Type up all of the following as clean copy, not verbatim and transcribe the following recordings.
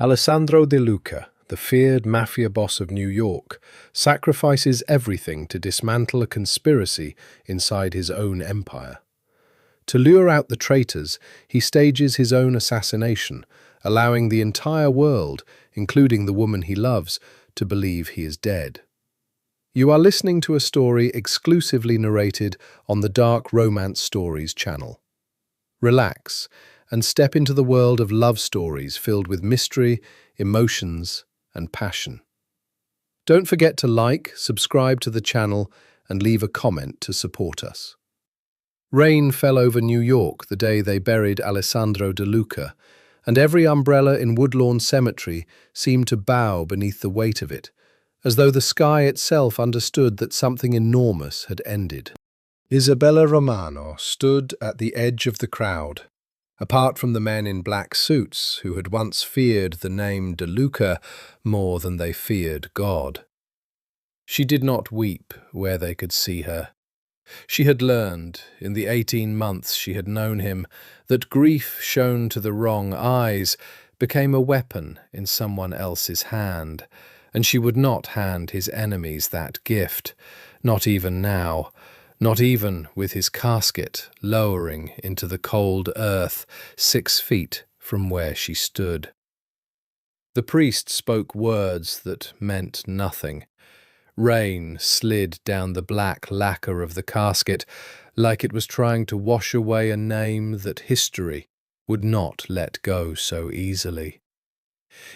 Alessandro De Luca, the feared Mafia boss of New York, sacrifices everything to dismantle a conspiracy inside his own empire. To lure out the traitors, he stages his own assassination, allowing the entire world, including the woman he loves, to believe he is dead. You are listening to a story exclusively narrated on the Dark Romance Stories channel. Relax and step into the world of love stories filled with mystery, emotions, and passion. Don't forget to like, subscribe to the channel, and leave a comment to support us. Rain fell over New York the day they buried Alessandro De Luca, and every umbrella in Woodlawn Cemetery seemed to bow beneath the weight of it, as though the sky itself understood that something enormous had ended. Isabella Romano stood at the edge of the crowd. Apart from the men in black suits who had once feared the name De Luca more than they feared God. She did not weep where they could see her. She had learned, in the 18 months she had known him, that grief shown to the wrong eyes became a weapon in someone else's hand, and she would not hand his enemies that gift, not even now. Not even with his casket lowering into the cold earth 6 feet from where she stood. The priest spoke words that meant nothing. Rain slid down the black lacquer of the casket like it was trying to wash away a name that history would not let go so easily.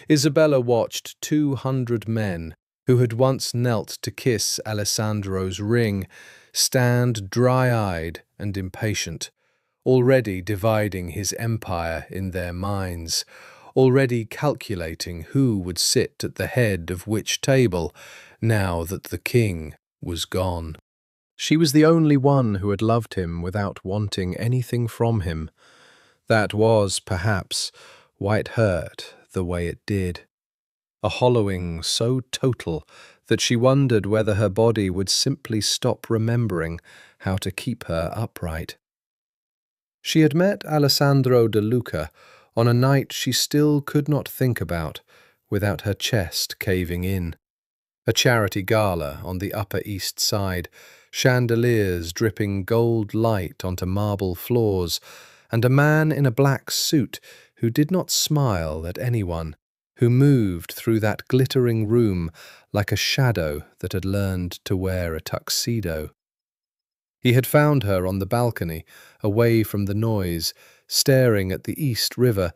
Isabella watched 200 men who had once knelt to kiss Alessandro's ring stand dry-eyed and impatient, already dividing his empire in their minds, already calculating who would sit at the head of which table now that the king was gone. She was the only one who had loved him without wanting anything from him. That was, perhaps, why it hurt the way it did. A hollowing so total that she wondered whether her body would simply stop remembering how to keep her upright. She had met Alessandro De Luca on a night she still could not think about without her chest caving in. A charity gala on the Upper East Side, chandeliers dripping gold light onto marble floors, and a man in a black suit who did not smile at anyone, who moved through that glittering room like a shadow that had learned to wear a tuxedo. He had found her on the balcony, away from the noise, staring at the East River,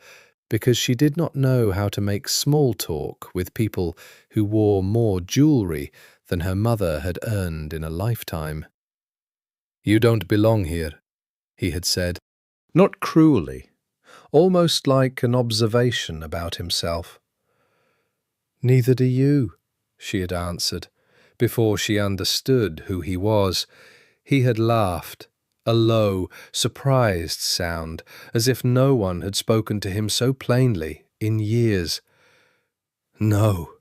because she did not know how to make small talk with people who wore more jewelry than her mother had earned in a lifetime. "You don't belong here," he had said, not cruelly, almost like an observation about himself. "Neither do you," she had answered, before she understood who he was. He had laughed, a low, surprised sound, as if no one had spoken to him so plainly in years. "No,"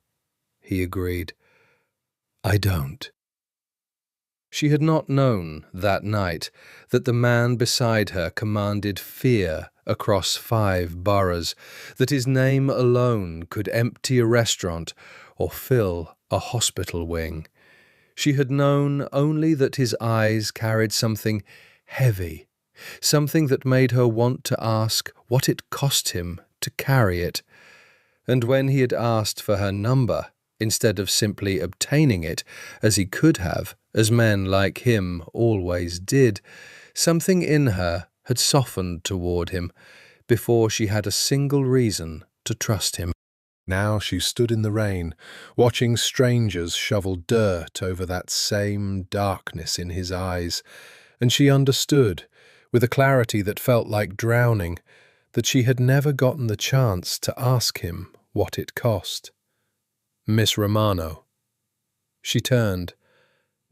he agreed, "I don't." She had not known that night that the man beside her commanded fear across 5 boroughs, that his name alone could empty a restaurant or fill a hospital wing. She had known only that his eyes carried something heavy, something that made her want to ask what it cost him to carry it. And when he had asked for her number, instead of simply obtaining it, as he could have, as men like him always did, something in her had softened toward him before she had a single reason to trust him. Now she stood in the rain, watching strangers shovel dirt over that same darkness in his eyes, and she understood, with a clarity that felt like drowning, that she had never gotten the chance to ask him what it cost. "Miss Romano." She turned.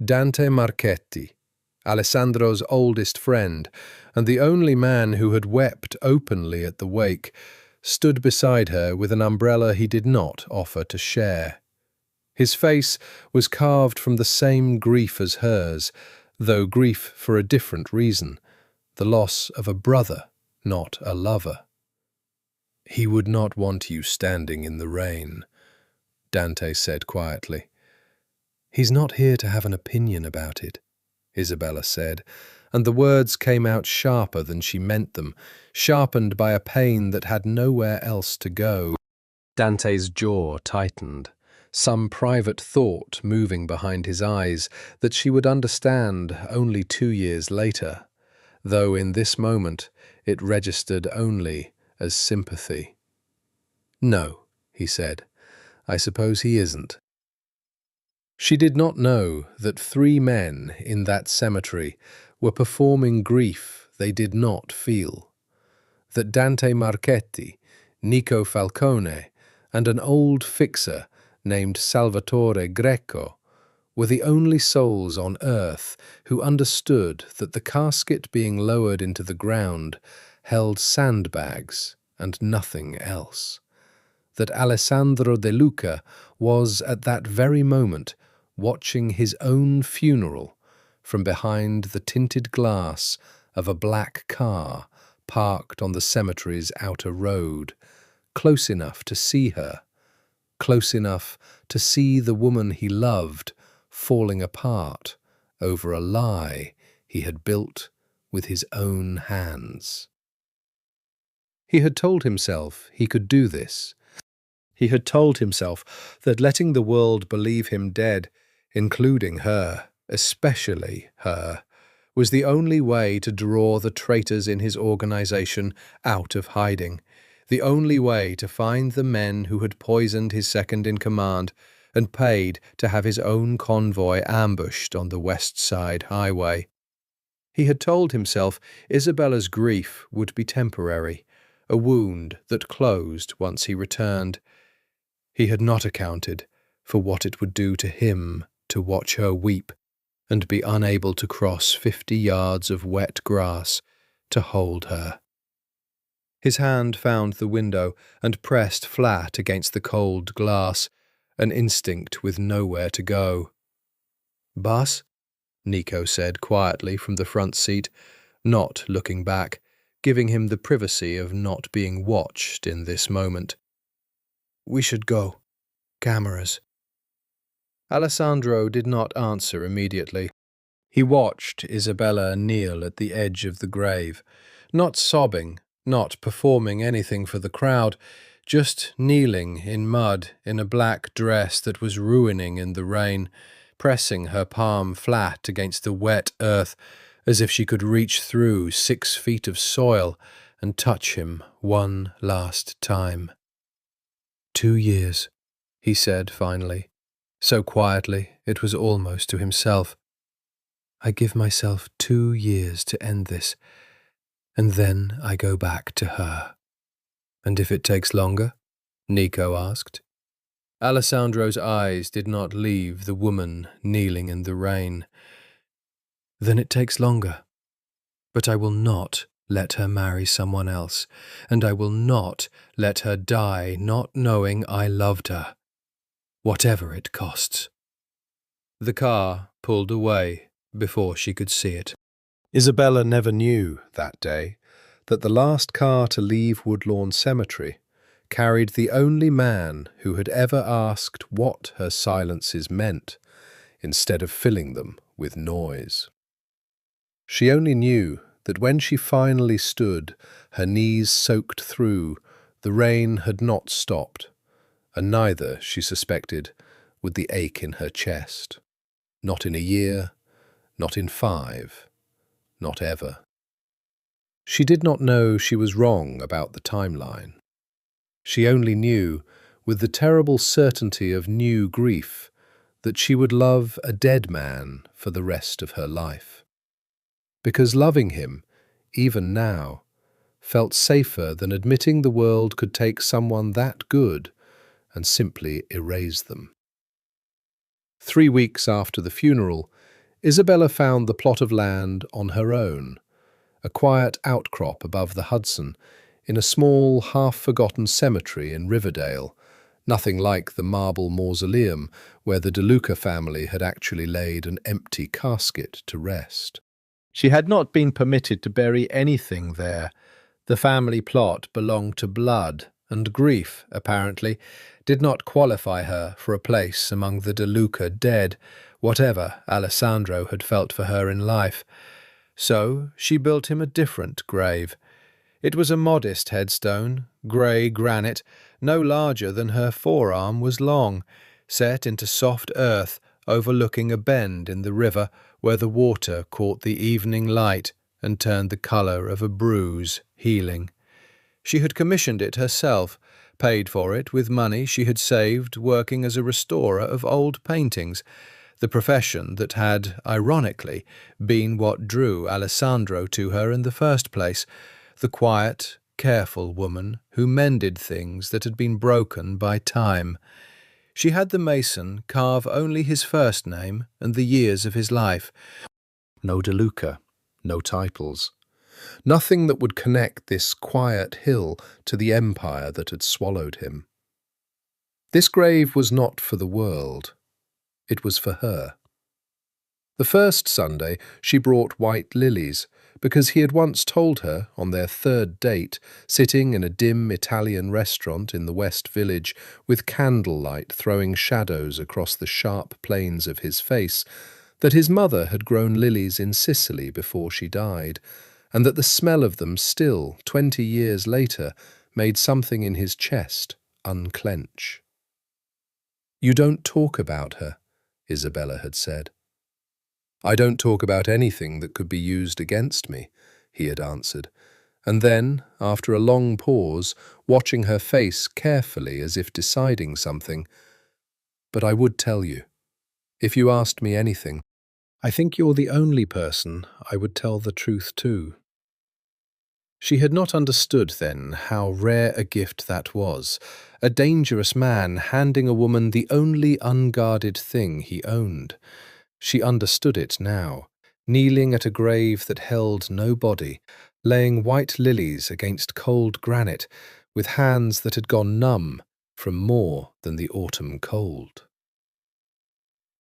Dante Marchetti, Alessandro's oldest friend, and the only man who had wept openly at the wake, stood beside her with an umbrella he did not offer to share. His face was carved from the same grief as hers, though grief for a different reason, the loss of a brother, not a lover. "He would not want you standing in the rain," Dante said quietly. "He's not here to have an opinion about it," Isabella said, and the words came out sharper than she meant them, sharpened by a pain that had nowhere else to go. Dante's jaw tightened, some private thought moving behind his eyes that she would understand only 2 years later, though in this moment it registered only as sympathy. "No," he said, "I suppose he isn't." She did not know that 3 men in that cemetery were performing grief they did not feel, that Dante Marchetti, Nico Falcone, and an old fixer named Salvatore Greco were the only souls on earth who understood that the casket being lowered into the ground held sandbags and nothing else, that Alessandro De Luca was at that very moment watching his own funeral from behind the tinted glass of a black car parked on the cemetery's outer road, close enough to see her, close enough to see the woman he loved falling apart over a lie he had built with his own hands. He had told himself he could do this. He had told himself that letting the world believe him dead, including her, especially her, was the only way to draw the traitors in his organization out of hiding, the only way to find the men who had poisoned his second-in-command and paid to have his own convoy ambushed on the West Side Highway. He had told himself Isabella's grief would be temporary, a wound that closed once he returned. He had not accounted for what it would do to him to watch her weep and be unable to cross 50 yards of wet grass to hold her. His hand found the window and pressed flat against the cold glass, an instinct with nowhere to go. "Boss?" Nico said quietly from the front seat, not looking back, giving him the privacy of not being watched in this moment. "We should go. Cameras." Alessandro did not answer immediately. He watched Isabella kneel at the edge of the grave, not sobbing, not performing anything for the crowd, just kneeling in mud in a black dress that was ruining in the rain, pressing her palm flat against the wet earth as if she could reach through 6 feet of soil and touch him one last time. 2 years, he said finally, so quietly it was almost to himself. I give myself 2 years to end this, and then I go back to her. And if it takes longer? Nico asked. Alessandro's eyes did not leave the woman kneeling in the rain. Then it takes longer. But I will not let her marry someone else, and I will not let her die not knowing I loved her, whatever it costs. The car pulled away before she could see it. Isabella never knew that day that the last car to leave Woodlawn Cemetery carried the only man who had ever asked what her silences meant, instead of filling them with noise. She only knew that when she finally stood, her knees soaked through, the rain had not stopped, and neither, she suspected, would the ache in her chest. Not in a year, not in 5, not ever. She did not know she was wrong about the timeline. She only knew, with the terrible certainty of new grief, that she would love a dead man for the rest of her life. Because loving him, even now, felt safer than admitting the world could take someone that good and simply erase them. 3 weeks after the funeral, Isabella found the plot of land on her own, a quiet outcrop above the Hudson, in a small, half-forgotten cemetery in Riverdale, nothing like the marble mausoleum where the De Luca family had actually laid an empty casket to rest. She had not been permitted to bury anything there. The family plot belonged to blood, and grief, apparently, did not qualify her for a place among the De Luca dead, whatever Alessandro had felt for her in life. So she built him a different grave. It was a modest headstone, grey granite, no larger than her forearm was long, set into soft earth overlooking a bend in the river where the water caught the evening light and turned the colour of a bruise healing. She had commissioned it herself, paid for it with money she had saved working as a restorer of old paintings, the profession that had, ironically, been what drew Alessandro to her in the first place, the quiet, careful woman who mended things that had been broken by time. She had the mason carve only his first name and the years of his life. No De Luca, no titles. Nothing that would connect this quiet hill to the empire that had swallowed him. This grave was not for the world. It was for her. The first Sunday she brought white lilies, because he had once told her, on their third date, sitting in a dim Italian restaurant in the West Village, with candlelight throwing shadows across the sharp planes of his face, that his mother had grown lilies in Sicily before she died, and that the smell of them still, 20 years later, made something in his chest unclench. "You don't talk about her," Isabella had said. "I don't talk about anything that could be used against me," he had answered, and then, after a long pause, watching her face carefully as if deciding something, "But I would tell you. If you asked me anything, I think you're the only person I would tell the truth to." She had not understood then how rare a gift that was, a dangerous man handing a woman the only unguarded thing he owned. She understood it now, kneeling at a grave that held no body, laying white lilies against cold granite, with hands that had gone numb from more than the autumn cold.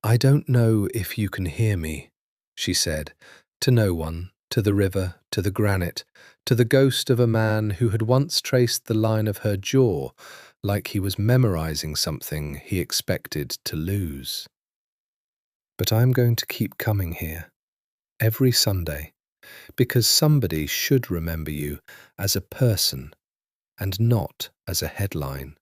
"I don't know if you can hear me," she said, to no one, to the river, to the granite, to the ghost of a man who had once traced the line of her jaw like he was memorizing something he expected to lose. "But I'm going to keep coming here, every Sunday, because somebody should remember you as a person and not as a headline."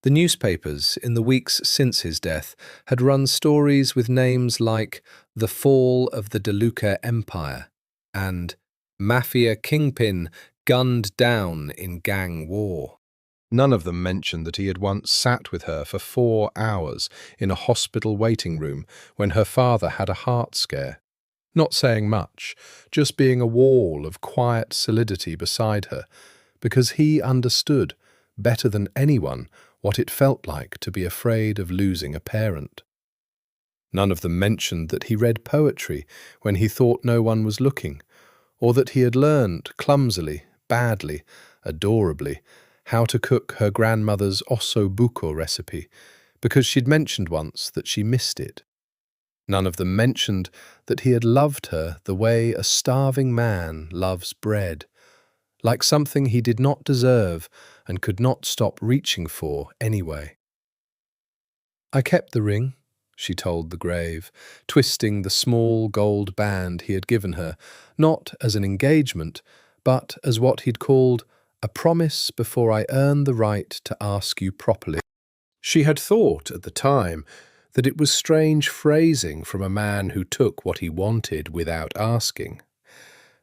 The newspapers, in the weeks since his death, had run stories with names like "The Fall of the De Luca Empire" and "Mafia Kingpin Gunned Down in Gang War." None of them mentioned that he had once sat with her for 4 hours in a hospital waiting room when her father had a heart scare, not saying much, just being a wall of quiet solidity beside her, because he understood, better than anyone, what it felt like to be afraid of losing a parent. None of them mentioned that he read poetry when he thought no one was looking, or that he had learned, clumsily, badly, adorably, how to cook her grandmother's osso buco recipe, because she'd mentioned once that she missed it. None of them mentioned that he had loved her the way a starving man loves bread, like something he did not deserve and could not stop reaching for anyway. "I kept the ring," she told the grave, twisting the small gold band he had given her, not as an engagement, but as what he'd called a promise before I earn the right to ask you properly. She had thought at the time that it was strange phrasing from a man who took what he wanted without asking.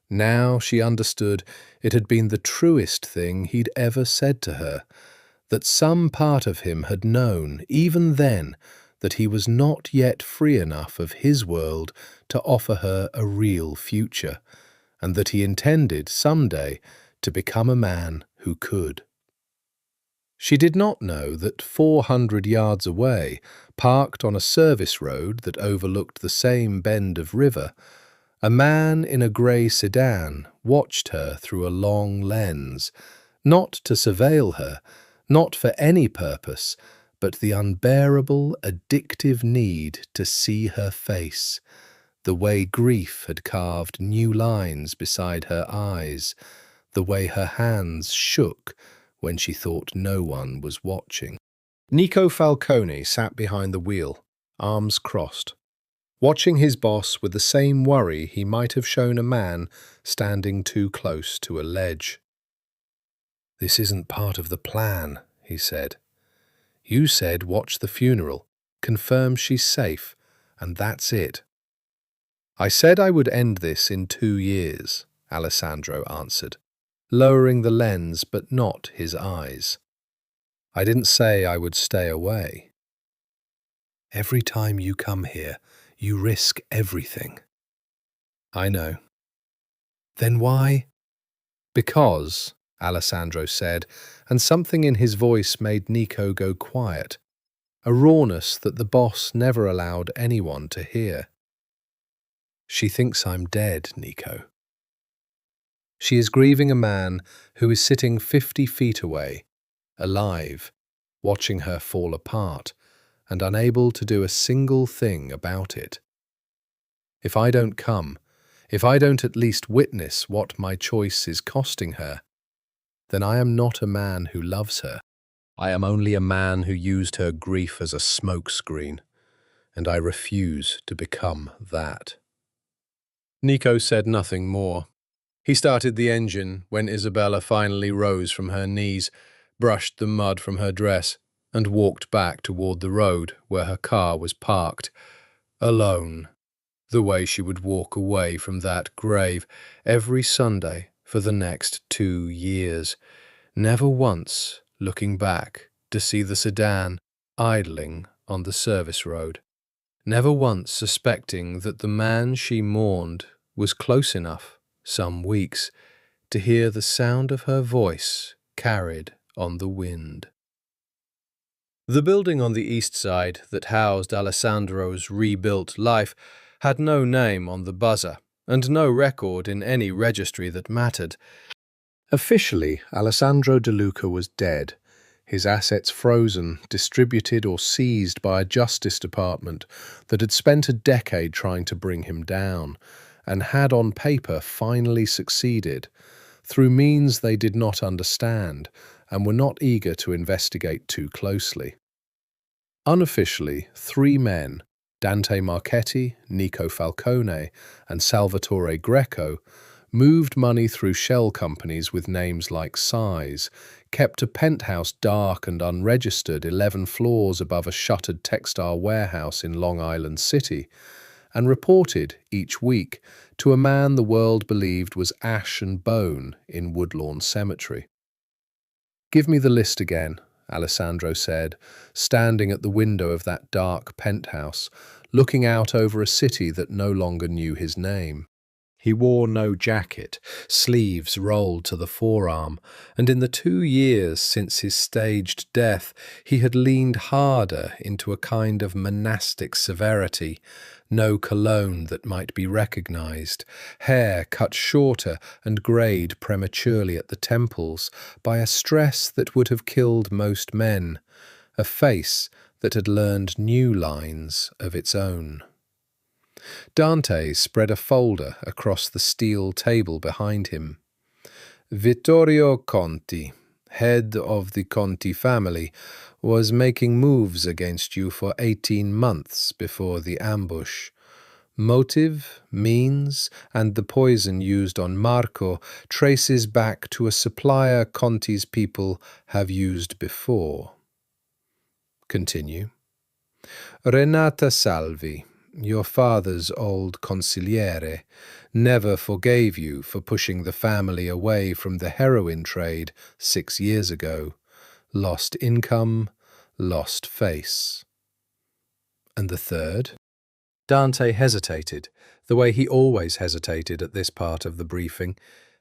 Now she understood it had been the truest thing he'd ever said to her, that some part of him had known, even then, that he was not yet free enough of his world to offer her a real future, and that he intended some day to become a man who could. She did not know that 400 yards away, parked on a service road that overlooked the same bend of river, a man in a grey sedan watched her through a long lens, not to surveil her, not for any purpose, but the unbearable, addictive need to see her face, the way grief had carved new lines beside her eyes, the way her hands shook when she thought no one was watching. Nico Falcone sat behind the wheel, arms crossed, watching his boss with the same worry he might have shown a man standing too close to a ledge. "This isn't part of the plan," he said. "You said watch the funeral, confirm she's safe, and that's it." "I said I would end this in 2 years," Alessandro answered, lowering the lens but not his eyes. "I didn't say I would stay away." "Every time you come here, you risk everything." "I know." "Then why?" "Because," Alessandro said, and something in his voice made Nico go quiet, a rawness that the boss never allowed anyone to hear. "She thinks I'm dead, Nico. She is grieving a man who is sitting 50 feet away, alive, watching her fall apart, and unable to do a single thing about it. If I don't come, if I don't at least witness what my choice is costing her, then I am not a man who loves her. I am only a man who used her grief as a smokescreen, and I refuse to become that." Nico said nothing more. He started the engine when Isabella finally rose from her knees, brushed the mud from her dress, and walked back toward the road where her car was parked, alone, the way she would walk away from that grave every Sunday for the next 2 years, never once looking back to see the sedan idling on the service road, never once suspecting that the man she mourned was close enough, some weeks, to hear the sound of her voice carried on the wind. The building on the east side that housed Alessandro's rebuilt life had no name on the buzzer and no record in any registry that mattered. Officially, Alessandro De Luca was dead, his assets frozen, distributed or seized by a justice department that had spent a decade trying to bring him down, and had on paper finally succeeded, through means they did not understand and were not eager to investigate too closely. Unofficially, 3 men, Dante Marchetti, Nico Falcone, and Salvatore Greco, moved money through shell companies with names like Size, kept a penthouse dark and unregistered 11 floors above a shuttered textile warehouse in Long Island City, and reported each week to a man the world believed was ash and bone in Woodlawn Cemetery. "Give me the list again," Alessandro said, standing at the window of that dark penthouse, looking out over a city that no longer knew his name. He wore no jacket, sleeves rolled to the forearm, and in the 2 years since his staged death, he had leaned harder into a kind of monastic severity, no cologne that might be recognized, hair cut shorter and greyed prematurely at the temples by a stress that would have killed most men, a face that had learned new lines of its own. Dante spread a folder across the steel table behind him. "Vittorio Conti, head of the Conti family, was making moves against you for 18 months before the ambush. Motive, means, and the poison used on Marco traces back to a supplier Conti's people have used before." Continue. "Renata Salvi, your father's old consigliere, never forgave you for pushing the family away from the heroin trade 6 years ago. Lost income, lost face." "And the third?" Dante hesitated, the way he always hesitated at this part of the briefing,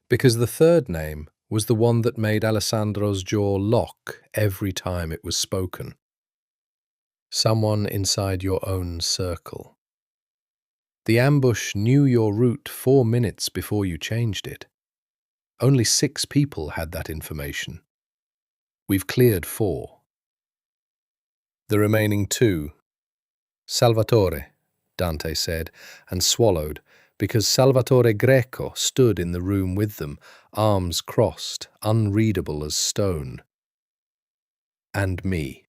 because the third name was the one that made Alessandro's jaw lock every time it was spoken. "Someone inside your own circle. The ambush knew your route 4 minutes before you changed it. Only 6 people had that information. We've cleared 4. The remaining 2. Salvatore," Dante said, and swallowed, because Salvatore Greco stood in the room with them, arms crossed, unreadable as stone. And me.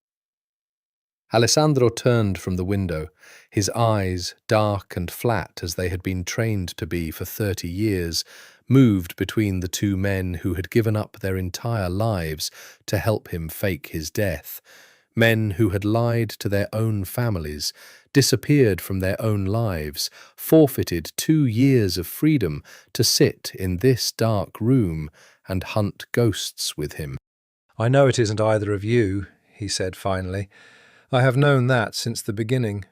Alessandro turned from the window, his eyes, dark and flat as they had been trained to be for 30 years, moved between the two men who had given up their entire lives to help him fake his death, men who had lied to their own families, disappeared from their own lives, forfeited 2 years of freedom to sit in this dark room and hunt ghosts with him. "I know it isn't either of you," he said finally. "I have known that since the beginning.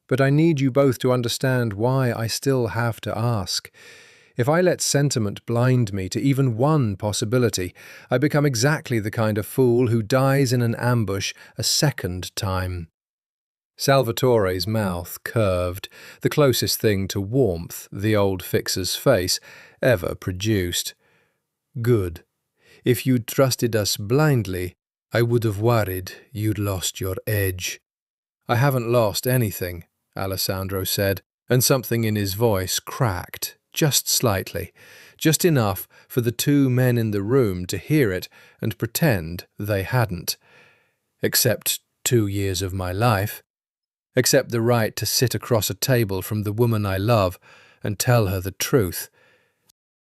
But I need you both to understand why I still have to ask. If I let sentiment blind me to even one possibility, I become exactly the kind of fool who dies in an ambush a second time." Salvatore's mouth curved, the closest thing to warmth the old fixer's face ever produced. "Good. If you'd trusted us blindly, I would have worried you'd lost your edge." "I haven't lost anything," Alessandro said, and something in his voice cracked, just slightly, just enough for the two men in the room to hear it and pretend they hadn't. "Except 2 years of my life. Except the right to sit across a table from the woman I love and tell her the truth."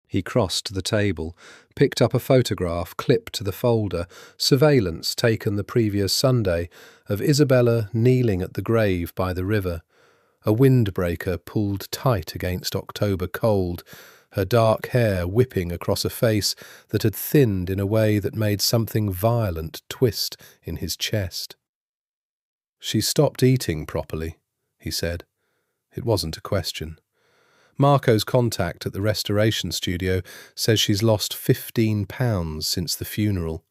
He crossed the table, picked up a photograph clipped to the folder, surveillance taken the previous Sunday, of Isabella kneeling at the grave by the river, a windbreaker pulled tight against October cold, her dark hair whipping across a face that had thinned in a way that made something violent twist in his chest. "She stopped eating properly," he said. It wasn't a question. "Marco's contact at the restoration studio says she's lost 15 pounds since the funeral,"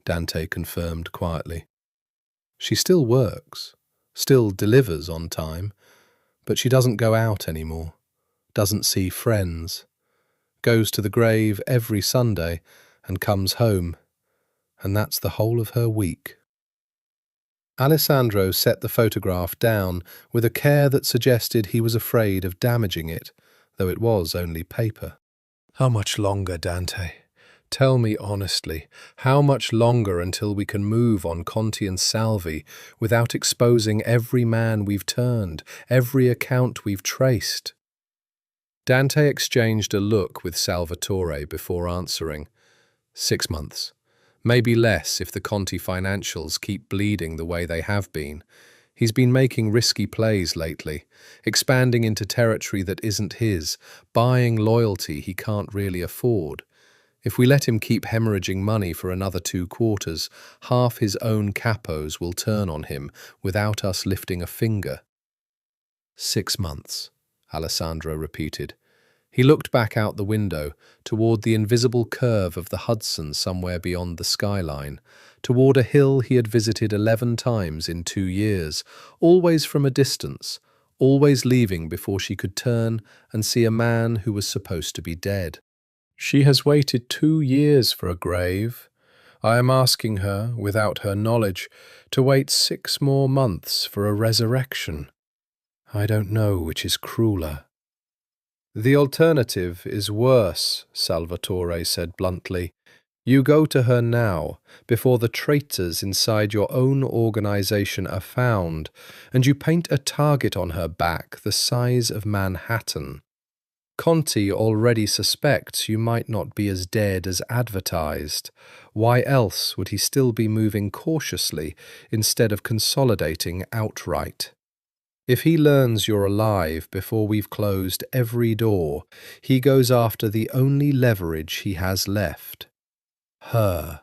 Dante confirmed quietly. "She still works, still delivers on time, but she doesn't go out anymore, doesn't see friends, goes to the grave every Sunday and comes home, and that's the whole of her week." Alessandro set the photograph down with a care that suggested he was afraid of damaging it, though it was only paper. "How much longer, Dante? Tell me honestly, how much longer until we can move on Conti and Salvi without exposing every man we've turned, every account we've traced?" Dante exchanged a look with Salvatore before answering. 6 months. Maybe less if the Conti financials keep bleeding the way they have been. He's been making risky plays lately, expanding into territory that isn't his, buying loyalty he can't really afford. If we let him keep hemorrhaging money for another 2 quarters, half his own capos will turn on him without us lifting a finger. 6 months, Alessandro repeated. He looked back out the window, toward the invisible curve of the Hudson somewhere beyond the skyline, toward a hill he had visited 11 times in 2 years, always from a distance, always leaving before she could turn and see a man who was supposed to be dead. "She has waited 2 years for a grave. I am asking her, without her knowledge, to wait 6 more months for a resurrection. I don't know which is crueler." "The alternative is worse," Salvatore said bluntly. "You go to her now, before the traitors inside your own organization are found, and you paint a target on her back the size of Manhattan. Conti already suspects you might not be as dead as advertised. Why else would he still be moving cautiously instead of consolidating outright? If he learns you're alive before we've closed every door, he goes after the only leverage he has left. Her."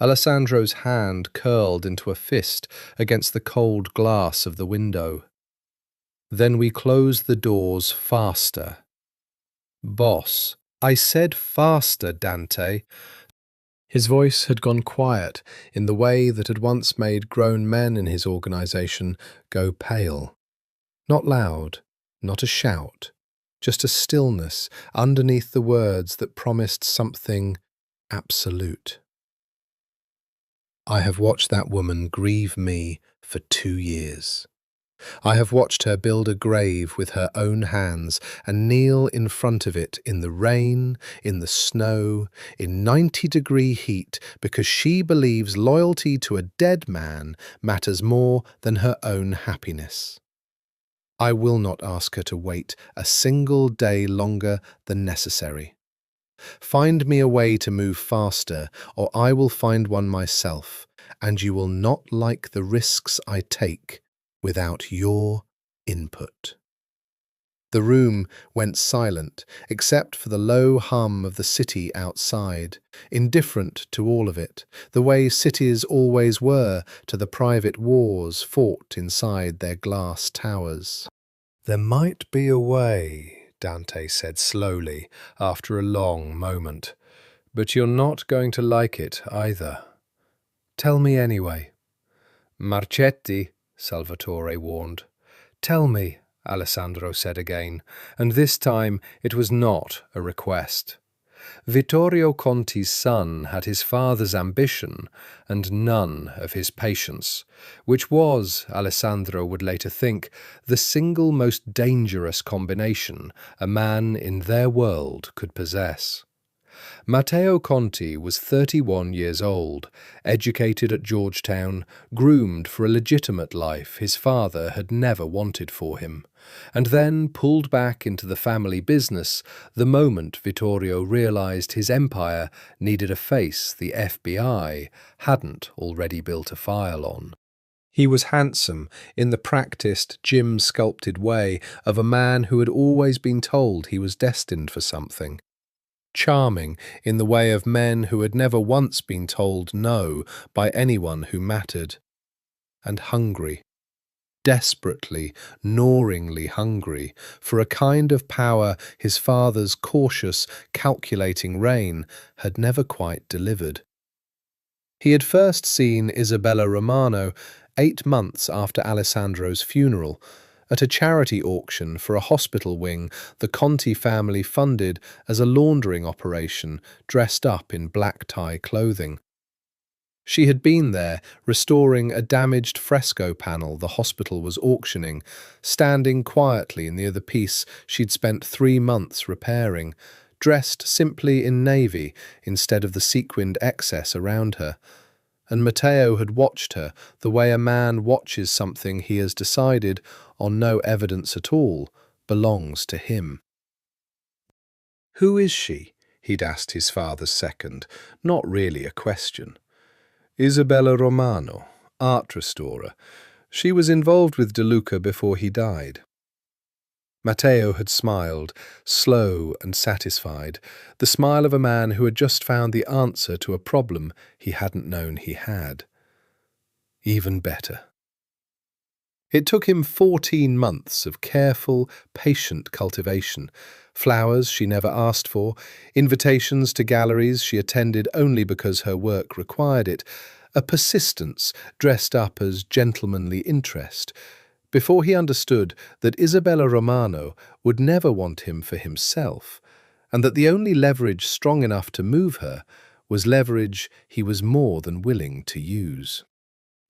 Alessandro's hand curled into a fist against the cold glass of the window. "Then we close the doors faster." "Boss, I said faster, Dante." His voice had gone quiet in the way that had once made grown men in his organization go pale. Not loud, not a shout, just a stillness underneath the words that promised something absolute. "I have watched that woman grieve me for 2 years. I have watched her build a grave with her own hands and kneel in front of it in the rain, in the snow, in 90-degree heat, because she believes loyalty to a dead man matters more than her own happiness. I will not ask her to wait a single day longer than necessary. Find me a way to move faster, or I will find one myself, and you will not like the risks I take without your input. The room went silent, except for the low hum of the city outside, indifferent to all of it, the way cities always were to the private wars fought inside their glass towers. "There might be a way," Dante said slowly, after a long moment, "but you're not going to like it either. Tell me anyway." "Marchetti," Salvatore warned. "Tell me," Alessandro said again, and this time it was not a request. Vittorio Conti's son had his father's ambition and none of his patience, which was, Alessandro would later think, the single most dangerous combination a man in their world could possess. Matteo Conti was 31 years old, educated at Georgetown, groomed for a legitimate life his father had never wanted for him, and then pulled back into the family business the moment Vittorio realized his empire needed a face the FBI hadn't already built a file on. He was handsome in the practiced, gym-sculpted way of a man who had always been told he was destined for something. Charming in the way of men who had never once been told no by anyone who mattered. And hungry, desperately, gnawingly hungry for a kind of power his father's cautious, calculating reign had never quite delivered. He had first seen Isabella Romano 8 months after Alessandro's funeral, at a charity auction for a hospital wing the Conti family funded as a laundering operation dressed up in black tie clothing. She had been there, restoring a damaged fresco panel the hospital was auctioning, standing quietly near the piece she'd spent 3 months repairing, dressed simply in navy instead of the sequined excess around her. And Matteo had watched her the way a man watches something he has decided, on no evidence at all, belongs to him. "Who is she?" he'd asked his father's second, not really a question. "Isabella Romano, art restorer. She was involved with De Luca before he died." Matteo had smiled, slow and satisfied, the smile of a man who had just found the answer to a problem he hadn't known he had. Even better. It took him 14 months of careful, patient cultivation, flowers she never asked for, invitations to galleries she attended only because her work required it, a persistence dressed up as gentlemanly interest, before he understood that Isabella Romano would never want him for himself, and that the only leverage strong enough to move her was leverage he was more than willing to use.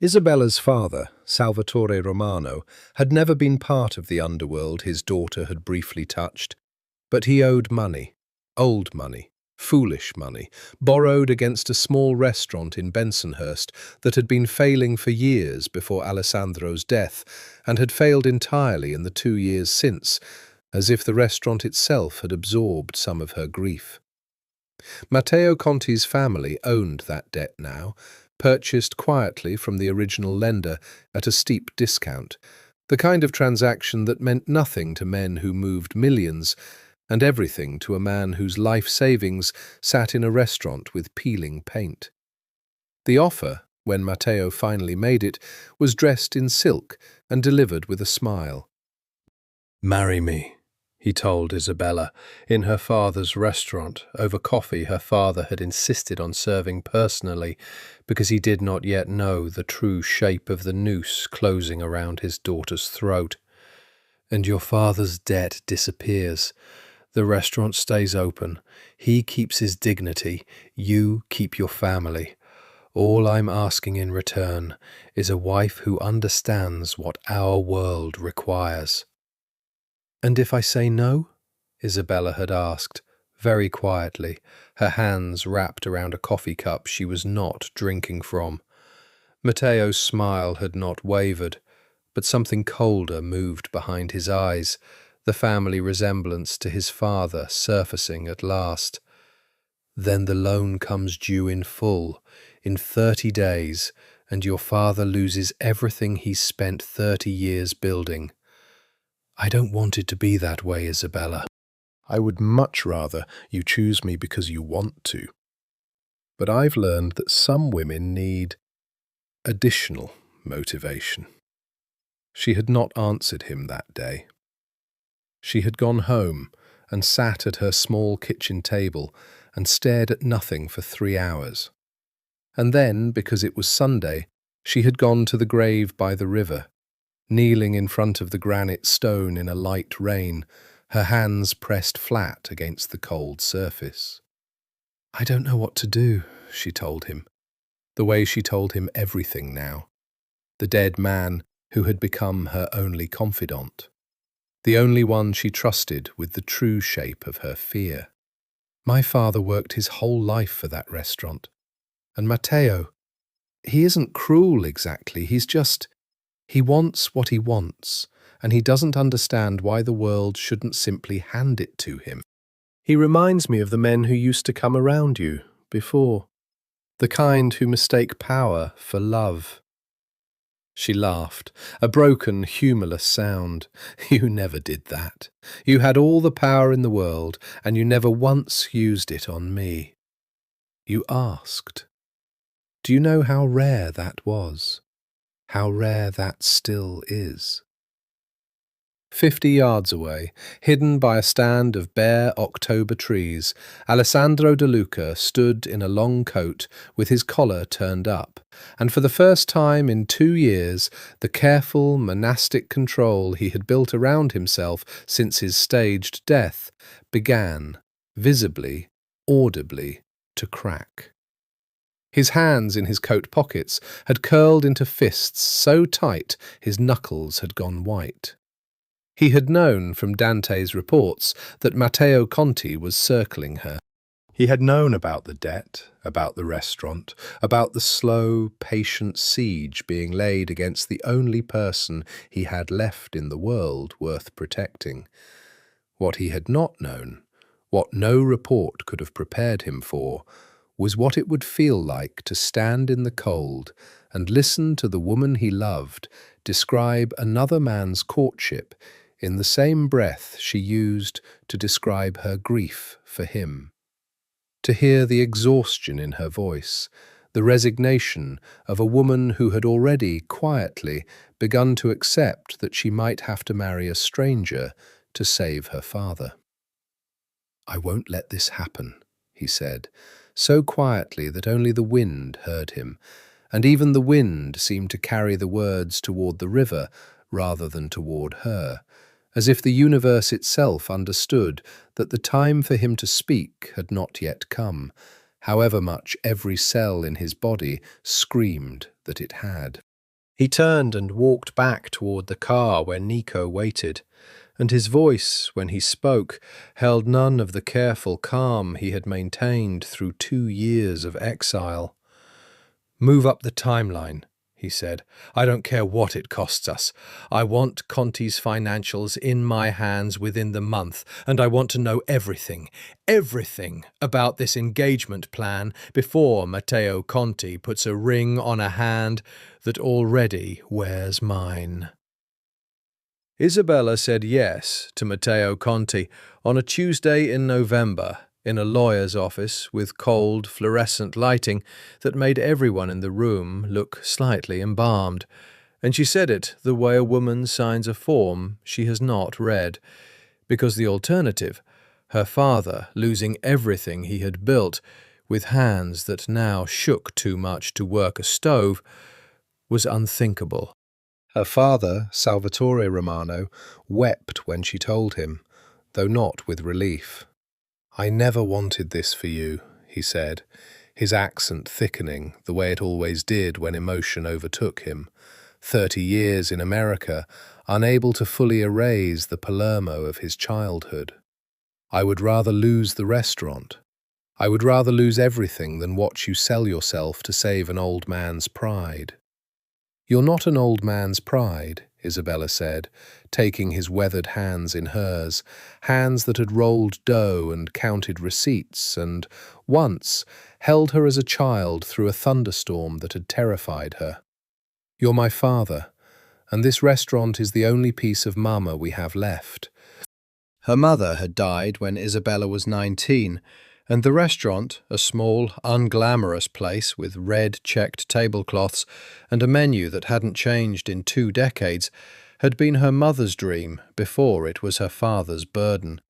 Isabella's father, Salvatore Romano, had never been part of the underworld his daughter had briefly touched, but he owed money, old money, foolish money, borrowed against a small restaurant in Bensonhurst that had been failing for years before Alessandro's death and had failed entirely in the 2 years since, as if the restaurant itself had absorbed some of her grief. Matteo Conti's family owned that debt now, purchased quietly from the original lender at a steep discount, the kind of transaction that meant nothing to men who moved millions, and everything to a man whose life savings sat in a restaurant with peeling paint. The offer, when Matteo finally made it, was dressed in silk and delivered with a smile. "Marry me," he told Isabella, in her father's restaurant, over coffee her father had insisted on serving personally, because he did not yet know the true shape of the noose closing around his daughter's throat. "And your father's debt disappears. The restaurant stays open. He keeps his dignity. You keep your family. All I'm asking in return is a wife who understands what our world requires." "And if I say no?" Isabella had asked, very quietly, her hands wrapped around a coffee cup she was not drinking from. Matteo's smile had not wavered, but something colder moved behind his eyes, the family resemblance to his father surfacing at last. "Then the loan comes due in full, in 30 days, and your father loses everything he's spent 30 years building." "I don't want it to be that way, Isabella." "I would much rather you choose me because you want to. But I've learned that some women need additional motivation." She had not answered him that day. She had gone home and sat at her small kitchen table and stared at nothing for 3 hours. And then, because it was Sunday, she had gone to the grave by the river, kneeling in front of the granite stone in a light rain, her hands pressed flat against the cold surface. "I don't know what to do," she told him, the way she told him everything now. The dead man who had become her only confidant, the only one she trusted with the true shape of her fear. "My father worked his whole life for that restaurant. And Matteo, he isn't cruel exactly, he wants what he wants, and he doesn't understand why the world shouldn't simply hand it to him. He reminds me of the men who used to come around you before, the kind who mistake power for love." She laughed, a broken, humourless sound. "You never did that. You had all the power in the world, and you never once used it on me. You asked. Do you know how rare that was? How rare that still is?" 50 yards away, hidden by a stand of bare October trees, Alessandro De Luca stood in a long coat with his collar turned up, and for the first time in 2 years the careful monastic control he had built around himself since his staged death began, visibly, audibly, to crack. His hands in his coat pockets had curled into fists so tight his knuckles had gone white. He had known from Dante's reports that Matteo Conti was circling her. He had known about the debt, about the restaurant, about the slow, patient siege being laid against the only person he had left in the world worth protecting. What he had not known, what no report could have prepared him for, was what it would feel like to stand in the cold and listen to the woman he loved describe another man's courtship in the same breath she used to describe her grief for him. To hear the exhaustion in her voice, the resignation of a woman who had already quietly begun to accept that she might have to marry a stranger to save her father. "I won't let this happen," he said, so quietly that only the wind heard him, and even the wind seemed to carry the words toward the river rather than toward her, as if the universe itself understood that the time for him to speak had not yet come, however much every cell in his body screamed that it had. He turned and walked back toward the car where Nico waited, and his voice, when he spoke, held none of the careful calm he had maintained through 2 years of exile. "Move up the timeline," he said. "I don't care what it costs us. I want Conti's financials in my hands within the month, and I want to know everything about this engagement plan before Matteo Conti puts a ring on a hand that already wears mine." Isabella said yes to Matteo Conti on a Tuesday in November in a lawyer's office with cold, fluorescent lighting that made everyone in the room look slightly embalmed, and she said it the way a woman signs a form she has not read, because the alternative, her father losing everything he had built, with hands that now shook too much to work a stove, was unthinkable. Her father, Salvatore Romano, wept when she told him, though not with relief. "I never wanted this for you," he said. his accent thickening the way it always did when emotion overtook him. 30 years in America, unable to fully erase the Palermo of his childhood. I would rather lose the restaurant. I would rather lose everything than watch you sell yourself to save an old man's pride. You're not an old man's pride, Isabella said, taking his weathered hands in hers, hands that had rolled dough and counted receipts and, once, held her as a child through a thunderstorm that had terrified her. You're my father, and this restaurant is the only piece of Mama we have left. Her mother had died when Isabella was 19, and the restaurant, a small, unglamorous place with red checked tablecloths and a menu that hadn't changed in 2 decades, had been her mother's dream before it was her father's burden.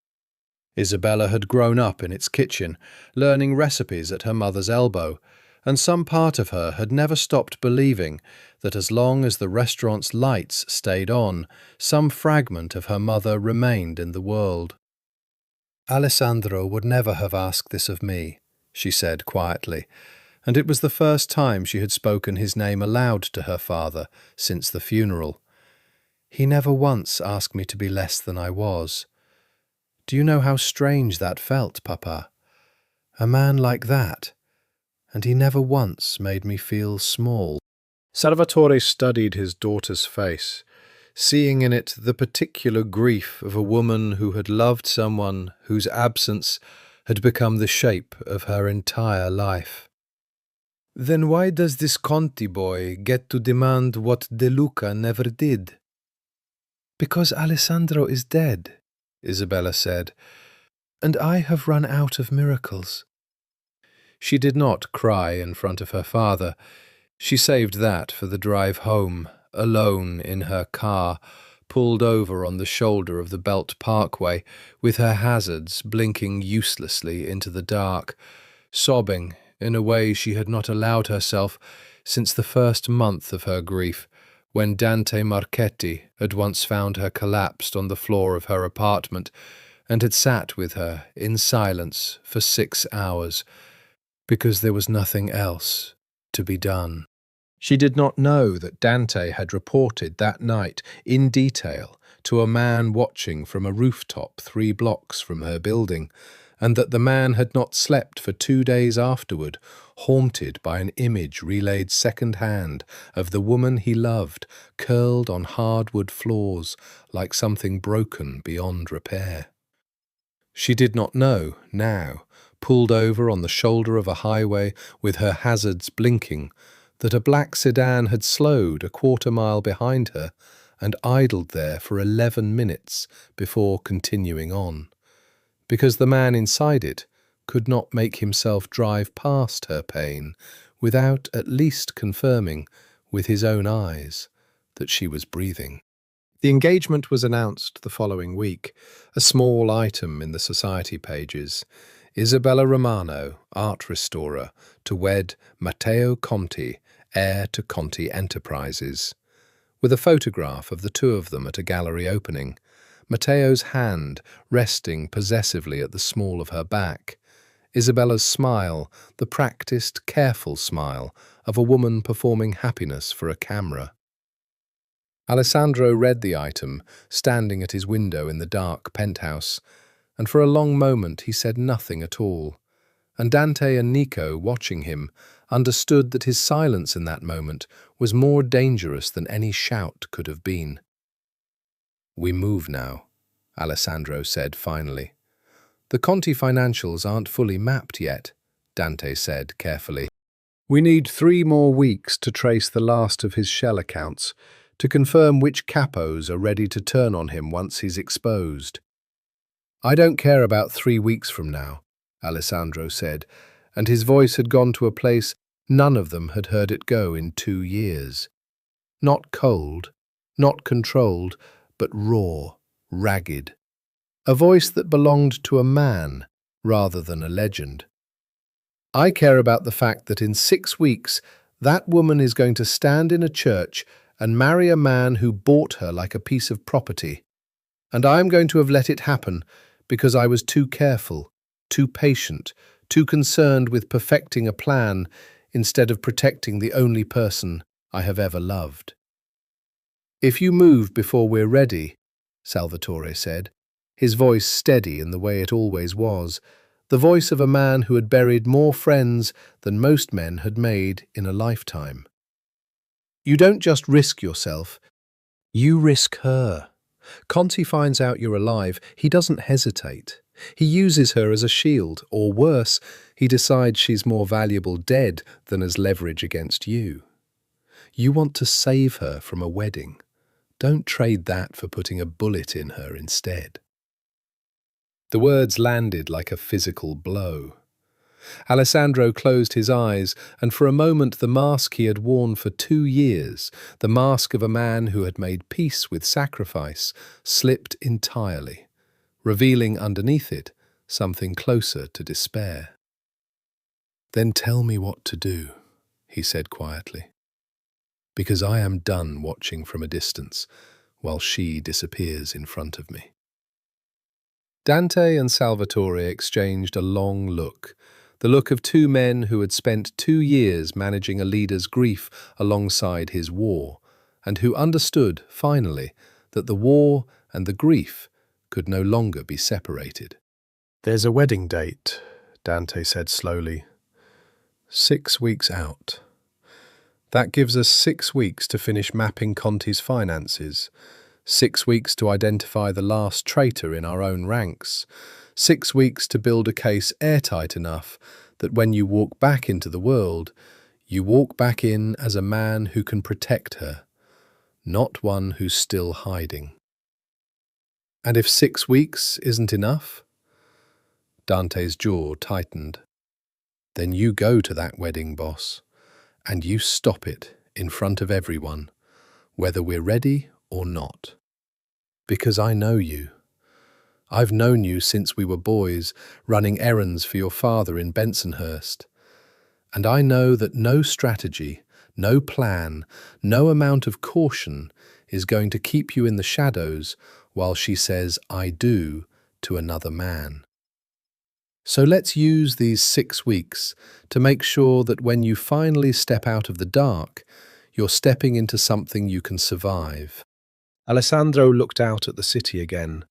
Isabella had grown up in its kitchen, learning recipes at her mother's elbow, and some part of her had never stopped believing that as long as the restaurant's lights stayed on, some fragment of her mother remained in the world. Alessandro would never have asked this of me, she said quietly, and it was the first time she had spoken his name aloud to her father since the funeral. He never once asked me to be less than I was. Do you know how strange that felt, Papa? A man like that, and he never once made me feel small. Salvatore studied his daughter's face, seeing in it the particular grief of a woman who had loved someone whose absence had become the shape of her entire life. Then why does this Conti boy get to demand what De Luca never did? Because Alessandro is dead, Isabella said, and I have run out of miracles. She did not cry in front of her father. She saved that for the drive home, alone in her car, pulled over on the shoulder of the Belt Parkway, with her hazards blinking uselessly into the dark, sobbing in a way she had not allowed herself since the first month of her grief, when Dante Marchetti had once found her collapsed on the floor of her apartment and had sat with her in silence for 6 hours, because there was nothing else to be done. She did not know that Dante had reported that night in detail to a man watching from a rooftop 3 blocks from her building, and that the man had not slept for 2 days afterward, haunted by an image relayed second-hand of the woman he loved curled on hardwood floors like something broken beyond repair. She did not know, now, pulled over on the shoulder of a highway with her hazards blinking, that a black sedan had slowed a 1/4 mile behind her and idled there for 11 minutes before continuing on, because the man inside it could not make himself drive past her pain without at least confirming with his own eyes that she was breathing. The engagement was announced the following week, a small item in the society pages. Isabella Romano, art restorer, to wed Matteo Conti, heir to Conti Enterprises, with a photograph of the 2 of them at a gallery opening, Matteo's hand resting possessively at the small of her back, Isabella's smile, the practiced, careful smile of a woman performing happiness for a camera. Alessandro read the item, standing at his window in the dark penthouse, and for a long moment he said nothing at all, and Dante and Nico, watching him, understood that his silence in that moment was more dangerous than any shout could have been. "We move now," Alessandro said finally. "The Conti financials aren't fully mapped yet," Dante said carefully. "We need 3 more weeks to trace the last of his shell accounts, to confirm which capos are ready to turn on him once he's exposed." "I don't care about 3 weeks from now," Alessandro said, and his voice had gone to a place none of them had heard it go in 2 years. Not cold, not controlled, but raw, ragged. A voice that belonged to a man rather than a legend. "I care about the fact that in 6 weeks that woman is going to stand in a church and marry a man who bought her like a piece of property. And I'm going to have let it happen because I was too careful, too patient, too concerned with perfecting a plan instead of protecting the only person I have ever loved. "If you move before we're ready," Salvatore said, his voice steady in the way it always was, the voice of a man who had buried more friends than most men had made in a lifetime. "You don't just risk yourself, you risk her. Conti finds out you're alive, he doesn't hesitate. He uses her as a shield, or worse, he decides she's more valuable dead than as leverage against you. You want to save her from a wedding. Don't trade that for putting a bullet in her instead." The words landed like a physical blow. Alessandro closed his eyes, and for a moment the mask he had worn for 2 years, the mask of a man who had made peace with sacrifice, slipped entirely, revealing underneath it something closer to despair. "Then tell me what to do," he said quietly, "because I am done watching from a distance while she disappears in front of me." Dante and Salvatore exchanged a long look, the look of 2 men who had spent 2 years managing a leader's grief alongside his war, and who understood, finally, that the war and the grief could no longer be separated. "There's a wedding date," Dante said slowly. 6 weeks out. That gives us 6 weeks to finish mapping Conti's finances, 6 weeks to identify the last traitor in our own ranks, 6 weeks to build a case airtight enough that when you walk back into the world, you walk back in as a man who can protect her, not one who's still hiding. "And if 6 weeks isn't enough?" Dante's jaw tightened. "Then you go to that wedding, boss, and you stop it in front of everyone, whether we're ready or not. Because I know you. I've known you since we were boys, running errands for your father in Bensonhurst. And I know that no strategy, no plan, no amount of caution is going to keep you in the shadows while she says, 'I do,' to another man. So let's use these 6 weeks to make sure that when you finally step out of the dark, you're stepping into something you can survive." Alessandro looked out at the city again,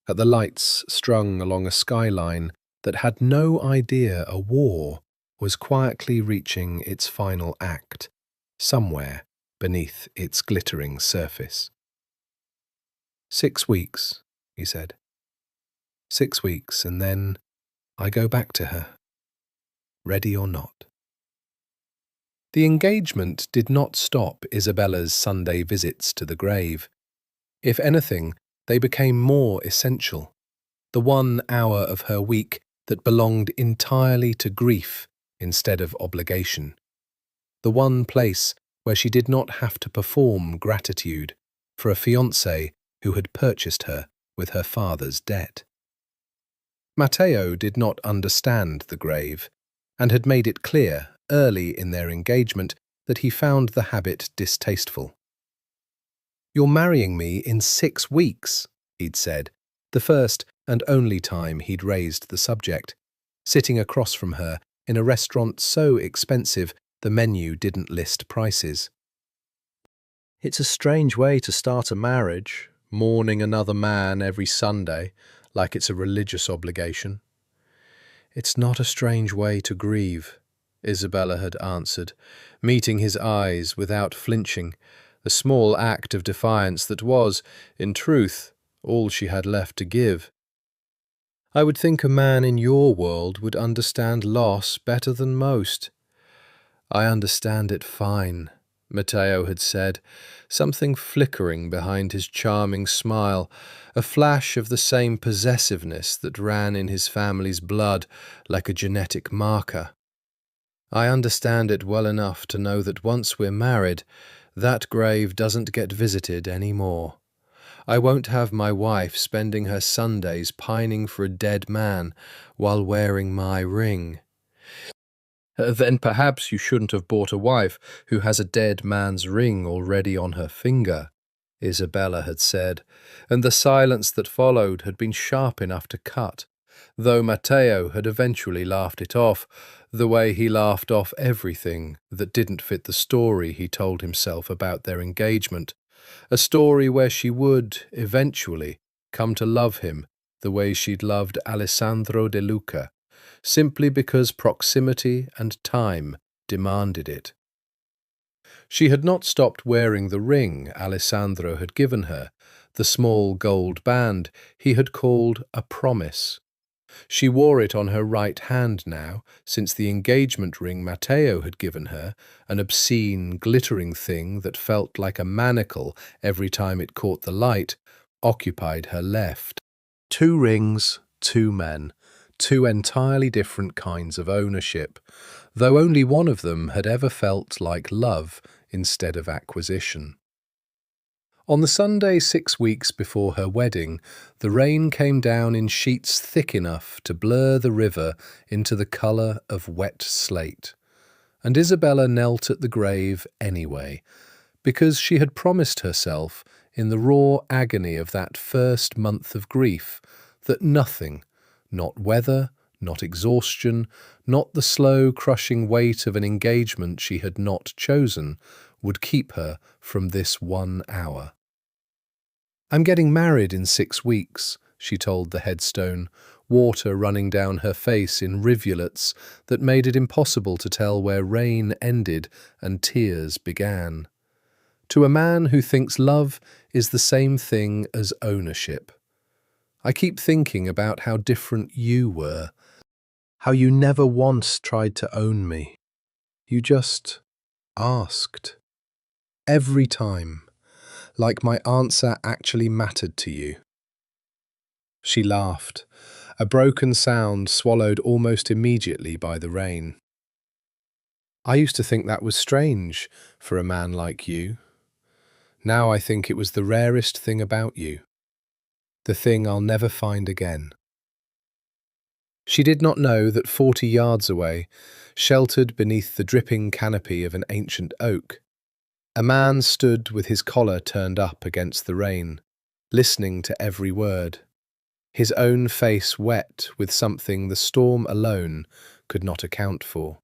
at the lights strung along a skyline that had no idea a war was quietly reaching its final act, somewhere beneath its glittering surface. 6 weeks, he said. 6 weeks, and then I go back to her, ready or not. The engagement did not stop Isabella's Sunday visits to the grave. If anything, they became more essential. The 1 hour of her week that belonged entirely to grief instead of obligation. The one place where she did not have to perform gratitude for a fiancé who had purchased her with her father's debt. Matteo did not understand the grave, and had made it clear early in their engagement that he found the habit distasteful. "You're marrying me in 6 weeks, he'd said, the first and only time he'd raised the subject, sitting across from her in a restaurant so expensive the menu didn't list prices. "It's a strange way to start a marriage, mourning another man every Sunday, like it's a religious obligation." "It's not a strange way to grieve," Isabella had answered, meeting his eyes without flinching, a small act of defiance that was, in truth, all she had left to give. "I would think a man in your world would understand loss better than most." "I understand it fine," Matteo had said, something flickering behind his charming smile, a flash of the same possessiveness that ran in his family's blood like a genetic marker. "I understand it well enough to know that once we're married, that grave doesn't get visited any more. I won't have my wife spending her Sundays pining for a dead man while wearing my ring." "Then perhaps you shouldn't have bought a wife who has a dead man's ring already on her finger," Isabella had said, and the silence that followed had been sharp enough to cut. though Matteo had eventually laughed it off, the way he laughed off everything that didn't fit the story he told himself about their engagement, a story where she would, eventually, come to love him the way she'd loved Alessandro De Luca, simply because proximity and time demanded it. She had not stopped wearing the ring Alessandro had given her, the small gold band he had called a promise. She wore it on her right hand now, since the engagement ring Matteo had given her, an obscene, glittering thing that felt like a manacle every time it caught the light, occupied her left. 2 rings, 2 men, 2 entirely different kinds of ownership, though only one of them had ever felt like love instead of acquisition. On the Sunday 6 weeks before her wedding, the rain came down in sheets thick enough to blur the river into the colour of wet slate, and Isabella knelt at the grave anyway, because she had promised herself, in the raw agony of that first month of grief, that nothing, not weather, not exhaustion, not the slow crushing weight of an engagement she had not chosen, would keep her from this 1 hour. "I'm getting married in 6 weeks," she told the headstone, water running down her face in rivulets that made it impossible to tell where rain ended and tears began. "To a man who thinks love is the same thing as ownership. I keep thinking about how different you were, how you never once tried to own me. You just asked. Every time. Like my answer actually mattered to you." She laughed, a broken sound swallowed almost immediately by the rain. "I used to think that was strange for a man like you. Now I think it was the rarest thing about you, the thing I'll never find again." She did not know that 40 yards away, sheltered beneath the dripping canopy of an ancient oak, a man stood with his collar turned up against the rain, listening to every word, his own face wet with something the storm alone could not account for.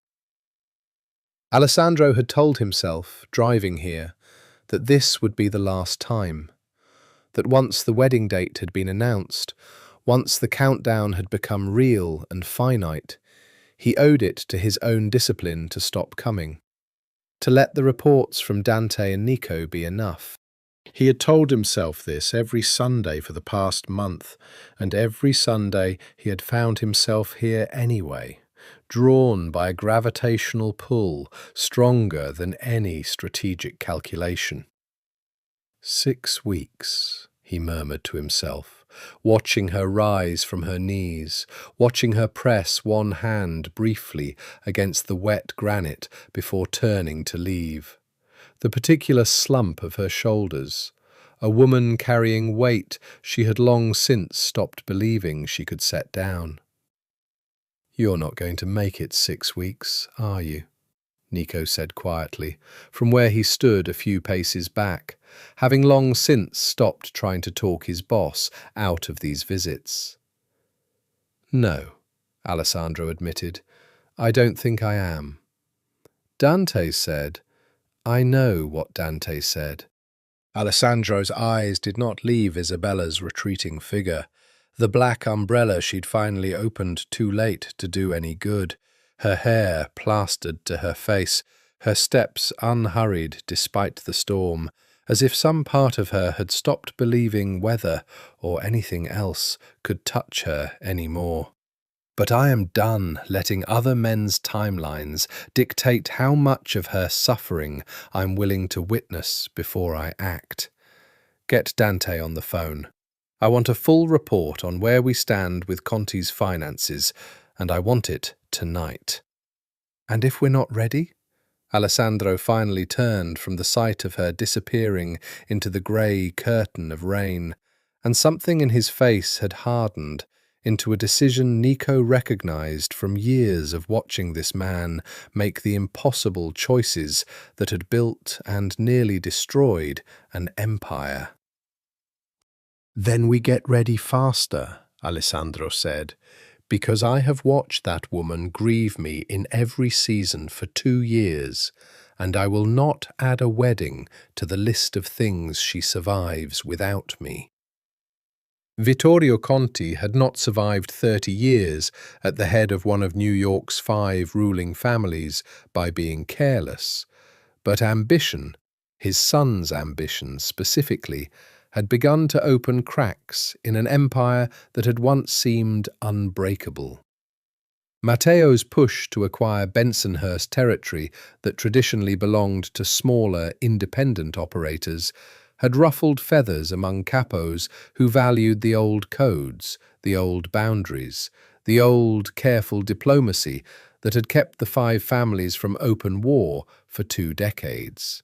Alessandro had told himself, driving here, that this would be the last time, that once the wedding date had been announced, once the countdown had become real and finite, he owed it to his own discipline to stop coming, to let the reports from Dante and Nico be enough. He had told himself this every Sunday for the past month, and every Sunday he had found himself here anyway, drawn by a gravitational pull stronger than any strategic calculation. 6 weeks, he murmured to himself, watching her rise from her knees, watching her press one hand briefly against the wet granite before turning to leave. The particular slump of her shoulders, a woman carrying weight she had long since stopped believing she could set down. "You're not going to make it 6 weeks, are you?" Nico said quietly, from where he stood a few paces back, having long since stopped trying to talk his boss out of these visits. "No," Alessandro admitted. "I don't think I am." Dante said, "I know what Dante said." Alessandro's eyes did not leave Isabella's retreating figure, the black umbrella she'd finally opened too late to do any good, her hair plastered to her face, her steps unhurried despite the storm, as if some part of her had stopped believing weather or anything else could touch her any more. "But I am done letting other men's timelines dictate how much of her suffering I'm willing to witness before I act. Get Dante on the phone. I want a full report on where we stand with Conti's finances, and I want it tonight." "And if we're not ready?" Alessandro finally turned from the sight of her disappearing into the grey curtain of rain, and something in his face had hardened into a decision Nico recognized from years of watching this man make the impossible choices that had built and nearly destroyed an empire. "Then we get ready faster," Alessandro said, because I have watched that woman grieve me in every season for 2 years, and I will not add a wedding to the list of things she survives without me. Vittorio Conti had not survived 30 years at the head of one of New York's 5 ruling families by being careless, but ambition, his son's ambition specifically, had begun to open cracks in an empire that had once seemed unbreakable. Matteo's push to acquire Bensonhurst territory that traditionally belonged to smaller, independent operators had ruffled feathers among capos who valued the old codes, the old boundaries, the old, careful diplomacy that had kept the 5 families from open war for 2 decades.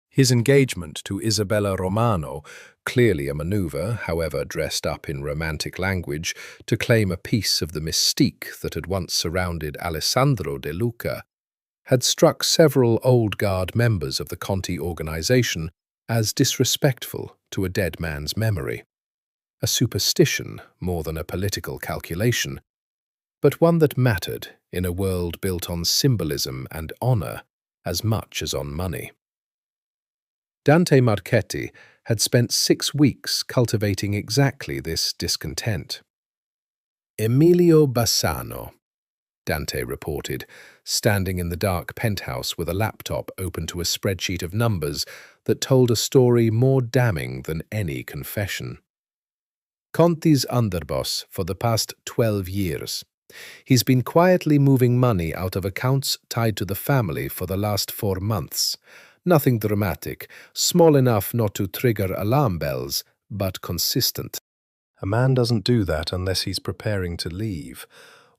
His engagement to Isabella Romano, clearly a maneuver, however dressed up in romantic language, to claim a piece of the mystique that had once surrounded Alessandro De Luca, had struck several old guard members of the Conti organization as disrespectful to a dead man's memory. A superstition more than a political calculation, but one that mattered in a world built on symbolism and honor as much as on money. Dante Marchetti had spent 6 weeks cultivating exactly this discontent. Emilio Bassano, Dante reported, standing in the dark penthouse with a laptop open to a spreadsheet of numbers that told a story more damning than any confession. Conti's underboss for the past 12 years. He's been quietly moving money out of accounts tied to the family for the last 4 months. Nothing dramatic, small enough not to trigger alarm bells, but consistent. A man doesn't do that unless he's preparing to leave,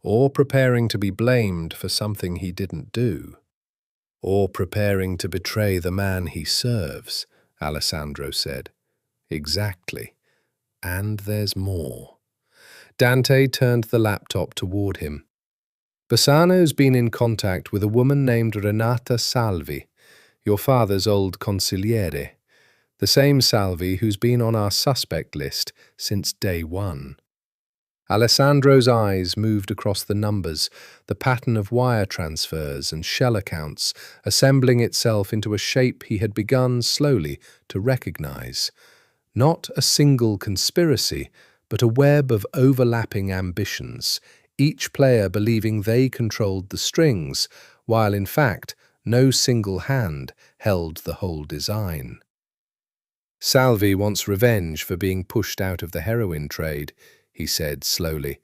or preparing to be blamed for something he didn't do, or preparing to betray the man he serves, Alessandro said. Exactly. And there's more. Dante turned the laptop toward him. Bassano's been in contact with a woman named Renata Salvi, your father's old consigliere, the same Salvi who's been on our suspect list since day 1. Alessandro's eyes moved across the numbers, the pattern of wire transfers and shell accounts, assembling itself into a shape he had begun slowly to recognize. Not a single conspiracy, but a web of overlapping ambitions, each player believing they controlled the strings, while in fact no single hand held the whole design. Salvi wants revenge for being pushed out of the heroin trade, he said slowly.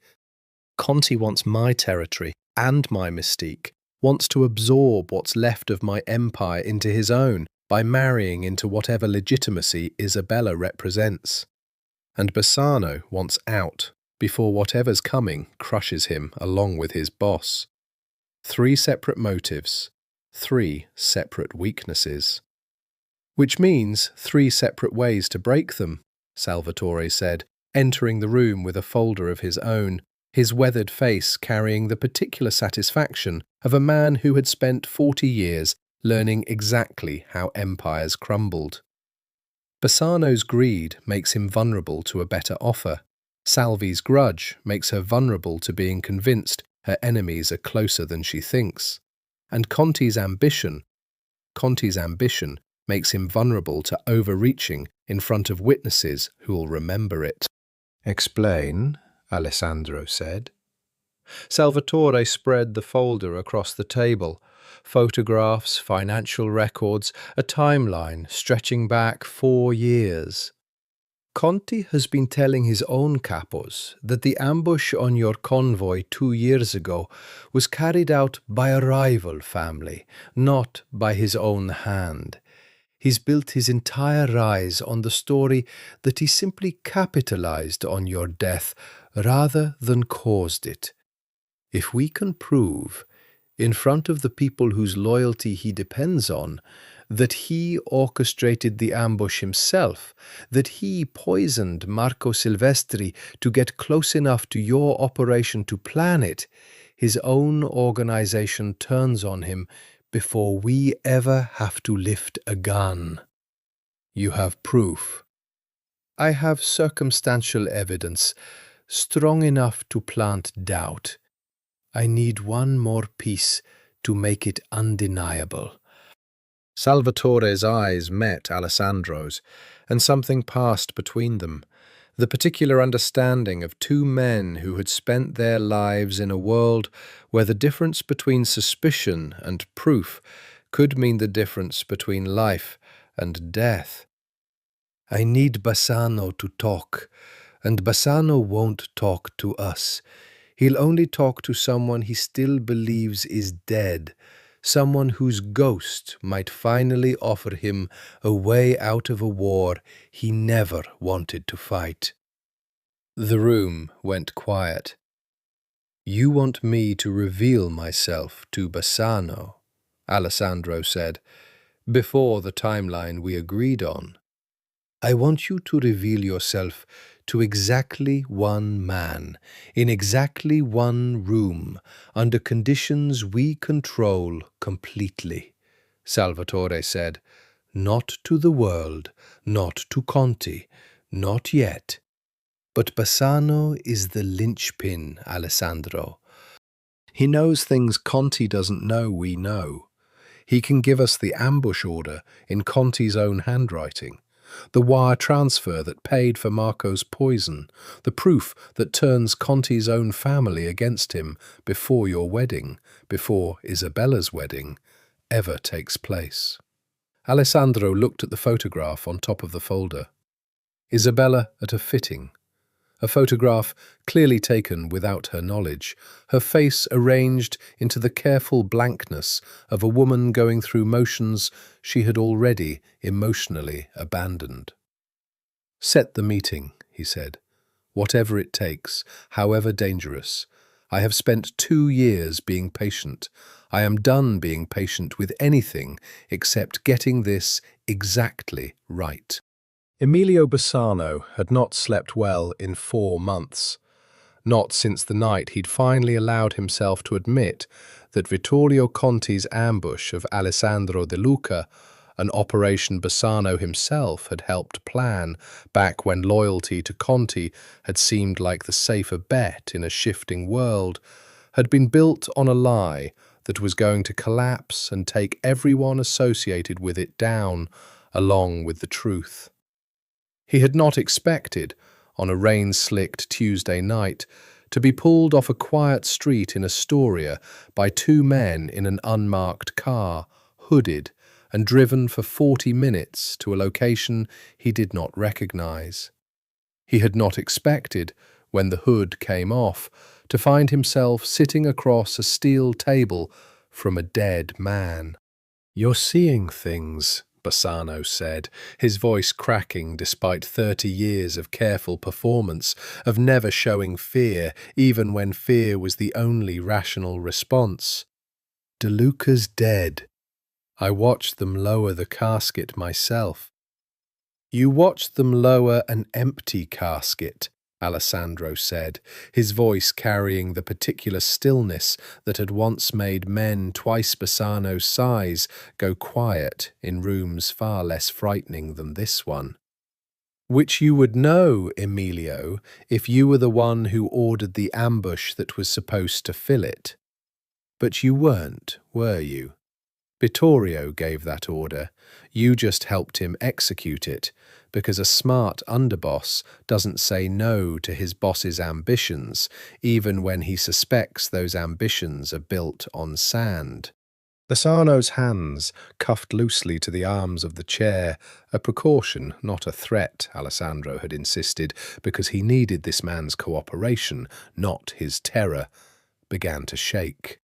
Conti wants my territory and my mystique, wants to absorb what's left of my empire into his own by marrying into whatever legitimacy Isabella represents. And Bassano wants out before whatever's coming crushes him along with his boss. 3 separate motives, 3 separate weaknesses. Which means 3 separate ways to break them, Salvatore said, entering the room with a folder of his own, his weathered face carrying the particular satisfaction of a man who had spent 40 years learning exactly how empires crumbled. Bassano's greed makes him vulnerable to a better offer. Salvi's grudge makes her vulnerable to being convinced her enemies are closer than she thinks. And Conti's ambition makes him vulnerable to overreaching in front of witnesses who'll remember it. Explain, Alessandro said. Salvatore spread the folder across the table. Photographs, financial records, a timeline stretching back 4 years. Conti has been telling his own capos that the ambush on your convoy 2 years ago was carried out by a rival family, not by his own hand. He's built his entire rise on the story that he simply capitalized on your death rather than caused it. If we can prove, in front of the people whose loyalty he depends on, that he orchestrated the ambush himself, that he poisoned Marco Silvestri to get close enough to your operation to plan it, his own organization turns on him before we ever have to lift a gun. You have proof. I have circumstantial evidence strong enough to plant doubt. I need one more piece to make it undeniable." Salvatore's eyes met Alessandro's, and something passed between them. The particular understanding of two men who had spent their lives in a world where the difference between suspicion and proof could mean the difference between life and death. "I need Bassano to talk, and Bassano won't talk to us. He'll only talk to someone he still believes is dead, someone whose ghost might finally offer him a way out of a war he never wanted to fight." The room went quiet. "You want me to reveal myself to Bassano," Alessandro said, "before the timeline we agreed on. I want you to reveal yourself to exactly one man, in exactly one room, under conditions we control completely," Salvatore said. "Not to the world, not to Conti, not yet. But Bassano is the linchpin, Alessandro. He knows things Conti doesn't know we know. He can give us the ambush order in Conti's own handwriting, the wire transfer that paid for Marco's poison, the proof that turns Conti's own family against him before your wedding, before Isabella's wedding, ever takes place." Alessandro looked at the photograph on top of the folder. Isabella at a fitting. A photograph clearly taken without her knowledge, her face arranged into the careful blankness of a woman going through motions she had already emotionally abandoned. "Set the meeting," he said. "Whatever it takes, however dangerous. I have spent 2 years being patient. I am done being patient with anything except getting this exactly right." Emilio Bassano had not slept well in 4 months. Not since the night he'd finally allowed himself to admit that Vittorio Conti's ambush of Alessandro De Luca, an operation Bassano himself had helped plan back when loyalty to Conti had seemed like the safer bet in a shifting world, had been built on a lie that was going to collapse and take everyone associated with it down, along with the truth. He had not expected, on a rain-slicked Tuesday night, to be pulled off a quiet street in Astoria by 2 men in an unmarked car, hooded, and driven for 40 minutes to a location he did not recognize. He had not expected, when the hood came off, to find himself sitting across a steel table from a dead man. "You're seeing things," Bassano said, his voice cracking despite 30 years of careful performance, of never showing fear, even when fear was the only rational response. "De Luca's dead. I watched them lower the casket myself." "You watched them lower an empty casket," Alessandro said, his voice carrying the particular stillness that had once made men twice Bassano's size go quiet in rooms far less frightening than this one. "Which you would know, Emilio, if you were the one who ordered the ambush that was supposed to fill it. But you weren't, were you? Vittorio gave that order. You just helped him execute it, because a smart underboss doesn't say no to his boss's ambitions, even when he suspects those ambitions are built on sand." Bassano's hands cuffed loosely to the arms of the chair, a precaution, not a threat, Alessandro had insisted, because he needed this man's cooperation, not his terror, began to shake.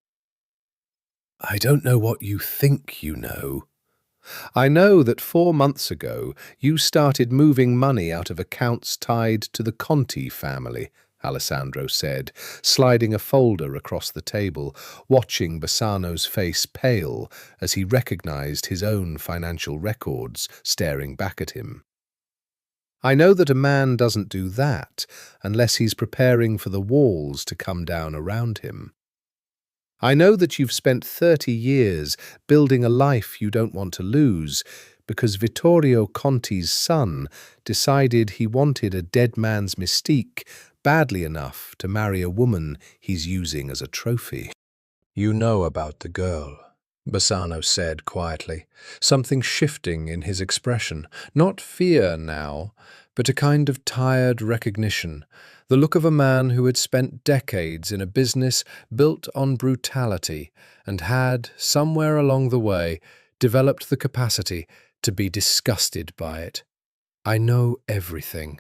"I don't know what you think you know. I know that 4 months ago you started moving money out of accounts tied to the Conti family," Alessandro said, sliding a folder across the table, watching Bassano's face pale as he recognized his own financial records staring back at him. "I know that a man doesn't do that unless he's preparing for the walls to come down around him. I know that you've spent 30 years building a life you don't want to lose, because Vittorio Conti's son decided he wanted a dead man's mystique badly enough to marry a woman he's using as a trophy. You know about the girl, Bassano said quietly, something shifting in his expression. Not fear now, but a kind of tired recognition, the look of a man who had spent decades in a business built on brutality and had, somewhere along the way, developed the capacity to be disgusted by it. I know everything,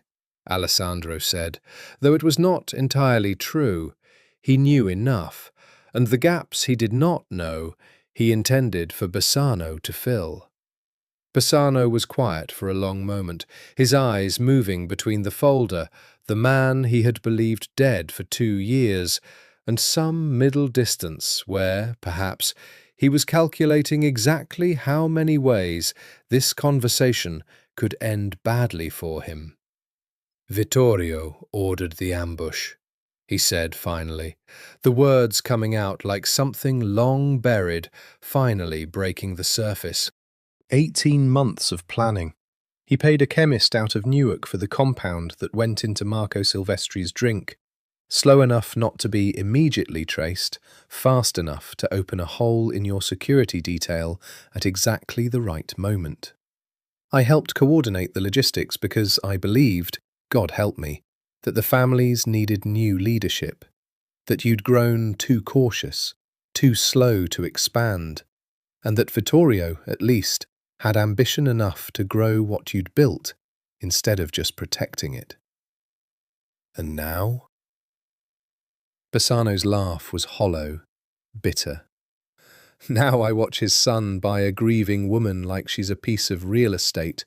Alessandro said, though it was not entirely true. He knew enough, and the gaps he did not know he intended for Bassano to fill. Bassano was quiet for a long moment, his eyes moving between the folder, the man he had believed dead for 2 years, and some middle distance where, perhaps, he was calculating exactly how many ways this conversation could end badly for him. Vittorio ordered the ambush, he said finally, the words coming out like something long buried, finally breaking the surface. 18 months of planning. He paid a chemist out of Newark for the compound that went into Marco Silvestri's drink, slow enough not to be immediately traced, fast enough to open a hole in your security detail at exactly the right moment. I helped coordinate the logistics because I believed, God help me, that the families needed new leadership, that you'd grown too cautious, too slow to expand, and that Vittorio, at least, had ambition enough to grow what you'd built instead of just protecting it. And now? Bassano's laugh was hollow, bitter. Now I watch his son buy a grieving woman like she's a piece of real estate,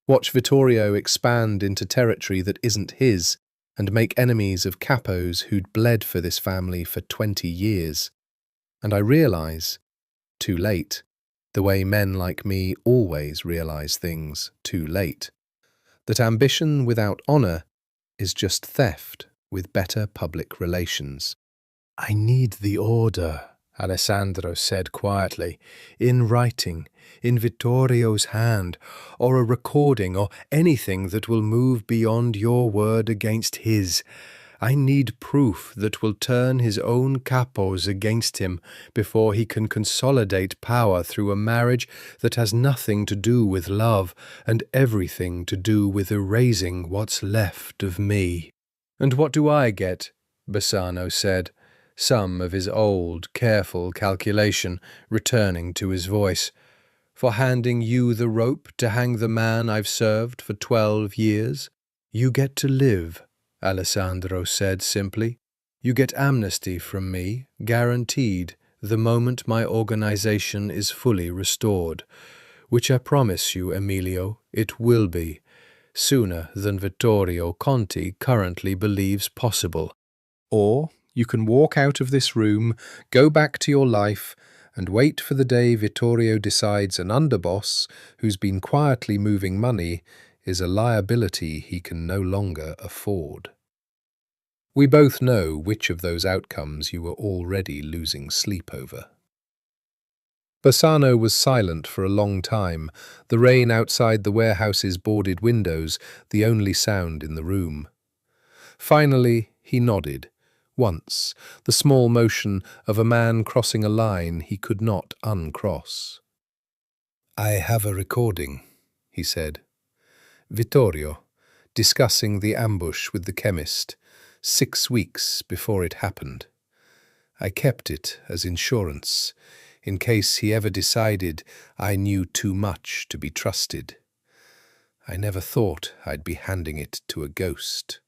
watch Vittorio expand into territory that isn't his, and make enemies of capos who'd bled for this family for 20 years. And I realize, too late, the way men like me always realize things too late, that ambition without honor is just theft with better public relations. I need the order, Alessandro said quietly, in writing, in Vittorio's hand, or a recording, or anything that will move beyond your word against his. I need proof that will turn his own capos against him before he can consolidate power through a marriage that has nothing to do with love and everything to do with erasing what's left of me. And what do I get? Bassano said, some of his old, careful calculation returning to his voice. For handing you the rope to hang the man I've served for 12 years? You get to live, Alessandro said simply. You get amnesty from me, guaranteed, the moment my organization is fully restored, which I promise you, Emilio, it will be, sooner than Vittorio Conti currently believes possible. Or you can walk out of this room, go back to your life, and wait for the day Vittorio decides an underboss who's been quietly moving money is a liability he can no longer afford. We both know which of those outcomes you were already losing sleep over. Bassano was silent for a long time, the rain outside the warehouse's boarded windows the only sound in the room. Finally, he nodded, once, the small motion of a man crossing a line he could not uncross. I have a recording, he said. Vittorio, discussing the ambush with the chemist, 6 weeks before it happened. I kept it as insurance, in case he ever decided I knew too much to be trusted. I never thought I'd be handing it to a ghost.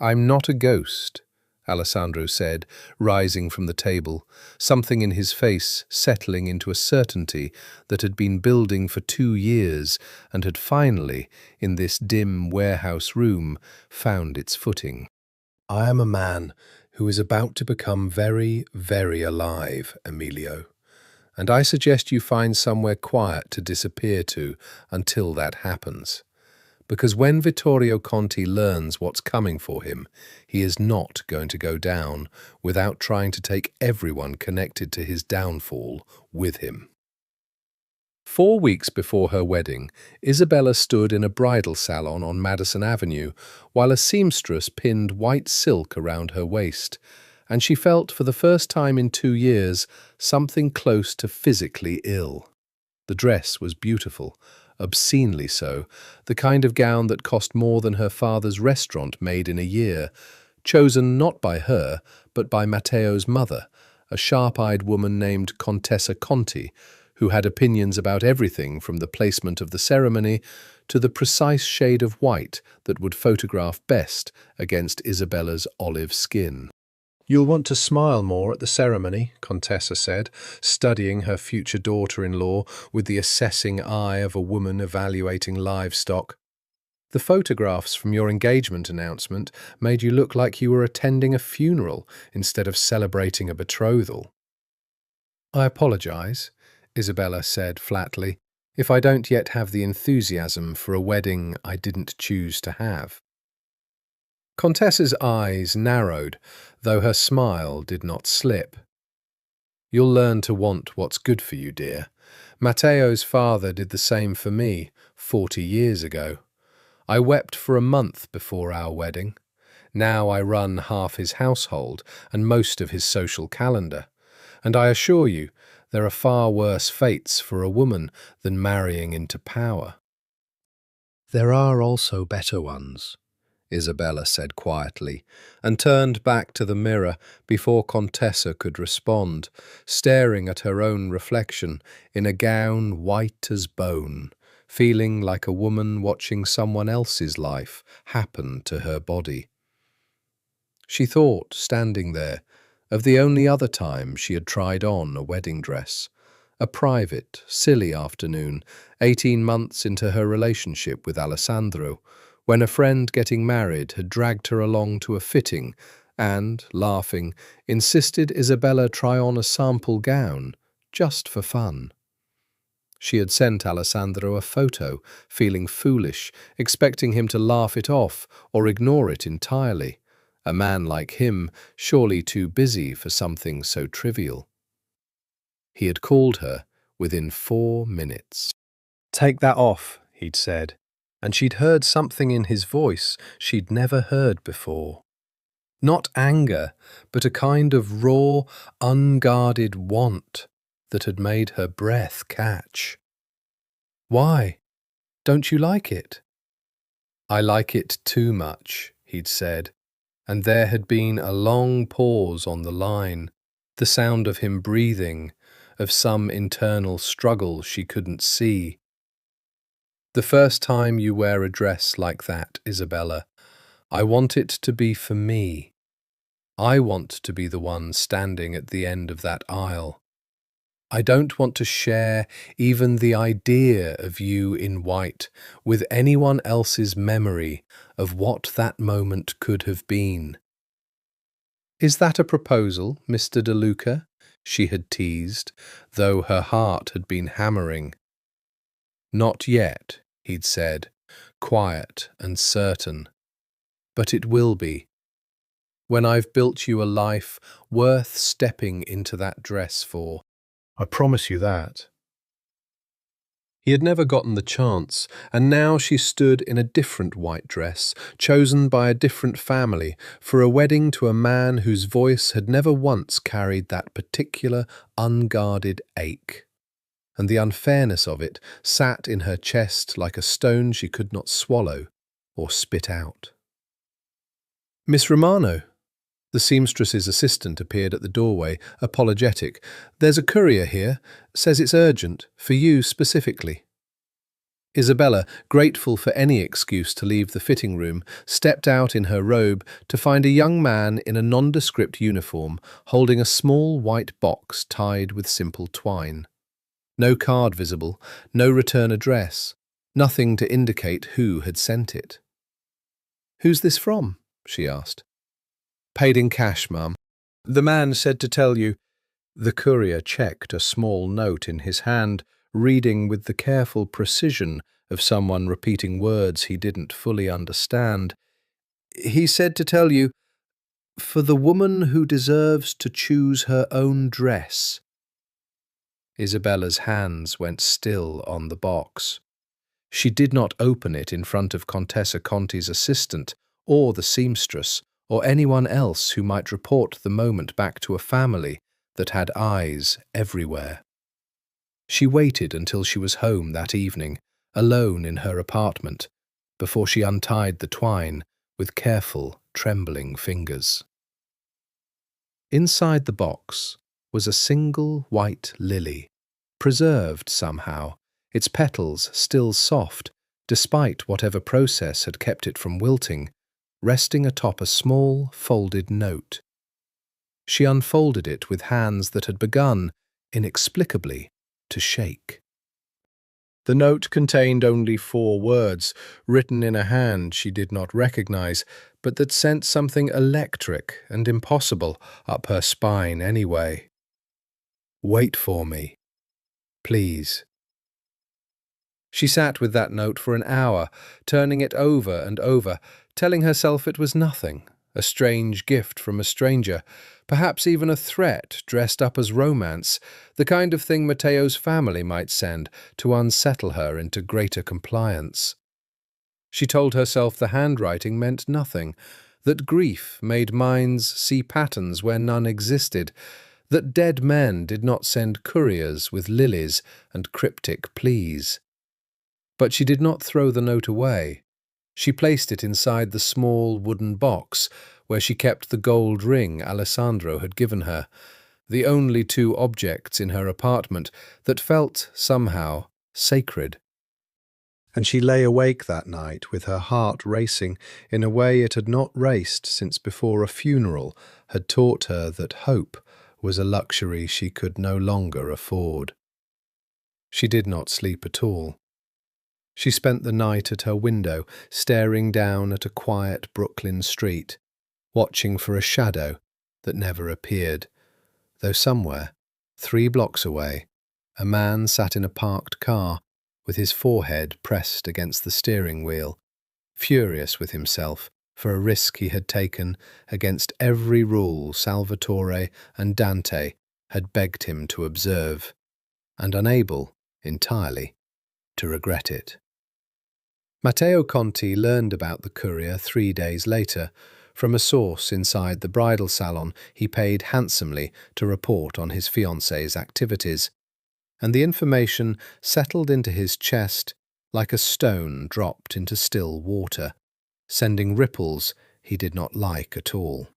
I'm not a ghost, Alessandro said, rising from the table, something in his face settling into a certainty that had been building for 2 years and had finally, in this dim warehouse room, found its footing. I am a man who is about to become very, very alive, Emilio, and I suggest you find somewhere quiet to disappear to until that happens. Because when Vittorio Conti learns what's coming for him, he is not going to go down without trying to take everyone connected to his downfall with him. 4 weeks before her wedding, Isabella stood in a bridal salon on Madison Avenue while a seamstress pinned white silk around her waist, and she felt for the first time in 2 years something close to physically ill. The dress was beautiful, obscenely so, the kind of gown that cost more than her father's restaurant made in a year, chosen not by her, but by Matteo's mother, a sharp-eyed woman named Contessa Conti, who had opinions about everything from the placement of the ceremony to the precise shade of white that would photograph best against Isabella's olive skin. "You'll want to smile more at the ceremony," Contessa said, studying her future daughter-in-law with the assessing eye of a woman evaluating livestock. "The photographs from your engagement announcement made you look like you were attending a funeral instead of celebrating a betrothal." "I apologize," Isabella said flatly, "if I don't yet have the enthusiasm for a wedding I didn't choose to have." Contessa's eyes narrowed, though her smile did not slip. "You'll learn to want what's good for you, dear. Matteo's father did the same for me 40 years ago. I wept for a month before our wedding. Now I run half his household and most of his social calendar. And I assure you, there are far worse fates for a woman than marrying into power." "There are also better ones," Isabella said quietly, and turned back to the mirror before Contessa could respond, staring at her own reflection in a gown white as bone, feeling like a woman watching someone else's life happen to her body. She thought, standing there, of the only other time she had tried on a wedding dress, a private, silly afternoon, 18 months into her relationship with Alessandro, when a friend getting married had dragged her along to a fitting and, laughing, insisted Isabella try on a sample gown, just for fun. She had sent Alessandro a photo, feeling foolish, expecting him to laugh it off or ignore it entirely. A man like him, surely too busy for something so trivial. He had called her within 4 minutes. "Take that off," he'd said, and she'd heard something in his voice she'd never heard before. Not anger, but a kind of raw, unguarded want that had made her breath catch. "Why? Don't you like it?" "I like it too much," he'd said, and there had been a long pause on the line, the sound of him breathing, of some internal struggle she couldn't see. "The first time you wear a dress like that, Isabella, I want it to be for me. I want to be the one standing at the end of that aisle. I don't want to share even the idea of you in white with anyone else's memory of what that moment could have been." "Is that a proposal, Mr. De Luca?" she had teased, though her heart had been hammering. "Not yet," he'd said, quiet and certain. "But it will be. When I've built you a life worth stepping into that dress for. I promise you that." He had never gotten the chance, and now she stood in a different white dress, chosen by a different family, for a wedding to a man whose voice had never once carried that particular unguarded ache. And the unfairness of it sat in her chest like a stone she could not swallow or spit out. "Miss Romano." The seamstress's assistant appeared at the doorway, apologetic. "There's a courier here. Says it's urgent, for you specifically." Isabella, grateful for any excuse to leave the fitting room, stepped out in her robe to find a young man in a nondescript uniform holding a small white box tied with simple twine. No card visible, no return address, nothing to indicate who had sent it. "Who's this from?" she asked. "Paid in cash, ma'am. The man said to tell you." The courier checked a small note in his hand, reading with the careful precision of someone repeating words he didn't fully understand. "He said to tell you, for the woman who deserves to choose her own dress." Isabella's hands went still on the box. She did not open it in front of Contessa Conti's assistant, or the seamstress, or anyone else who might report the moment back to a family that had eyes everywhere. She waited until she was home that evening, alone in her apartment, before she untied the twine with careful, trembling fingers. Inside the box was a single white lily, preserved somehow, its petals still soft, despite whatever process had kept it from wilting, resting atop a small, folded note. She unfolded it with hands that had begun, inexplicably, to shake. The note contained only 4 words, written in a hand she did not recognize, but that sent something electric and impossible up her spine anyway. "Wait for me, please." She sat with that note for an hour, turning it over and over, telling herself it was nothing, a strange gift from a stranger, perhaps even a threat dressed up as romance, the kind of thing Matteo's family might send to unsettle her into greater compliance. She told herself the handwriting meant nothing, that grief made minds see patterns where none existed, that dead men did not send couriers with lilies and cryptic pleas. But she did not throw the note away. She placed it inside the small wooden box where she kept the gold ring Alessandro had given her, the only 2 objects in her apartment that felt, somehow, sacred. And she lay awake that night with her heart racing in a way it had not raced since before a funeral had taught her that hope was a luxury she could no longer afford. She did not sleep at all. She spent the night at her window, staring down at a quiet Brooklyn street, watching for a shadow that never appeared, though somewhere, 3 blocks away, a man sat in a parked car with his forehead pressed against the steering wheel, furious with himself for a risk he had taken against every rule Salvatore and Dante had begged him to observe, and unable, entirely, to regret it. Matteo Conti learned about the courier 3 days later, from a source inside the bridal salon he paid handsomely to report on his fiancée's activities, and the information settled into his chest like a stone dropped into still water, sending ripples he did not like at all.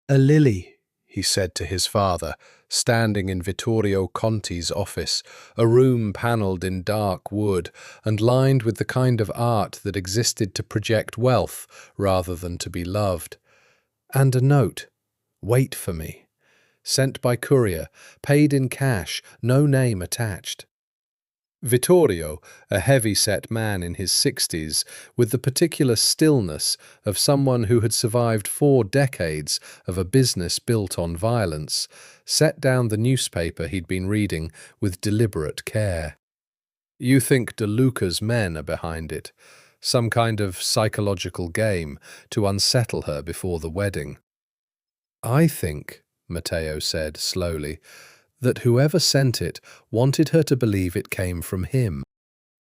"A lily," he said to his father, standing in Vittorio Conti's office, a room panelled in dark wood and lined with the kind of art that existed to project wealth rather than to be loved. And a note, "Wait for me," sent by courier, paid in cash, no name attached. Vittorio, a heavy-set man in his 60s, with the particular stillness of someone who had survived 4 decades of a business built on violence, set down the newspaper he'd been reading with deliberate care. "You think De Luca's men are behind it, some kind of psychological game to unsettle her before the wedding." "I think," Matteo said slowly, "that whoever sent it wanted her to believe it came from him.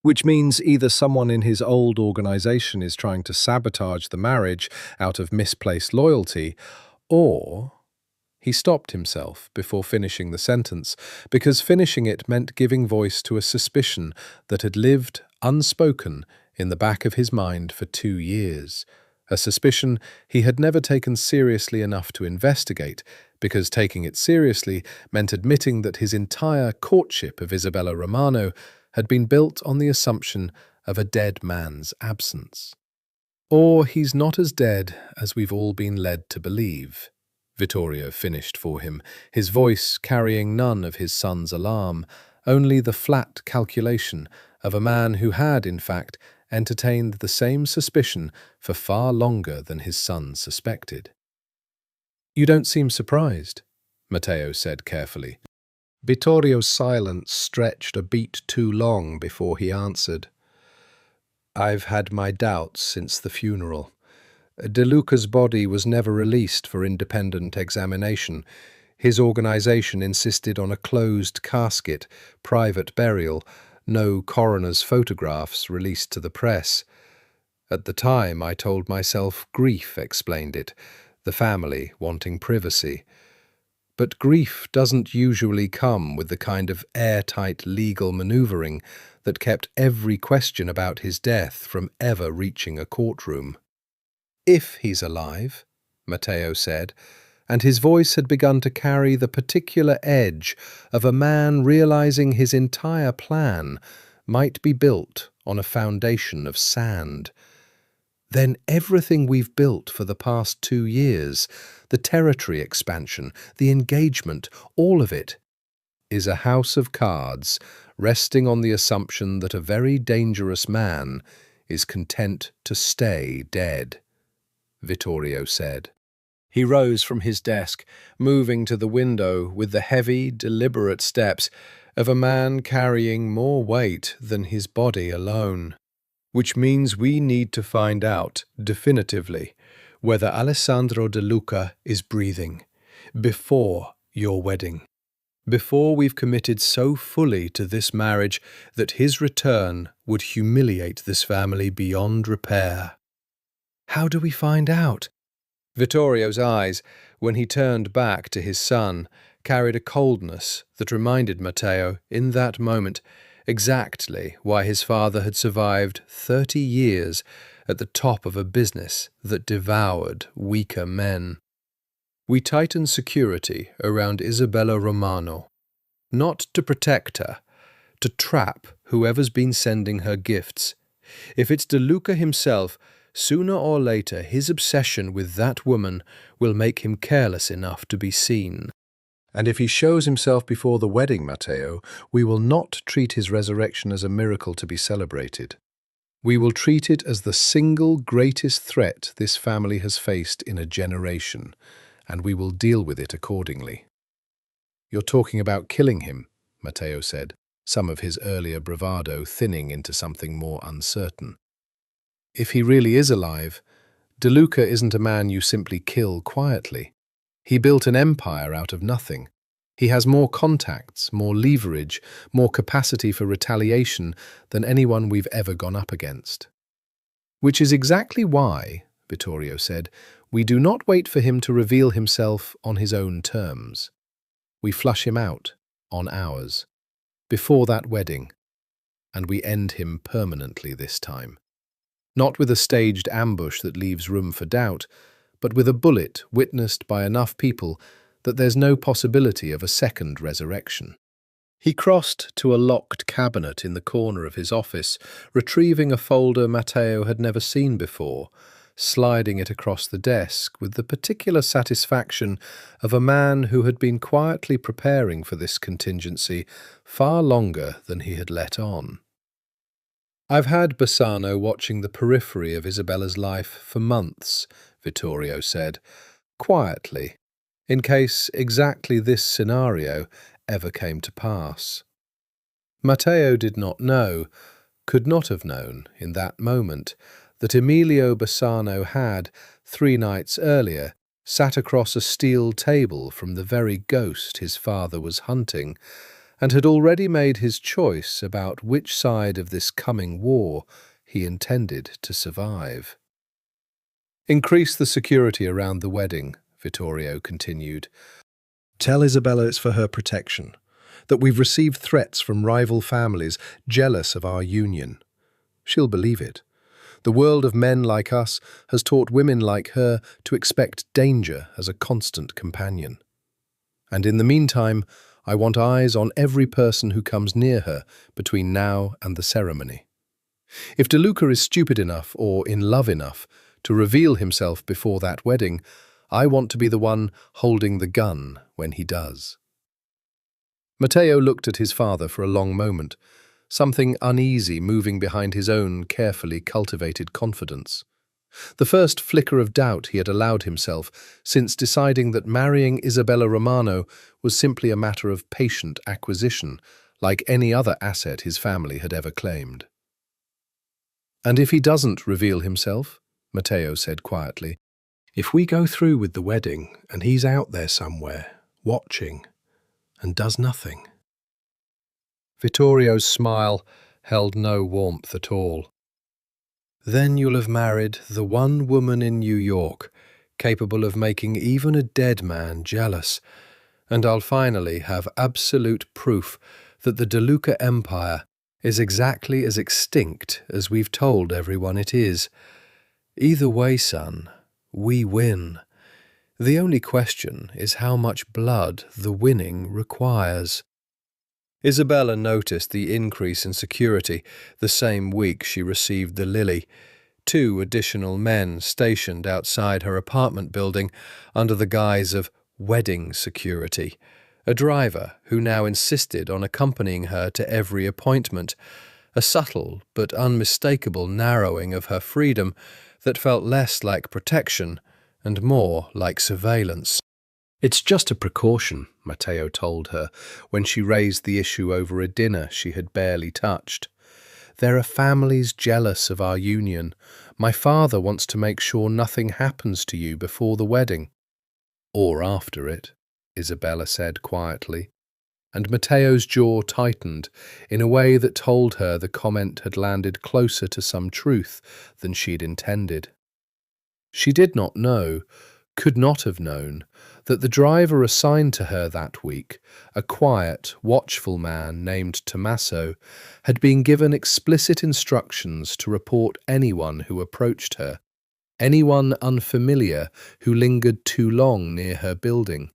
Which means either someone in his old organization is trying to sabotage the marriage out of misplaced loyalty, or—" He stopped himself before finishing the sentence, because finishing it meant giving voice to a suspicion that had lived, unspoken, in the back of his mind for 2 years. A suspicion he had never taken seriously enough to investigate, because taking it seriously meant admitting that his entire courtship of Isabella Romano had been built on the assumption of a dead man's absence. "Or he's not as dead as we've all been led to believe," Vittorio finished for him, his voice carrying none of his son's alarm, only the flat calculation of a man who had, in fact, entertained the same suspicion for far longer than his son suspected. "You don't seem surprised," Matteo said carefully. Vittorio's silence stretched a beat too long before he answered. "I've had my doubts since the funeral. De Luca's body was never released for independent examination. His organization insisted on a closed casket, private burial, no coroner's photographs released to the press. At the time, I told myself grief explained it, the family wanting privacy. But grief doesn't usually come with the kind of airtight legal maneuvering that kept every question about his death from ever reaching a courtroom. "If he's alive," Matteo said, and his voice had begun to carry the particular edge of a man realizing his entire plan might be built on a foundation of sand. "Then everything we've built for the past 2 years, the territory expansion, the engagement, all of it, is a house of cards resting on the assumption that a very dangerous man is content to stay dead," Vittorio said. He rose from his desk, moving to the window with the heavy, deliberate steps of a man carrying more weight than his body alone. "Which means we need to find out, definitively, whether Alessandro De Luca is breathing, before your wedding. Before we've committed so fully to this marriage that his return would humiliate this family beyond repair." "How do we find out?" Vittorio's eyes, when he turned back to his son, carried a coldness that reminded Matteo, in that moment, exactly why his father had survived 30 years at the top of a business that devoured weaker men. "We tighten security around Isabella Romano, not to protect her, to trap whoever's been sending her gifts. If it's De Luca himself, sooner or later his obsession with that woman will make him careless enough to be seen. And if he shows himself before the wedding, Matteo, we will not treat his resurrection as a miracle to be celebrated. We will treat it as the single greatest threat this family has faced in a generation, and we will deal with it accordingly." "You're talking about killing him," Matteo said, some of his earlier bravado thinning into something more uncertain. "If he really is alive, De Luca isn't a man you simply kill quietly. He built an empire out of nothing. He has more contacts, more leverage, more capacity for retaliation than anyone we've ever gone up against. Which is exactly why," Vittorio said, "we do not wait for him to reveal himself on his own terms. We flush him out on ours, before that wedding, and we end him permanently this time. Not with a staged ambush that leaves room for doubt, but with a bullet witnessed by enough people that there's no possibility of a second resurrection." He crossed to a locked cabinet in the corner of his office, retrieving a folder Matteo had never seen before, sliding it across the desk with the particular satisfaction of a man who had been quietly preparing for this contingency far longer than he had let on. "I've had Bassano watching the periphery of Isabella's life for months," Vittorio said, quietly, in case exactly this scenario ever came to pass. Matteo did not know, could not have known in that moment, that Emilio Bassano had, 3 nights earlier, sat across a steel table from the very ghost his father was hunting, and had already made his choice about which side of this coming war he intended to survive. "Increase the security around the wedding," Vittorio continued. "Tell Isabella it's for her protection, that we've received threats from rival families jealous of our union. She'll believe it. The world of men like us has taught women like her to expect danger as a constant companion. And in the meantime, I want eyes on every person who comes near her between now and the ceremony. If De Luca is stupid enough or in love enough to reveal himself before that wedding, I want to be the one holding the gun when he does." Matteo looked at his father for a long moment, something uneasy moving behind his own carefully cultivated confidence. The first flicker of doubt he had allowed himself since deciding that marrying Isabella Romano was simply a matter of patient acquisition, like any other asset his family had ever claimed. "And if he doesn't reveal himself," Matteo said quietly, "if we go through with the wedding and he's out there somewhere, watching, and does nothing. Vittorio's smile held no warmth at all. Then you'll have married the one woman in New York capable of making even a dead man jealous, and I'll finally have absolute proof that the De Luca Empire is exactly as extinct as we've told everyone it is. Either way, son, we win. The only question is how much blood the winning requires. Isabella noticed the increase in security the same week she received the Lily. 2 additional men stationed outside her apartment building under the guise of wedding security. A driver who now insisted on accompanying her to every appointment, a subtle but unmistakable narrowing of her freedom that felt less like protection and more like surveillance. "It's just a precaution," Matteo told her when she raised the issue over a dinner she had barely touched. "There are families jealous of our union. My father wants to make sure nothing happens to you before the wedding." "Or after it," Isabella said quietly, and Matteo's jaw tightened in a way that told her the comment had landed closer to some truth than she'd intended. She did not know, could not have known, that the driver assigned to her that week, a quiet, watchful man named Tommaso, had been given explicit instructions to report anyone who approached her, anyone unfamiliar who lingered too long near her building,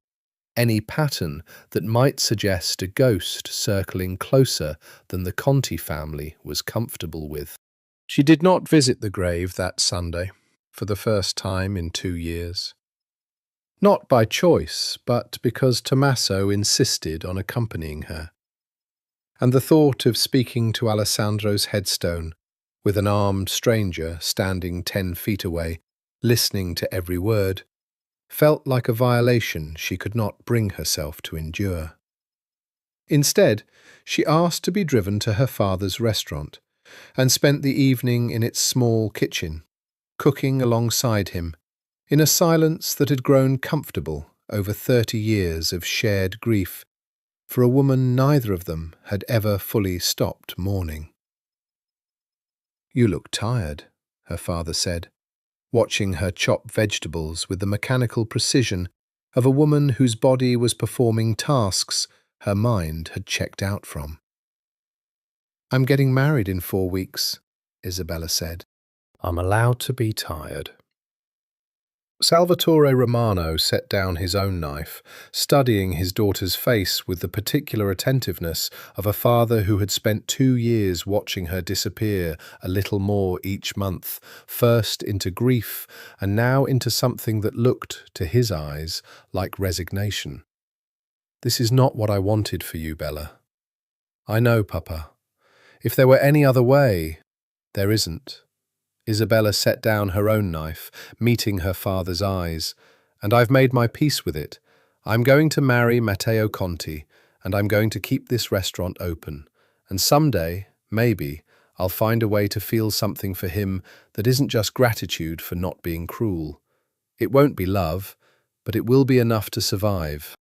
any pattern that might suggest a ghost circling closer than the Conti family was comfortable with. She did not visit the grave that Sunday, for the first time in 2 years. Not by choice, but because Tommaso insisted on accompanying her. And the thought of speaking to Alessandro's headstone, with an armed stranger standing 10 feet away, listening to every word, felt like a violation she could not bring herself to endure. Instead, she asked to be driven to her father's restaurant, and spent the evening in its small kitchen, cooking alongside him, in a silence that had grown comfortable over 30 years of shared grief, for a woman neither of them had ever fully stopped mourning. "You look tired," her father said, watching her chop vegetables with the mechanical precision of a woman whose body was performing tasks her mind had checked out from. "I'm getting married in 4 weeks," Isabella said. "I'm allowed to be tired." Salvatore Romano set down his own knife, studying his daughter's face with the particular attentiveness of a father who had spent 2 years watching her disappear a little more each month, first into grief and now into something that looked, to his eyes, like resignation. "This is not what I wanted for you, Bella." "I know, Papa. If there were any other way—" "There isn't." Isabella set down her own knife, meeting her father's eyes. "And I've made my peace with it. I'm going to marry Matteo Conti, and I'm going to keep this restaurant open. And someday, maybe, I'll find a way to feel something for him that isn't just gratitude for not being cruel. It won't be love, but it will be enough to survive."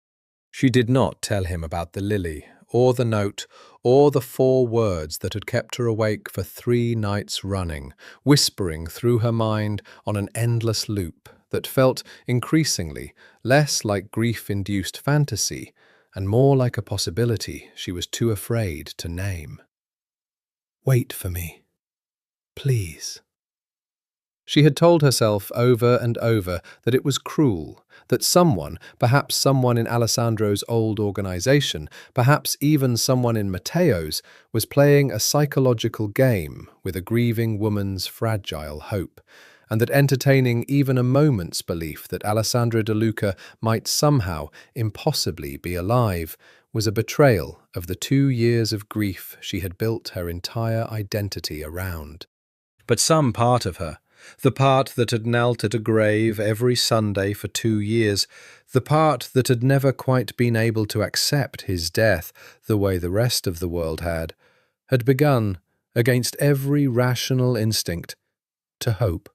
She did not tell him about the lily, or the note, or the 4 words that had kept her awake for 3 nights running, whispering through her mind on an endless loop that felt increasingly less like grief-induced fantasy and more like a possibility she was too afraid to name. "Wait for me, please." She had told herself over and over that it was cruel, that someone, perhaps someone in Alessandro's old organization, perhaps even someone in Matteo's, was playing a psychological game with a grieving woman's fragile hope, and that entertaining even a moment's belief that Alessandro De Luca might somehow, impossibly be alive, was a betrayal of the 2 years of grief she had built her entire identity around. But some part of her, the part that had knelt at a grave every Sunday for 2 years, the part that had never quite been able to accept his death the way the rest of the world had begun, against every rational instinct, to hope.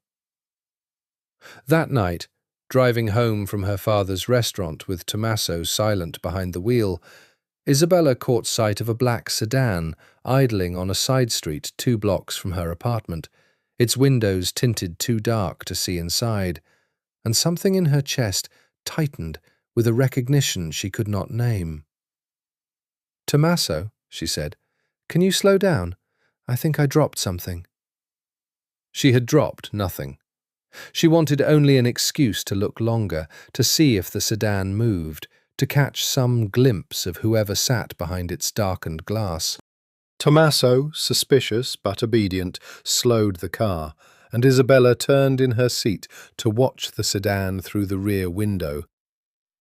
That night, Driving home from her father's restaurant with Tommaso silent behind the wheel, Isabella caught sight of a black sedan idling on a side street 2 blocks from her apartment, its windows tinted too dark to see inside, and something in her chest tightened with a recognition she could not name. "Tommaso," she said, "can you slow down? I think I dropped something." She had dropped nothing. She wanted only an excuse to look longer, to see if the sedan moved, to catch some glimpse of whoever sat behind its darkened glass. Tommaso, suspicious but obedient, slowed the car, and Isabella turned in her seat to watch the sedan through the rear window.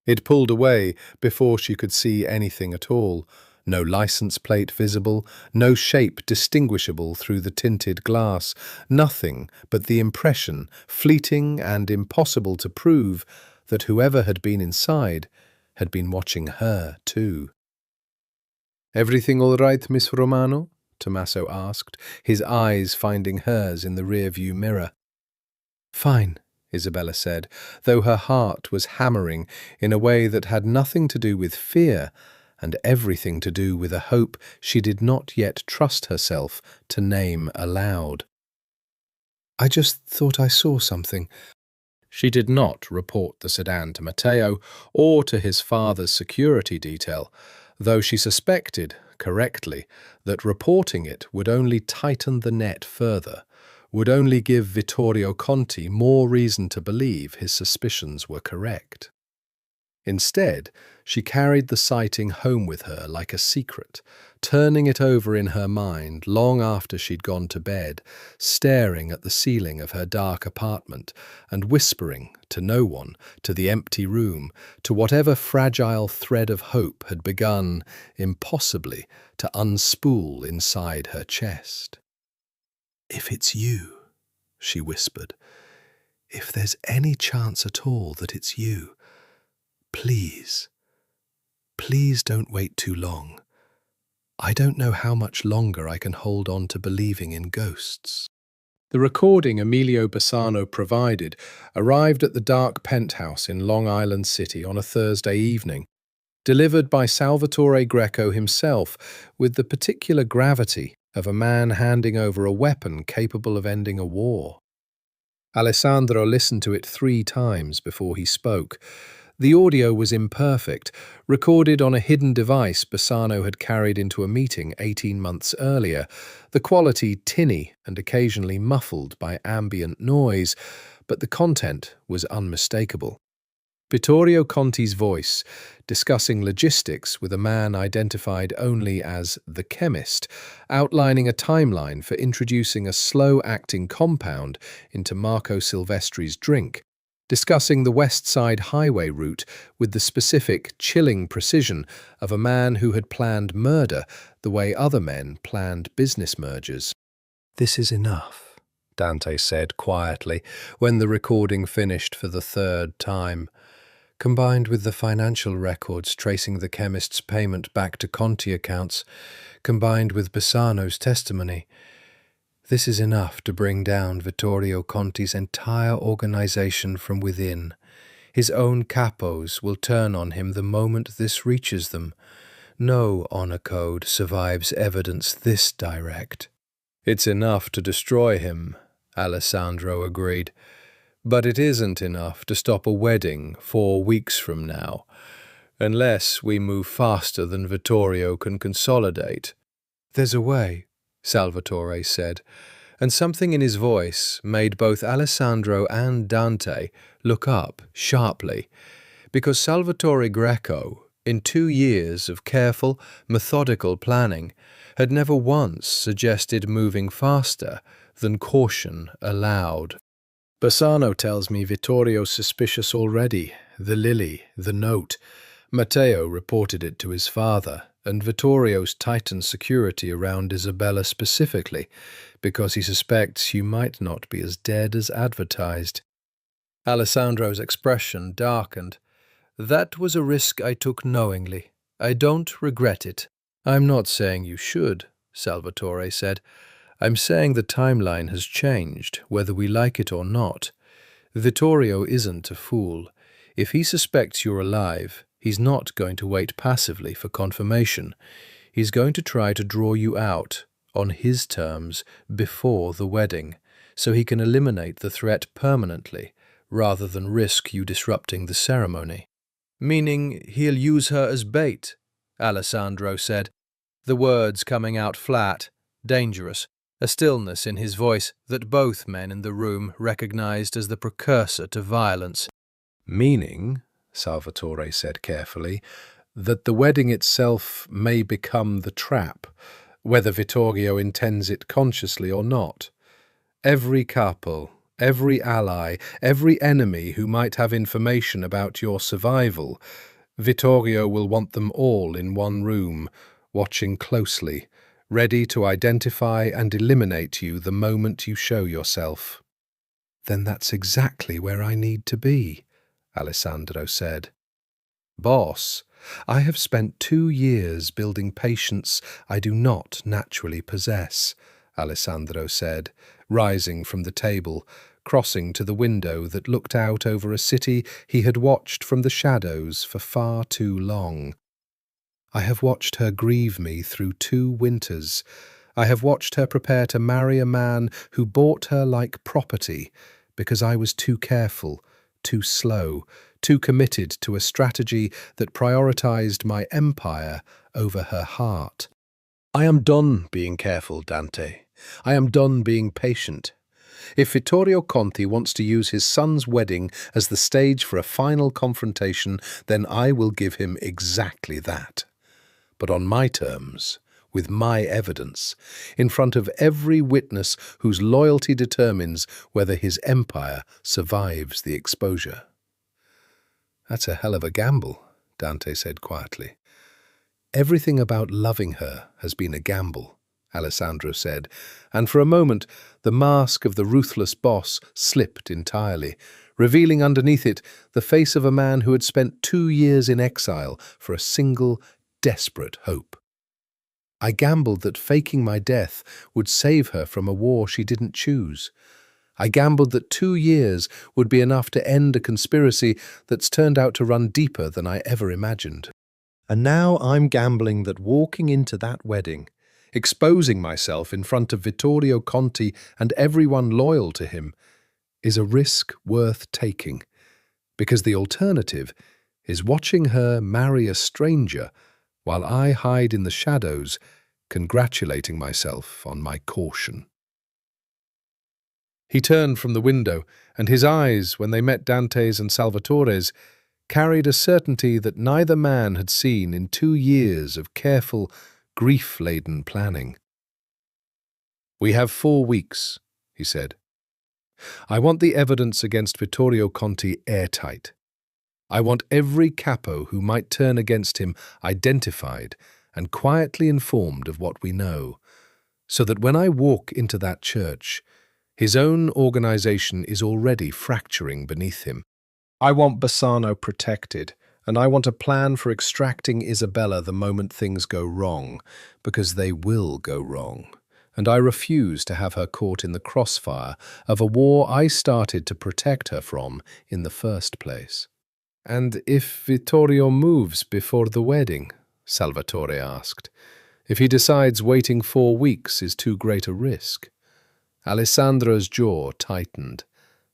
It pulled away before she could see anything at all. No license plate visible, no shape distinguishable through the tinted glass, nothing but the impression, fleeting and impossible to prove, that whoever had been inside had been watching her too. "Everything all right, Miss Romano?" Tommaso asked, his eyes finding hers in the rear-view mirror. "Fine," Isabella said, though her heart was hammering in a way that had nothing to do with fear and everything to do with a hope she did not yet trust herself to name aloud. "I just thought I saw something." She did not report the sedan to Matteo or to his father's security detail, though she suspected, correctly, that reporting it would only tighten the net further, would only give Vittorio Conti more reason to believe his suspicions were correct. Instead, she carried the sighting home with her like a secret, turning it over in her mind long after she'd gone to bed, staring at the ceiling of her dark apartment and whispering to no one, to the empty room, to whatever fragile thread of hope had begun, impossibly, to unspool inside her chest. "If it's you," she whispered, "if there's any chance at all that it's you, please, please don't wait too long. I don't know how much longer I can hold on to believing in ghosts." The recording Emilio Bassano provided arrived at the dark penthouse in Long Island City on a Thursday evening, delivered by Salvatore Greco himself with the particular gravity of a man handing over a weapon capable of ending a war. Alessandro listened to it 3 times before he spoke. The audio was imperfect, recorded on a hidden device Bassano had carried into a meeting 18 months earlier, the quality tinny and occasionally muffled by ambient noise, but the content was unmistakable. Vittorio Conti's voice, discussing logistics with a man identified only as the chemist, outlining a timeline for introducing a slow-acting compound into Marco Silvestri's drink, discussing the West Side Highway route with the specific, chilling precision of a man who had planned murder the way other men planned business mergers. "This is enough," Dante said quietly when the recording finished for the 3rd time. "Combined with the financial records tracing the chemist's payment back to Conti accounts, combined with Bassano's testimony, this is enough to bring down Vittorio Conti's entire organization from within. His own capos will turn on him the moment this reaches them. No honor code survives evidence this direct." "It's enough to destroy him," Alessandro agreed. "But it isn't enough to stop a wedding 4 weeks from now, unless we move faster than Vittorio can consolidate." "There's a way," Salvatore said, and something in his voice made both Alessandro and Dante look up sharply, because Salvatore Greco, in 2 years of careful, methodical planning, had never once suggested moving faster than caution allowed. "Bassano tells me Vittorio's suspicious already. The lily, the note. Matteo reported it to his father, and Vittorio's tightened security around Isabella specifically, because he suspects you might not be as dead as advertised." Alessandro's expression darkened. "That was a risk I took knowingly. I don't regret it." "I'm not saying you should," Salvatore said. "I'm saying the timeline has changed, whether we like it or not. Vittorio isn't a fool. If he suspects you're alive, he's not going to wait passively for confirmation. He's going to try to draw you out, on his terms, before the wedding, so he can eliminate the threat permanently, rather than risk you disrupting the ceremony. Meaning he'll use her as bait, Alessandro said, the words coming out flat, dangerous, a stillness in his voice that both men in the room recognized as the precursor to violence. Meaning, Salvatore said carefully, that the wedding itself may become the trap, whether Vittorio intends it consciously or not. Every couple, every ally, every enemy who might have information about your survival, Vittorio will want them all in one room, watching closely, ready to identify and eliminate you the moment you show yourself. Then that's exactly where I need to be, Alessandro said. Boss, I have spent 2 years building patience I do not naturally possess, Alessandro said, rising from the table, crossing to the window that looked out over a city he had watched from the shadows for far too long. I have watched her grieve me through 2 winters. I have watched her prepare to marry a man who bought her like property because I was too careful, too slow, too committed to a strategy that prioritized my empire over her heart. I am done being careful, Dante. I am done being patient. If Vittorio Conti wants to use his son's wedding as the stage for a final confrontation, then I will give him exactly that. But on my terms, with my evidence, in front of every witness whose loyalty determines whether his empire survives the exposure. That's a hell of a gamble, Dante said quietly. Everything about loving her has been a gamble, Alessandro said, and for a moment the mask of the ruthless boss slipped entirely, revealing underneath it the face of a man who had spent 2 years in exile for a single, desperate hope. I gambled that faking my death would save her from a war she didn't choose. I gambled that 2 years would be enough to end a conspiracy that's turned out to run deeper than I ever imagined. And now I'm gambling that walking into that wedding, exposing myself in front of Vittorio Conti and everyone loyal to him, is a risk worth taking, because the alternative is watching her marry a stranger while I hide in the shadows, congratulating myself on my caution. He turned from the window, and his eyes, when they met Dante's and Salvatore's, carried a certainty that neither man had seen in 2 years of careful, grief-laden planning. We have 4 weeks, he said. I want the evidence against Vittorio Conti airtight. I want every capo who might turn against him identified and quietly informed of what we know, so that when I walk into that church, his own organization is already fracturing beneath him. I want Bassano protected, and I want a plan for extracting Isabella the moment things go wrong, because they will go wrong, and I refuse to have her caught in the crossfire of a war I started to protect her from in the first place. And if Vittorio moves before the wedding, Salvatore asked, if he decides waiting 4 weeks is too great a risk? Alessandro's jaw tightened.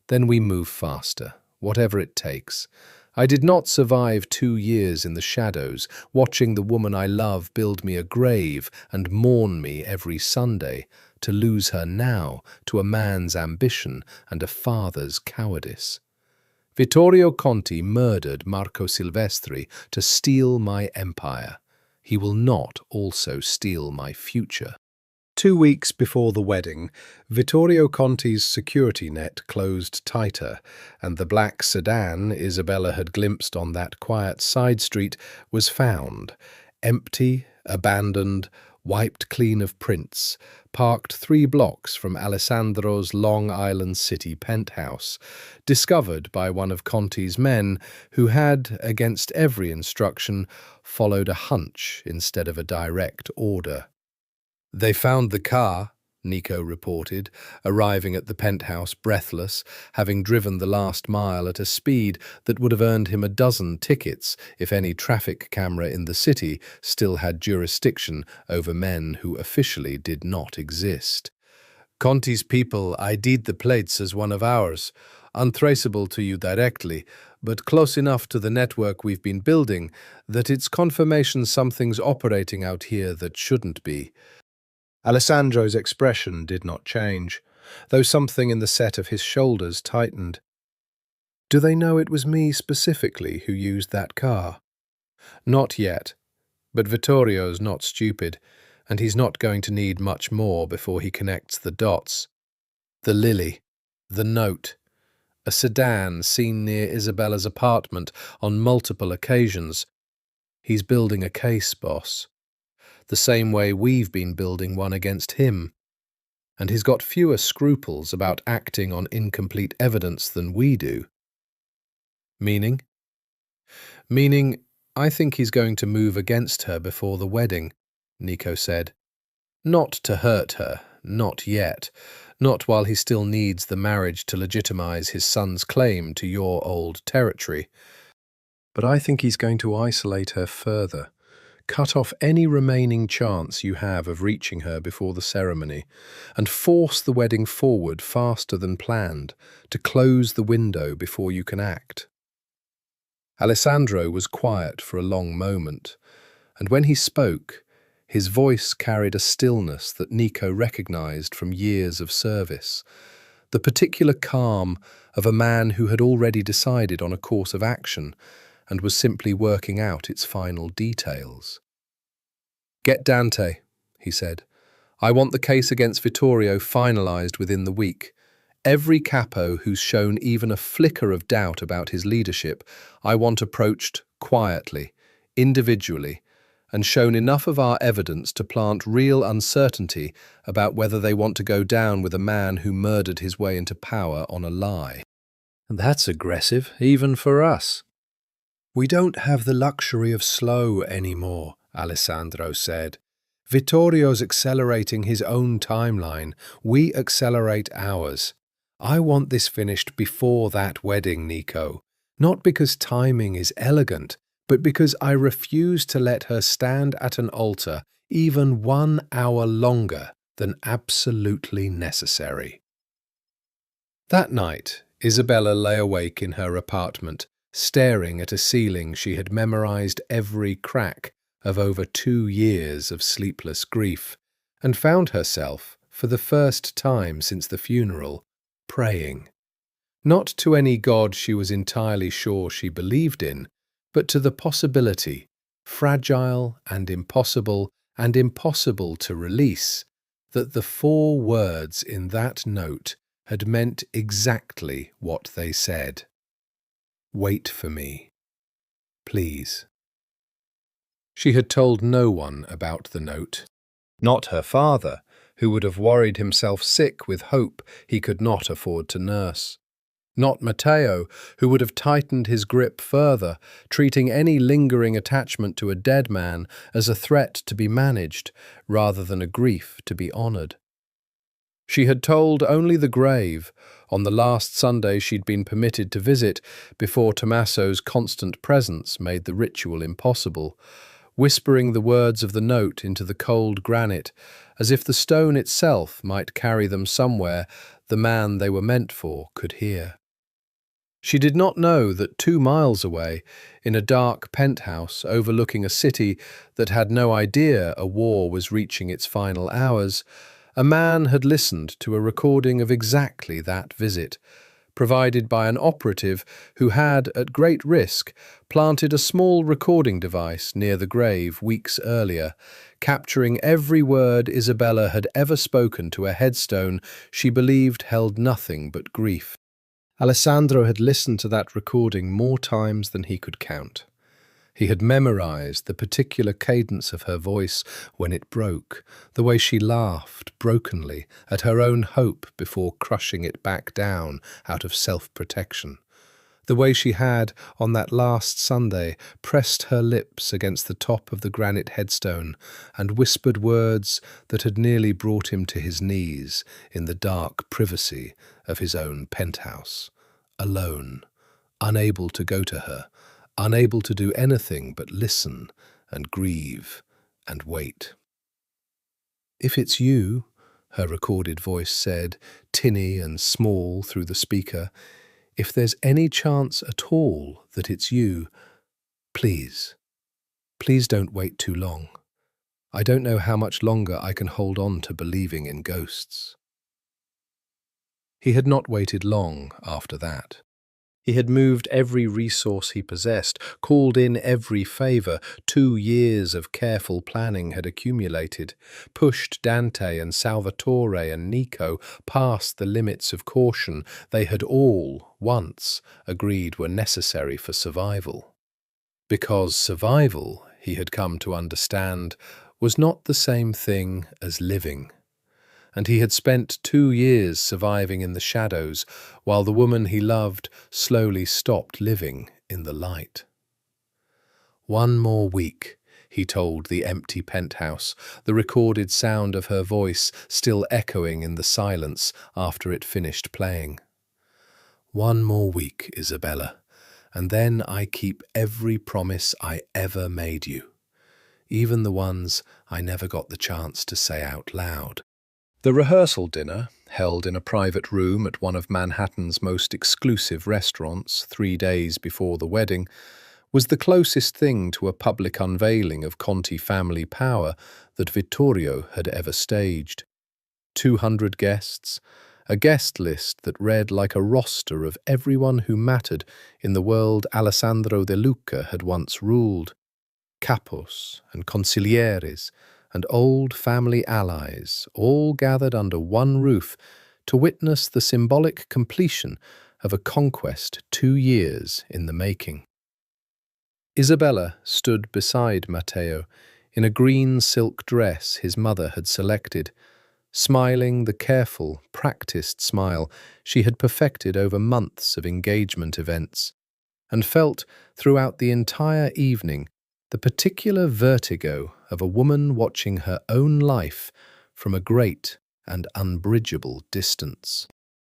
Then we move faster, whatever it takes. I did not survive 2 years in the shadows, watching the woman I love build me a grave and mourn me every Sunday, to lose her now to a man's ambition and a father's cowardice. Vittorio Conti murdered Marco Silvestri to steal my empire. He will not also steal my future. 2 weeks before the wedding, Vittorio Conti's security net closed tighter, and the black sedan Isabella had glimpsed on that quiet side street was found, empty, abandoned, wiped clean of prints, parked 3 blocks from Alessandro's Long Island City penthouse, discovered by one of Conti's men who had, against every instruction, followed a hunch instead of a direct order. They found the car, Nico reported, arriving at the penthouse breathless, having driven the last mile at a speed that would have earned him a dozen tickets if any traffic camera in the city still had jurisdiction over men who officially did not exist. Conti's people ID'd the plates as one of ours, untraceable to you directly, but close enough to the network we've been building that it's confirmation something's operating out here that shouldn't be. Alessandro's expression did not change, though something in the set of his shoulders tightened. Do they know it was me specifically who used that car? Not yet, but Vittorio's not stupid, and he's not going to need much more before he connects the dots. The Lily, the note, a sedan seen near Isabella's apartment on multiple occasions. He's building a case, boss. The same way we've been building one against him. And he's got fewer scruples about acting on incomplete evidence than we do. Meaning? Meaning, I think he's going to move against her before the wedding, Nico said. Not to hurt her, not yet. Not while he still needs the marriage to legitimize his son's claim to your old territory. But I think he's going to isolate her further. Cut off any remaining chance you have of reaching her before the ceremony, and force the wedding forward faster than planned, to close the window before you can act. Alessandro was quiet for a long moment, and when he spoke, his voice carried a stillness that Nico recognized from years of service, the particular calm of a man who had already decided on a course of action and was simply working out its final details. Get Dante, he said. I want the case against Vittorio finalized within the week. Every capo who's shown even a flicker of doubt about his leadership, I want approached quietly, individually, and shown enough of our evidence to plant real uncertainty about whether they want to go down with a man who murdered his way into power on a lie. That's aggressive, even for us. We don't have the luxury of slow anymore, Alessandro said. Vittorio's accelerating his own timeline. We accelerate ours. I want this finished before that wedding, Nico. Not because timing is elegant, but because I refuse to let her stand at an altar even 1 hour longer than absolutely necessary. That night, Isabella lay awake in her apartment, staring at a ceiling she had memorized every crack of over 2 years of sleepless grief, and found herself, for the first time since the funeral, praying. Not to any god she was entirely sure she believed in, but to the possibility, fragile and impossible to release, that the 4 words in that note had meant exactly what they said. Wait for me. Please. She had told no one about the note. Not her father, who would have worried himself sick with hope he could not afford to nurse. Not Matteo, who would have tightened his grip further, treating any lingering attachment to a dead man as a threat to be managed, rather than a grief to be honoured. She had told only the grave, on the last Sunday she'd been permitted to visit before Tommaso's constant presence made the ritual impossible, whispering the words of the note into the cold granite, as if the stone itself might carry them somewhere the man they were meant for could hear. She did not know that 2 miles away, in a dark penthouse overlooking a city that had no idea a war was reaching its final hours, a man had listened to a recording of exactly that visit, provided by an operative who had, at great risk, planted a small recording device near the grave weeks earlier, capturing every word Isabella had ever spoken to a headstone she believed held nothing but grief. Alessandro had listened to that recording more times than he could count. He had memorized the particular cadence of her voice when it broke, the way she laughed brokenly at her own hope before crushing it back down out of self-protection, The way she had, on that last Sunday, pressed her lips against the top of the granite headstone and whispered words that had nearly brought him to his knees in the dark privacy of his own penthouse, alone, unable to go to her, unable to do anything but listen and grieve and wait. "If it's you," her recorded voice said, tinny and small through the speaker, "if there's any chance at all that it's you, please, please don't wait too long. I don't know how much longer I can hold on to believing in ghosts." He had not waited long after that. He had moved every resource he possessed, called in every favour. 2 years of careful planning had accumulated, pushed Dante and Salvatore and Nico past the limits of caution they had all, once, agreed were necessary for survival. Because survival, he had come to understand, was not the same thing as living. And he had spent 2 years surviving in the shadows, while the woman he loved slowly stopped living in the light. "One more week," he told the empty penthouse, the recorded sound of her voice still echoing in the silence after it finished playing. "One more week, Isabella, and then I keep every promise I ever made you, even the ones I never got the chance to say out loud." The rehearsal dinner, held in a private room at one of Manhattan's most exclusive restaurants 3 days before the wedding, was the closest thing to a public unveiling of Conti family power that Vittorio had ever staged. 200 guests, a guest list that read like a roster of everyone who mattered in the world Alessandro De Luca had once ruled. Capos and consiglieres and old family allies, all gathered under one roof to witness the symbolic completion of a conquest 2 years in the making. Isabella stood beside Matteo in a green silk dress his mother had selected, smiling the careful, practiced smile she had perfected over months of engagement events, and felt throughout the entire evening the particular vertigo of a woman watching her own life from a great and unbridgeable distance.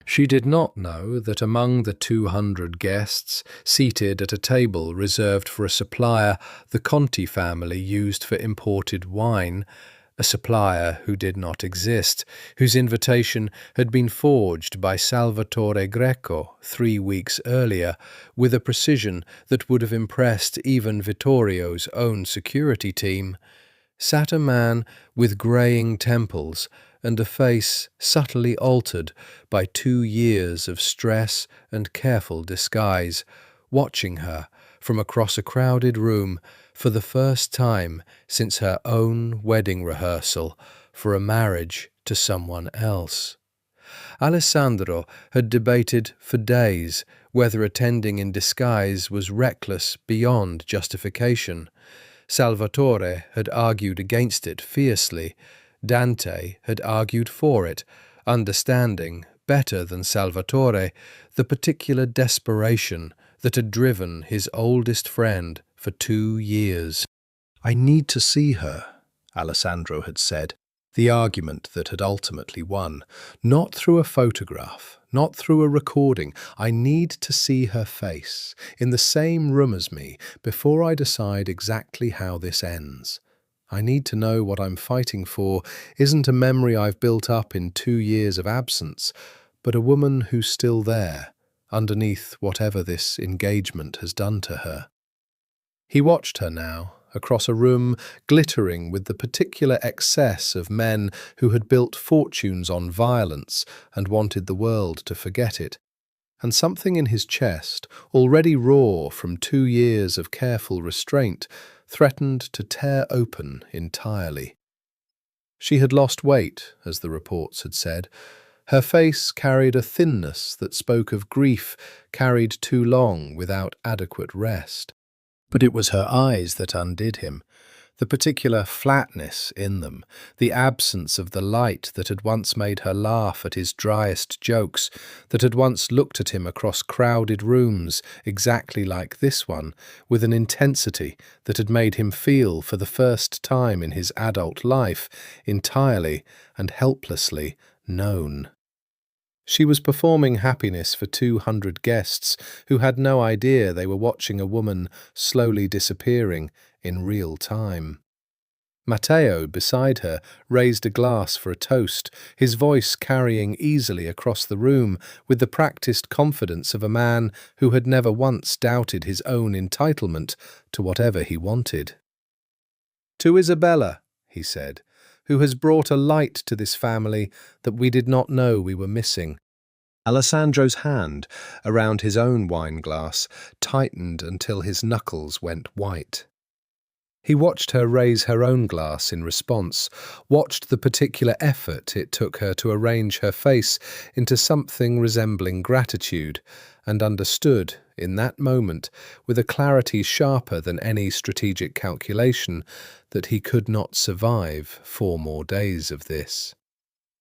She did not know that among the 200 guests seated at a table reserved for a supplier the Conti family used for imported wine, a supplier who did not exist, whose invitation had been forged by Salvatore Greco 3 weeks earlier with a precision that would have impressed even Vittorio's own security team, sat a man with greying temples and a face subtly altered by 2 years of stress and careful disguise, watching her from across a crowded room for the first time since her own wedding rehearsal for a marriage to someone else. Alessandro had debated for days whether attending in disguise was reckless beyond justification. Salvatore had argued against it fiercely. Dante had argued for it, understanding, better than Salvatore, the particular desperation that had driven his oldest friend for 2 years. "I need to see her," Alessandro had said, the argument that had ultimately won. "Not through a photograph, not through a recording. I need to see her face, in the same room as me, before I decide exactly how this ends. I need to know what I'm fighting for isn't a memory I've built up in 2 years of absence, but a woman who's still there, underneath whatever this engagement has done to her." He watched her now, across a room glittering with the particular excess of men who had built fortunes on violence and wanted the world to forget it, and something in his chest, already raw from 2 years of careful restraint, threatened to tear open entirely. She had lost weight, as the reports had said. Her face carried a thinness that spoke of grief carried too long without adequate rest. But it was her eyes that undid him, The particular flatness in them, the absence of the light that had once made her laugh at his driest jokes, that had once looked at him across crowded rooms exactly like this one, with an intensity that had made him feel for the first time in his adult life entirely and helplessly known. She was performing happiness for 200 guests who had no idea they were watching a woman slowly disappearing in real time. Matteo, beside her, raised a glass for a toast, his voice carrying easily across the room with the practiced confidence of a man who had never once doubted his own entitlement to whatever he wanted. "To Isabella," he said, "who has brought a light to this family that we did not know we were missing." Alessandro's hand around his own wine glass tightened until his knuckles went white. He watched her raise her own glass in response, watched the particular effort it took her to arrange her face into something resembling gratitude, and understood, in that moment, with a clarity sharper than any strategic calculation, that he could not survive 4 more days of this.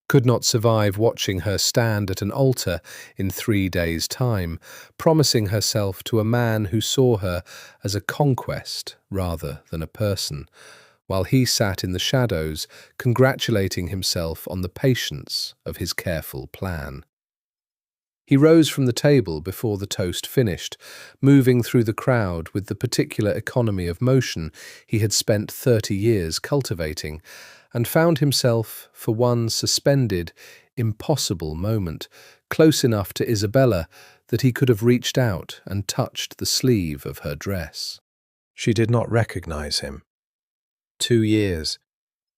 Could not survive watching her stand at an altar in 3 days' time, promising herself to a man who saw her as a conquest rather than a person, while he sat in the shadows, congratulating himself on the patience of his careful plan. He rose from the table before the toast finished, moving through the crowd with the particular economy of motion he had spent 30 years cultivating, and found himself, for one suspended, impossible moment, close enough to Isabella that he could have reached out and touched the sleeve of her dress. She did not recognize him. 2 years.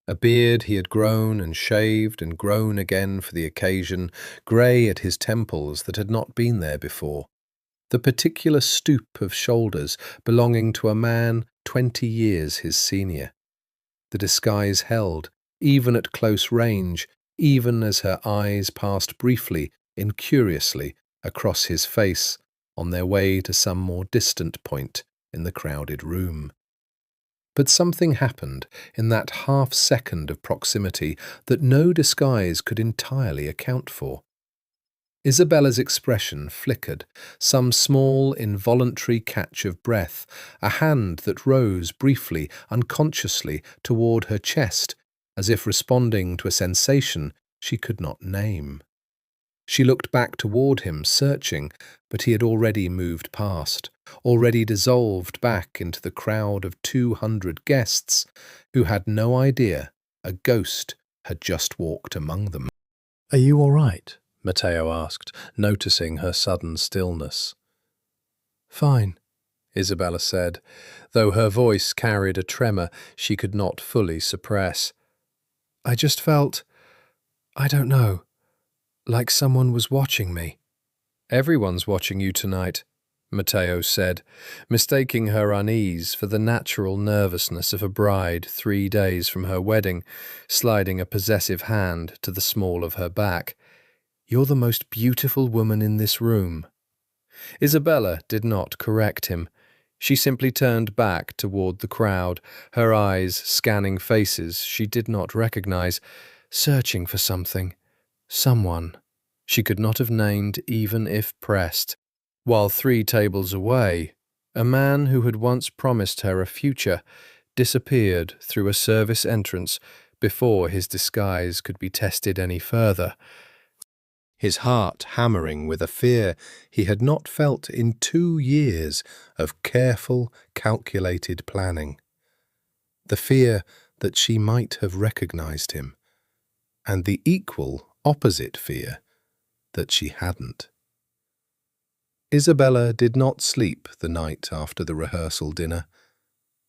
A beard he had grown and shaved and grown again for the occasion, grey at his temples that had not been there before. The particular stoop of shoulders belonging to a man 20 years his senior. The disguise held, even at close range, even as her eyes passed briefly, incuriously, across his face, on their way to some more distant point in the crowded room. But something happened in that half-second of proximity that no disguise could entirely account for. Isabella's expression flickered, some small, involuntary catch of breath, a hand that rose briefly, unconsciously, toward her chest, as if responding to a sensation she could not name. She looked back toward him, searching, but he had already moved past, already dissolved back into the crowd of 200 guests who had no idea a ghost had just walked among them. "Are you all right?" Matteo asked, noticing her sudden stillness. "Fine," Isabella said, though her voice carried a tremor she could not fully suppress. "I just felt, I don't know, like someone was watching me." "Everyone's watching you tonight," Matteo said, mistaking her unease for the natural nervousness of a bride 3 days from her wedding, sliding a possessive hand to the small of her back. "You're the most beautiful woman in this room." Isabella did not correct him. She simply turned back toward the crowd, her eyes scanning faces she did not recognize, searching for something, someone she could not have named even if pressed, while 3 tables away, a man who had once promised her a future disappeared through a service entrance before his disguise could be tested any further, his heart hammering with a fear he had not felt in 2 years of careful, calculated planning. The fear that she might have recognized him, and the equal opposite fear that she hadn't. Isabella did not sleep the night after the rehearsal dinner.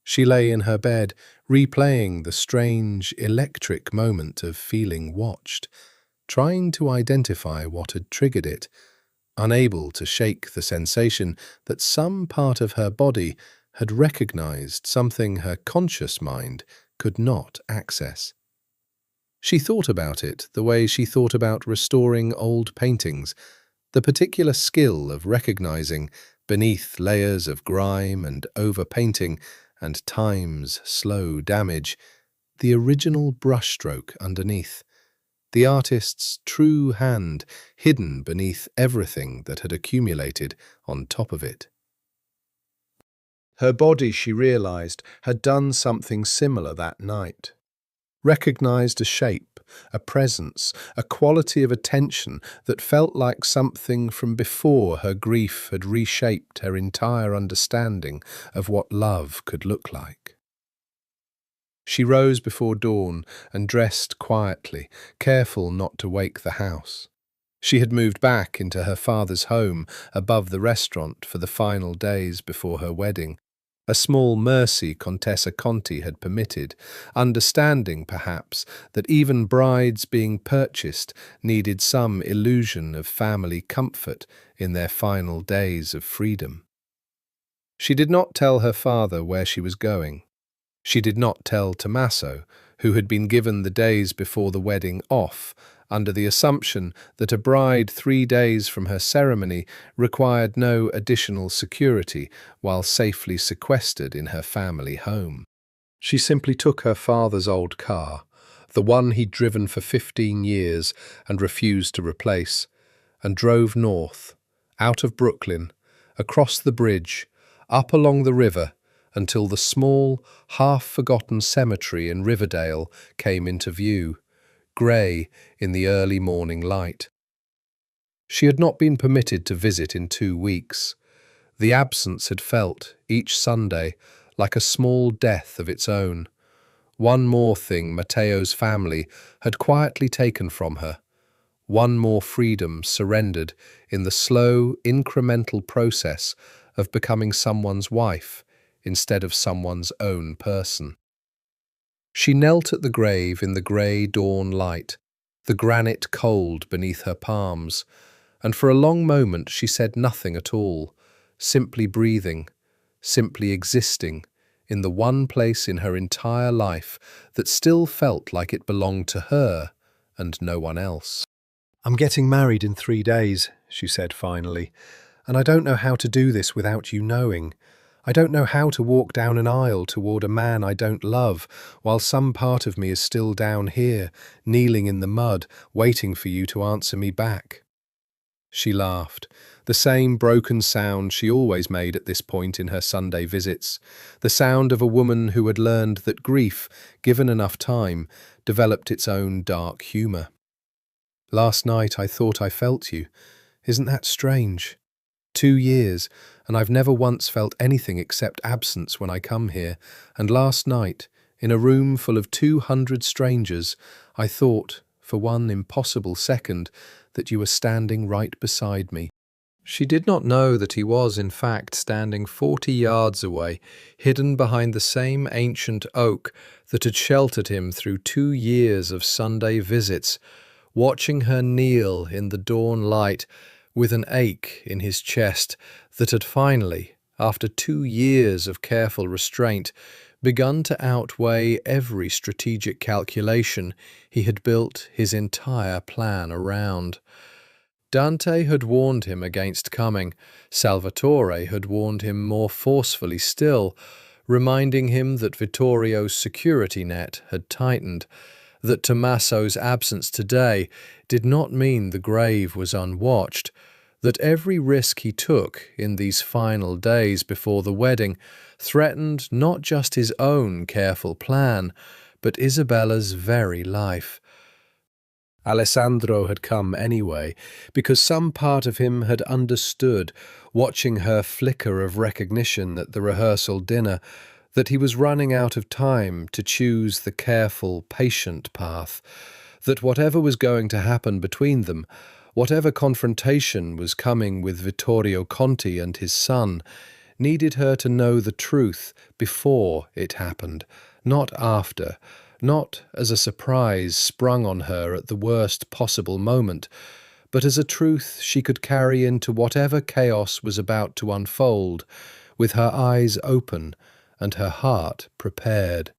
She lay in her bed, replaying the strange, electric moment of feeling watched, trying to identify what had triggered it, unable to shake the sensation that some part of her body had recognized something her conscious mind could not access. She thought about it the way she thought about restoring old paintings, the particular skill of recognizing, beneath layers of grime and overpainting, and time's slow damage, the original brushstroke underneath, the artist's true hand hidden beneath everything that had accumulated on top of it. Her body, she realized, had done something similar that night. Recognized a shape, a presence, a quality of attention that felt like something from before her grief had reshaped her entire understanding of what love could look like. She rose before dawn and dressed quietly, careful not to wake the house. She had moved back into her father's home above the restaurant for the final days before her wedding, a small mercy Contessa Conti had permitted, understanding, perhaps, that even brides being purchased needed some illusion of family comfort in their final days of freedom. She did not tell her father where she was going. She did not tell Tommaso, who had been given the days before the wedding off, under the assumption that a bride 3 days from her ceremony required no additional security while safely sequestered in her family home. She simply took her father's old car, the one he'd driven for 15 years and refused to replace, and drove north, out of Brooklyn, across the bridge, up along the river, until the small, half-forgotten cemetery in Riverdale came into view, grey in the early morning light. She had not been permitted to visit in 2 weeks. The absence had felt, each Sunday, like a small death of its own. One more thing Matteo's family had quietly taken from her. One more freedom surrendered in the slow, incremental process of becoming someone's wife instead of someone's own person. She knelt at the grave in the grey dawn light, the granite cold beneath her palms, and for a long moment she said nothing at all, simply breathing, simply existing in the one place in her entire life that still felt like it belonged to her and no one else. "I'm getting married in 3 days," she said finally, "and I don't know how to do this without you knowing. I don't know how to walk down an aisle toward a man I don't love, while some part of me is still down here, kneeling in the mud, waiting for you to answer me back." She laughed, the same broken sound she always made at this point in her Sunday visits, the sound of a woman who had learned that grief, given enough time, developed its own dark humour. "Last night I thought I felt you. Isn't that strange? 2 years, and I've never once felt anything except absence when I come here, and last night, in a room full of 200 strangers, I thought, for one impossible second, that you were standing right beside me." She did not know that he was, in fact, standing 40 yards away, hidden behind the same ancient oak that had sheltered him through 2 years of Sunday visits, watching her kneel in the dawn light, with an ache in his chest that had finally, after 2 years of careful restraint, begun to outweigh every strategic calculation he had built his entire plan around. Dante had warned him against coming. Salvatore had warned him more forcefully still, reminding him that Vittorio's security net had tightened, that Tommaso's absence today did not mean the grave was unwatched, that every risk he took in these final days before the wedding threatened not just his own careful plan, but Isabella's very life. Alessandro had come anyway, because some part of him had understood, watching her flicker of recognition at the rehearsal dinner, that he was running out of time to choose the careful, patient path, that whatever was going to happen between them, whatever confrontation was coming with Vittorio Conti and his son, needed her to know the truth before it happened, not after, not as a surprise sprung on her at the worst possible moment, but as a truth she could carry into whatever chaos was about to unfold, with her eyes open and her heart prepared.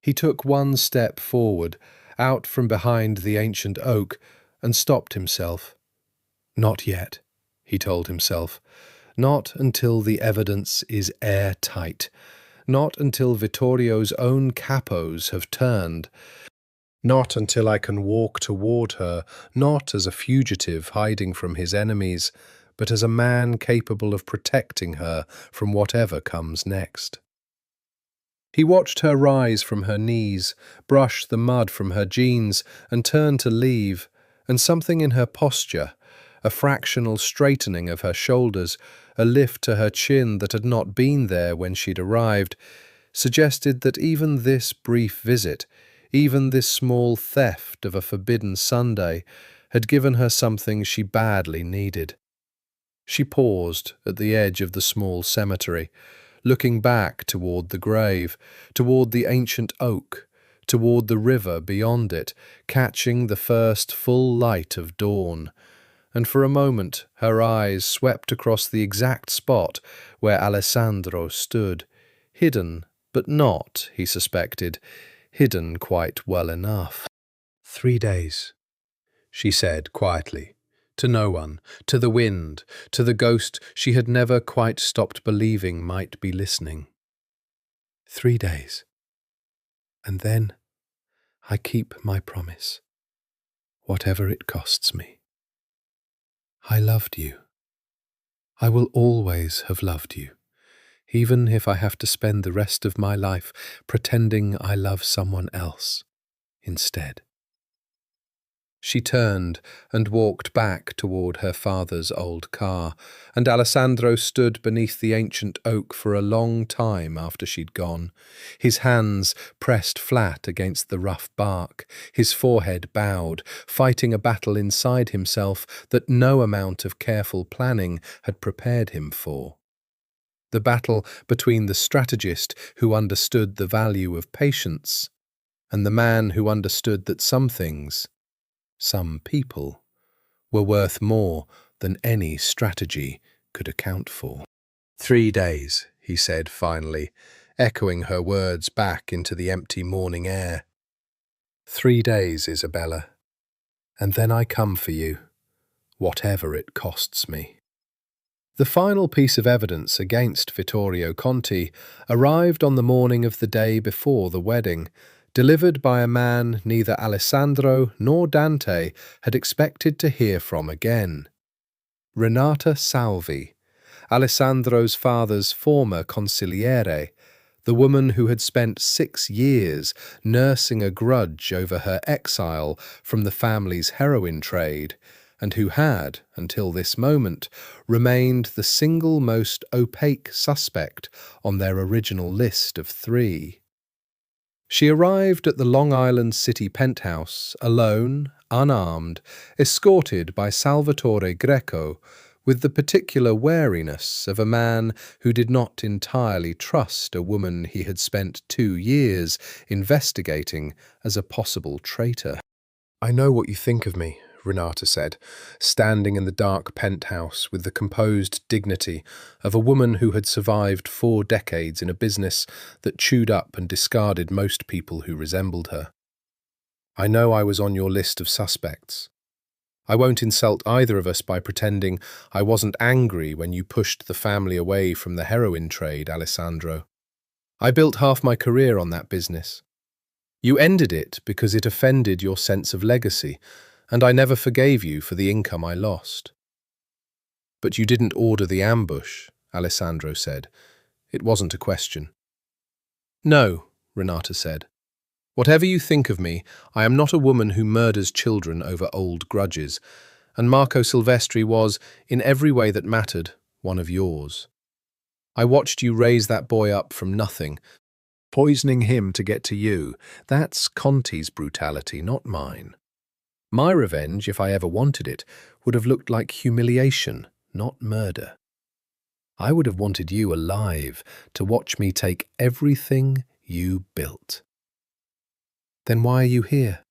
He took one step forward, out from behind the ancient oak, and stopped himself. "Not yet," he told himself. "Not until the evidence is airtight. Not until Vittorio's own capos have turned. Not until I can walk toward her, not as a fugitive hiding from his enemies, but as a man capable of protecting her from whatever comes next. He watched her rise from her knees, brush the mud from her jeans, and turn to leave, and something in her posture, a fractional straightening of her shoulders, a lift to her chin that had not been there when she'd arrived, suggested that even this brief visit, even this small theft of a forbidden Sunday, had given her something she badly needed. She paused at the edge of the small cemetery, looking back toward the grave, toward the ancient oak, toward the river beyond it, catching the first full light of dawn. And for a moment her eyes swept across the exact spot where Alessandro stood, hidden, but not, he suspected, hidden quite well enough. 3 days, she said quietly, to no one, to the wind, to the ghost she had never quite stopped believing might be listening. 3 days. And then I keep my promise, whatever it costs me. I loved you. I will always have loved you, even if I have to spend the rest of my life pretending I love someone else instead. She turned and walked back toward her father's old car, and Alessandro stood beneath the ancient oak for a long time after she'd gone, his hands pressed flat against the rough bark, his forehead bowed, fighting a battle inside himself that no amount of careful planning had prepared him for. The battle between the strategist who understood the value of patience and the man who understood that some things, some people, were worth more than any strategy could account for. 3 days, he said finally, echoing her words back into the empty morning air. 3 days, Isabella, and then I come for you, whatever it costs me. The final piece of evidence against Vittorio Conti arrived on the morning of the day before the wedding, delivered by a man neither Alessandro nor Dante had expected to hear from again. Renata Salvi, Alessandro's father's former consigliere, the woman who had spent 6 years nursing a grudge over her exile from the family's heroin trade, and who had, until this moment, remained the single most opaque suspect on their original list of 3. She arrived at the Long Island City penthouse, alone, unarmed, escorted by Salvatore Greco, with the particular wariness of a man who did not entirely trust a woman he had spent 2 years investigating as a possible traitor. "I know what you think of me," Renata said, standing in the dark penthouse with the composed dignity of a woman who had survived 4 decades in a business that chewed up and discarded most people who resembled her. "I know I was on your list of suspects. I won't insult either of us by pretending I wasn't angry when you pushed the family away from the heroin trade, Alessandro. I built half my career on that business. You ended it because it offended your sense of legacy, and I never forgave you for the income I lost." "But you didn't order the ambush," Alessandro said. "It wasn't a question." "No," Renata said. "Whatever you think of me, I am not a woman who murders children over old grudges, and Marco Silvestri was, in every way that mattered, one of yours. I watched you raise that boy up from nothing, poisoning him to get to you. That's Conti's brutality, not mine. My revenge, if I ever wanted it, would have looked like humiliation, not murder. I would have wanted you alive to watch me take everything you built." "Then why are you here?"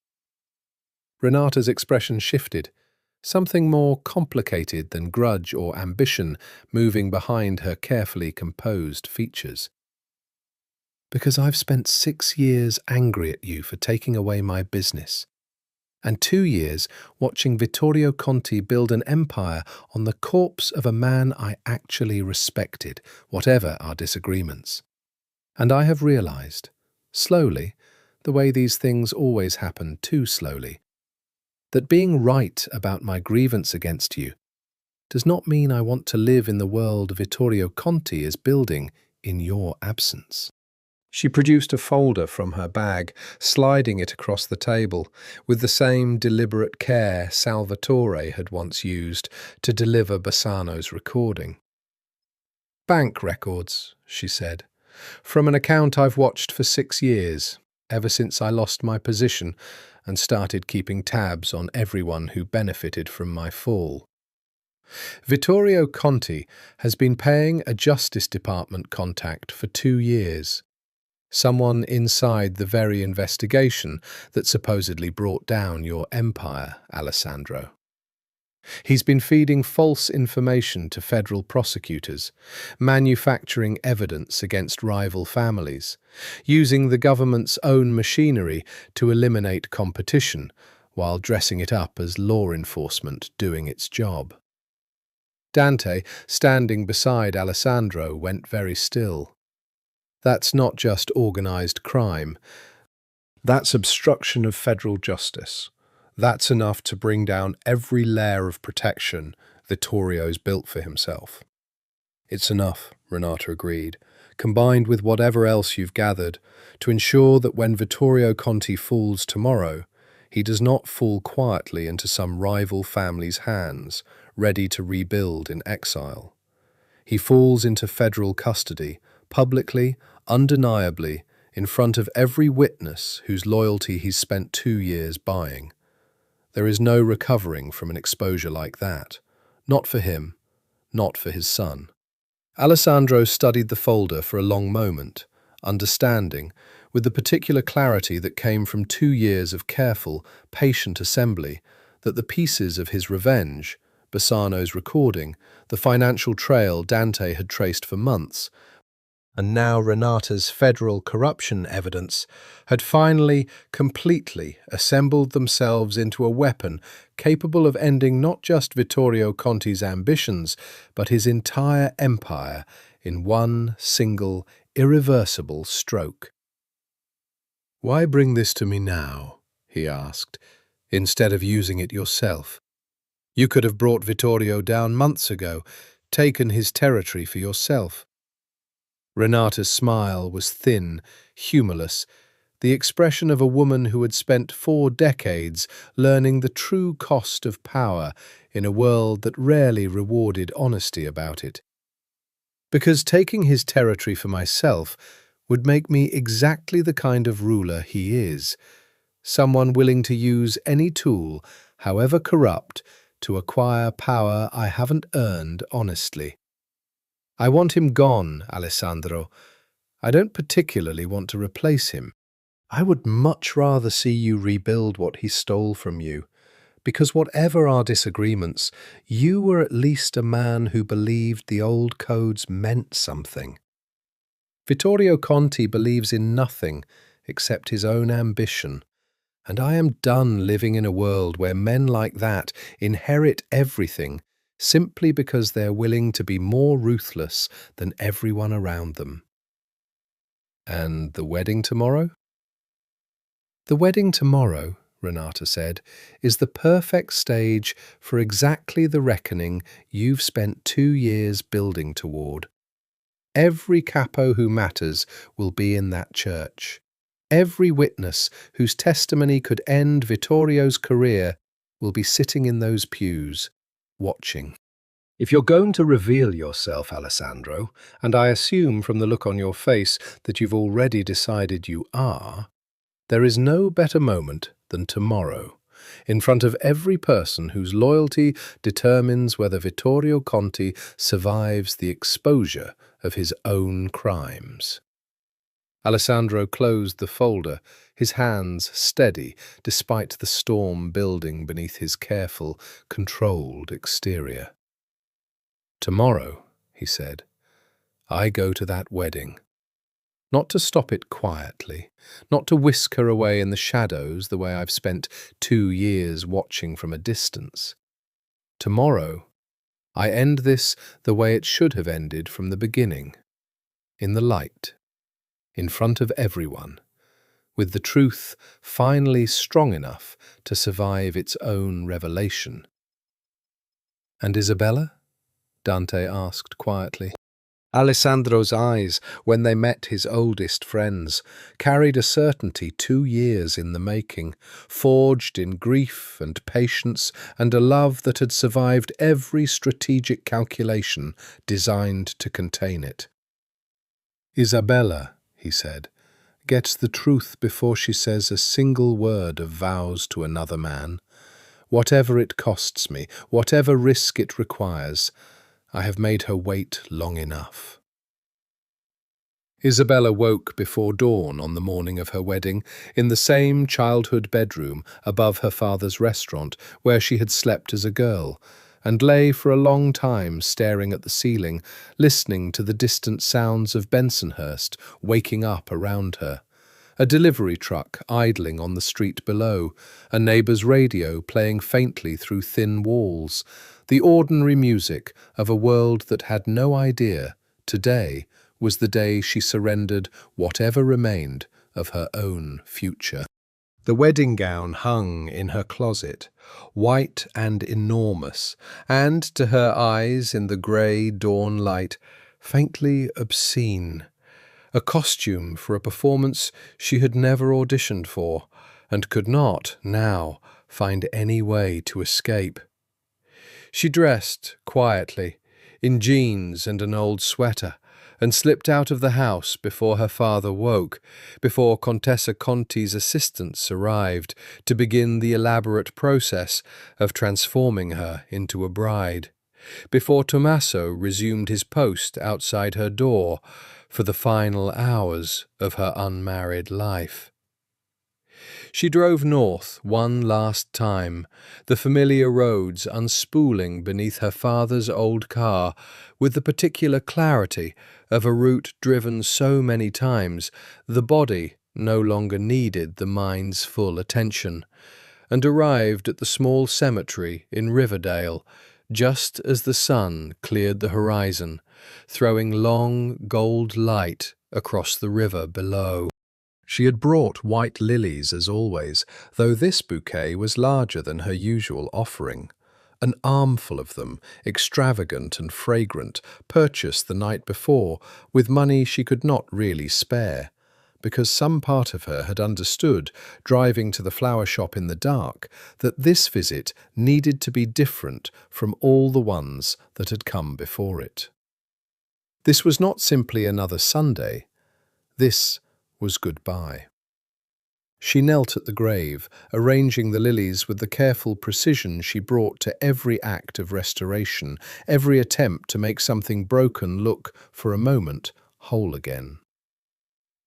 Renata's expression shifted, something more complicated than grudge or ambition moving behind her carefully composed features. "Because I've spent 6 years angry at you for taking away my business, and 2 years watching Vittorio Conti build an empire on the corpse of a man I actually respected, whatever our disagreements. And I have realized, slowly, the way these things always happen too slowly, that being right about my grievance against you does not mean I want to live in the world Vittorio Conti is building in your absence. She produced a folder from her bag, sliding it across the table, with the same deliberate care Salvatore had once used to deliver Bassano's recording. "Bank records," she said, "from an account I've watched for 6 years, ever since I lost my position and started keeping tabs on everyone who benefited from my fall. Vittorio Conti has been paying a Justice Department contact for 2 years. Someone inside the very investigation that supposedly brought down your empire, Alessandro. He's been feeding false information to federal prosecutors, manufacturing evidence against rival families, using the government's own machinery to eliminate competition, while dressing it up as law enforcement doing its job." Dante, standing beside Alessandro, went very still. That's not just organised crime. That's obstruction of federal justice. That's enough to bring down every layer of protection Vittorio's built for himself. It's enough, Renata agreed, combined with whatever else you've gathered, to ensure that when Vittorio Conti falls tomorrow, he does not fall quietly into some rival family's hands, ready to rebuild in exile. He falls into federal custody, publicly, undeniably, in front of every witness whose loyalty he's spent 2 years buying. There is no recovering from an exposure like that. Not for him, not for his son. Alessandro studied the folder for a long moment, understanding, with the particular clarity that came from 2 years of careful, patient assembly, that the pieces of his revenge, Bassano's recording, the financial trail Dante had traced for months, and now Renata's federal corruption evidence, had finally, completely assembled themselves into a weapon capable of ending not just Vittorio Conti's ambitions, but his entire empire in one single, irreversible stroke. "Why bring this to me now?" he asked, "instead of using it yourself? You could have brought Vittorio down months ago, taken his territory for yourself." Renata's smile was thin, humourless, the expression of a woman who had spent 4 decades learning the true cost of power in a world that rarely rewarded honesty about it. "Because taking his territory for myself would make me exactly the kind of ruler he is, someone willing to use any tool, however corrupt, to acquire power I haven't earned honestly. I want him gone, Alessandro. I don't particularly want to replace him. I would much rather see you rebuild what he stole from you, because whatever our disagreements, you were at least a man who believed the old codes meant something. Vittorio Conti believes in nothing except his own ambition, and I am done living in a world where men like that inherit everything simply because they're willing to be more ruthless than everyone around them." "And the wedding tomorrow?" "The wedding tomorrow," Renata said, "is the perfect stage for exactly the reckoning you've spent 2 years building toward. Every capo who matters will be in that church. Every witness whose testimony could end Vittorio's career will be sitting in those pews, watching. If you're going to reveal yourself, Alessandro, and I assume from the look on your face that you've already decided you are, there is no better moment than tomorrow, in front of every person whose loyalty determines whether Vittorio Conti survives the exposure of his own crimes." Alessandro closed the folder, his hands steady despite the storm building beneath his careful, controlled exterior. "Tomorrow," he said, "I go to that wedding. Not to stop it quietly, not to whisk her away in the shadows the way I've spent 2 years watching from a distance. Tomorrow, I end this the way it should have ended from the beginning, in the light, in front of everyone, with the truth finally strong enough to survive its own revelation. "And Isabella?" Dante asked quietly. Alessandro's eyes, when they met his oldest friends, carried a certainty 2 years in the making, forged in grief and patience and a love that had survived every strategic calculation designed to contain it. "Isabella," he said, "gets the truth before she says a single word of vows to another man. Whatever it costs me, whatever risk it requires, I have made her wait long enough." Isabella woke before dawn on the morning of her wedding in the same childhood bedroom above her father's restaurant where she had slept as a girl, and lay for a long time staring at the ceiling, listening to the distant sounds of Bensonhurst waking up around her. A delivery truck idling on the street below, a neighbour's radio playing faintly through thin walls, the ordinary music of a world that had no idea today was the day she surrendered whatever remained of her own future. The wedding gown hung in her closet, white and enormous, and to her eyes in the grey dawn light, faintly obscene. A costume for a performance she had never auditioned for, and could not, now, find any way to escape. She dressed quietly, in jeans and an old sweater, and slipped out of the house before her father woke, before Contessa Conti's assistants arrived to begin the elaborate process of transforming her into a bride, before Tommaso resumed his post outside her door for the final hours of her unmarried life. She drove north one last time, the familiar roads unspooling beneath her father's old car with the particular clarity of a route driven so many times the body no longer needed the mind's full attention, and arrived at the small cemetery in Riverdale just as the sun cleared the horizon, throwing long gold light across the river below. She had brought white lilies as always, though this bouquet was larger than her usual offering. An armful of them, extravagant and fragrant, purchased the night before with money she could not really spare, because some part of her had understood, driving to the flower shop in the dark, that this visit needed to be different from all the ones that had come before it. This was not simply another Sunday. This was goodbye. She knelt at the grave, arranging the lilies with the careful precision she brought to every act of restoration, every attempt to make something broken look, for a moment, whole again.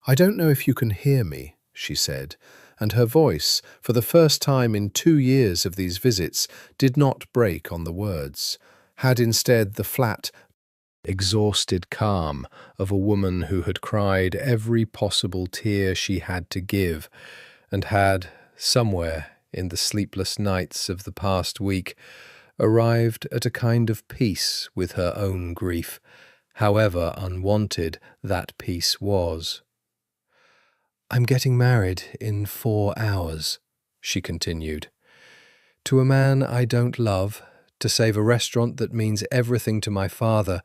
"I don't know if you can hear me," she said, and her voice, for the first time in 2 years of these visits, did not break on the words, had instead the flat, exhausted calm of a woman who had cried every possible tear she had to give, and had, somewhere in the sleepless nights of the past week, arrived at a kind of peace with her own grief, however unwanted that peace was. "I'm getting married in 4 hours," she continued, "to a man I don't love, to save a restaurant that means everything to my father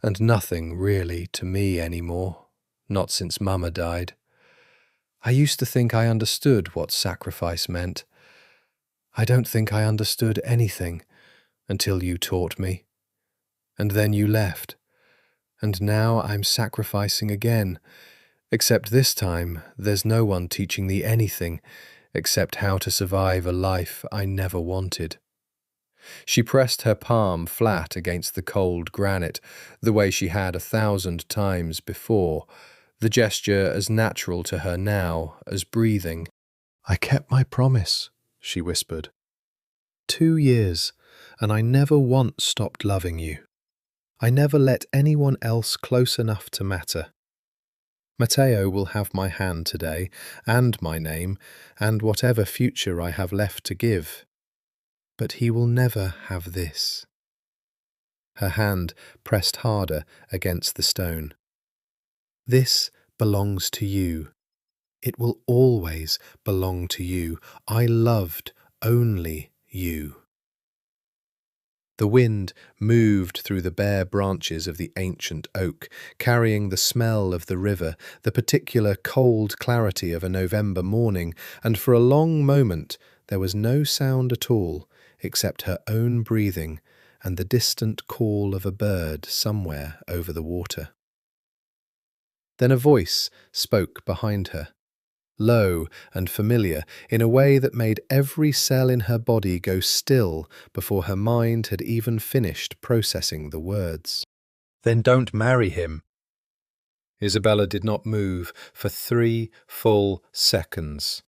and nothing really to me anymore, not since Mama died. I used to think I understood what sacrifice meant. I don't think I understood anything until you taught me. And then you left. And now I'm sacrificing again, except this time there's no one teaching me anything except how to survive a life I never wanted." She pressed her palm flat against the cold granite, the way she had 1,000 times before, the gesture as natural to her now as breathing. "I kept my promise," she whispered. 2 years, and I never once stopped loving you. I never let anyone else close enough to matter. Matteo will have my hand today, and my name, and whatever future I have left to give. But he will never have this." Her hand pressed harder against the stone. "This belongs to you. It will always belong to you. I loved only you. The wind moved through the bare branches of the ancient oak, carrying the smell of the river, the particular cold clarity of a November morning, and for a long moment there was no sound at all except her own breathing and the distant call of a bird somewhere over the water. Then a voice spoke behind her, low and familiar, in a way that made every cell in her body go still before her mind had even finished processing the words. "Then don't marry him." Isabella did not move for 3 full seconds.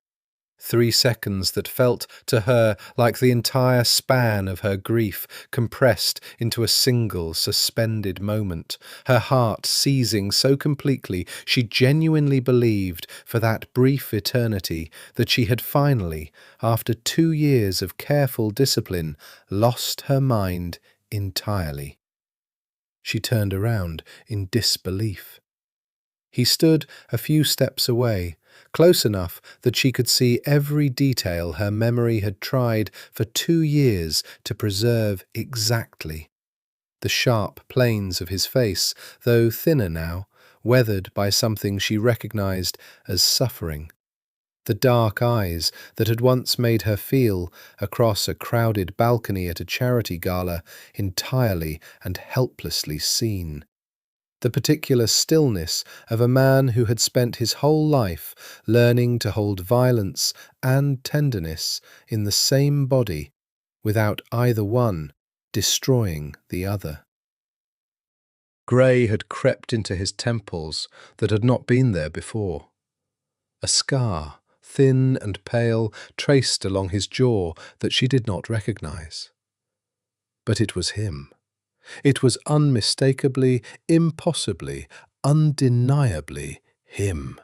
3 seconds that felt to her like the entire span of her grief compressed into a single suspended moment, her heart seizing so completely she genuinely believed for that brief eternity that she had finally, after 2 years of careful discipline, lost her mind entirely. She turned around in disbelief. He stood a few steps away, close enough that she could see every detail her memory had tried for 2 years to preserve exactly. The sharp planes of his face, though thinner now, weathered by something she recognized as suffering. The dark eyes that had once made her feel, across a crowded balcony at a charity gala, entirely and helplessly seen. The particular stillness of a man who had spent his whole life learning to hold violence and tenderness in the same body, without either one destroying the other. Grey had crept into his temples that had not been there before. A scar, thin and pale, traced along his jaw that she did not recognize. But it was him. It was unmistakably, impossibly, undeniably him.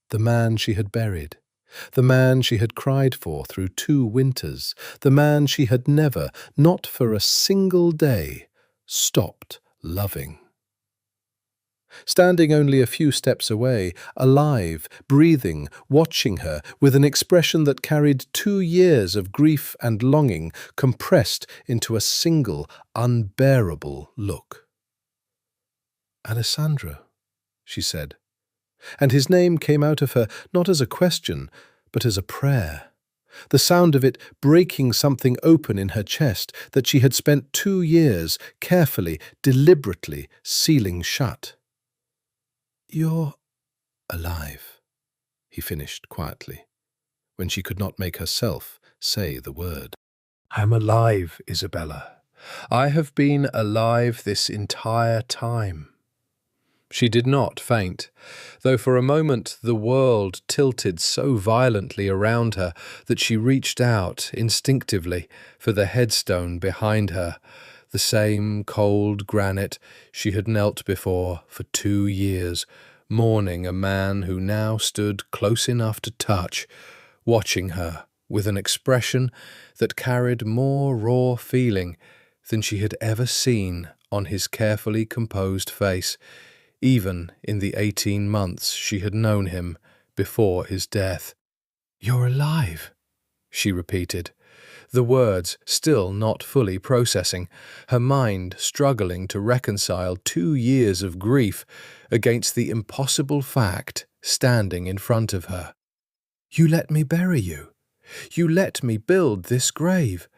The man she had buried, the man she had cried for through 2 winters, the man she had never, not for a single day, stopped loving. Standing only a few steps away, alive, breathing, watching her, with an expression that carried 2 years of grief and longing compressed into a single, unbearable look. "Alessandro," she said, and his name came out of her not as a question, but as a prayer, the sound of it breaking something open in her chest that she had spent 2 years carefully, deliberately sealing shut. "You're alive," he finished quietly, when she could not make herself say the word. "I'm alive, Isabella. I have been alive this entire time." She did not faint, though for a moment the world tilted so violently around her that she reached out instinctively for the headstone behind her, the same cold granite she had knelt before for 2 years, mourning a man who now stood close enough to touch, watching her with an expression that carried more raw feeling than she had ever seen on his carefully composed face, even in the 18 months she had known him before his death. "You're alive," she repeated, the words still not fully processing, her mind struggling to reconcile 2 years of grief against the impossible fact standing in front of her. "You let me bury you. You let me build this grave.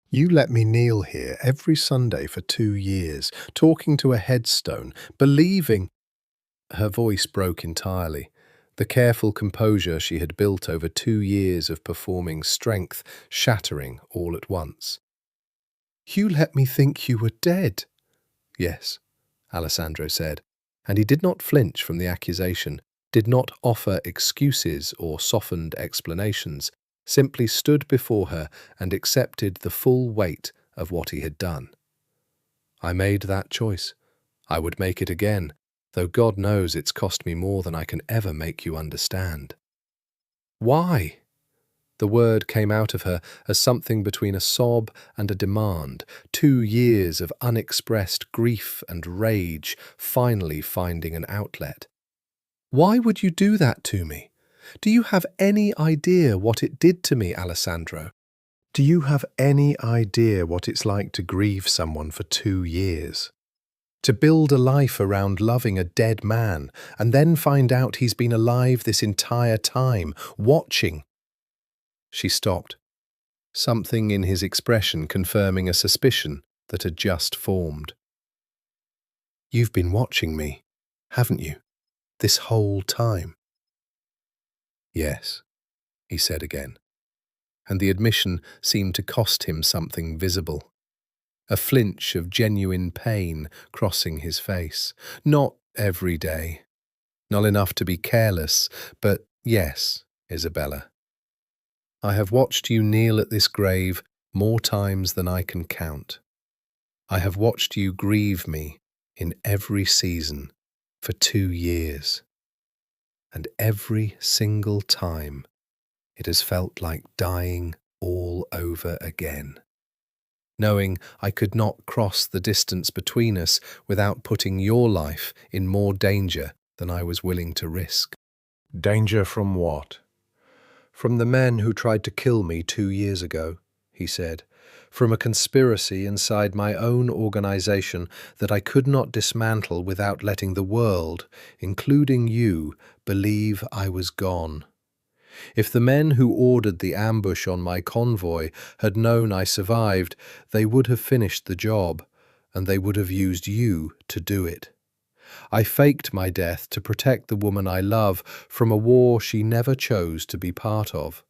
You let me kneel here every Sunday for 2 years, talking to a headstone, believing—" Her voice broke entirely. The careful composure she had built over 2 years of performing strength shattering all at once. "You let me think you were dead." "Yes," Alessandro said, and he did not flinch from the accusation, did not offer excuses or softened explanations, simply stood before her and accepted the full weight of what he had done. "I made that choice. I would make it again, though God knows it's cost me more than I can ever make you understand." "Why?" The word came out of her as something between a sob and a demand, 2 years of unexpressed grief and rage finally finding an outlet. Why would you do that to me? Do you have any idea what it did to me, Alessandro? Do you have any idea what it's like to grieve someone for 2 years? To build a life around loving a dead man and then find out he's been alive this entire time, watching. She stopped, something in his expression confirming a suspicion that had just formed. You've been watching me, haven't you, this whole time? Yes, he said again, and the admission seemed to cost him something visible. A flinch of genuine pain crossing his face. Not every day. Not enough to be careless, but yes, Isabella. I have watched you kneel at this grave more times than I can count. I have watched you grieve me in every season for 2 years. And every single time it has felt like dying all over again. Knowing I could not cross the distance between us without putting your life in more danger than I was willing to risk. Danger from what? From the men who tried to kill me 2 years ago, he said. From a conspiracy inside my own organization that I could not dismantle without letting the world, including you, believe I was gone. If the men who ordered the ambush on my convoy had known I survived, they would have finished the job, and they would have used you to do it. I faked my death to protect the woman I love from a war she never chose to be part of.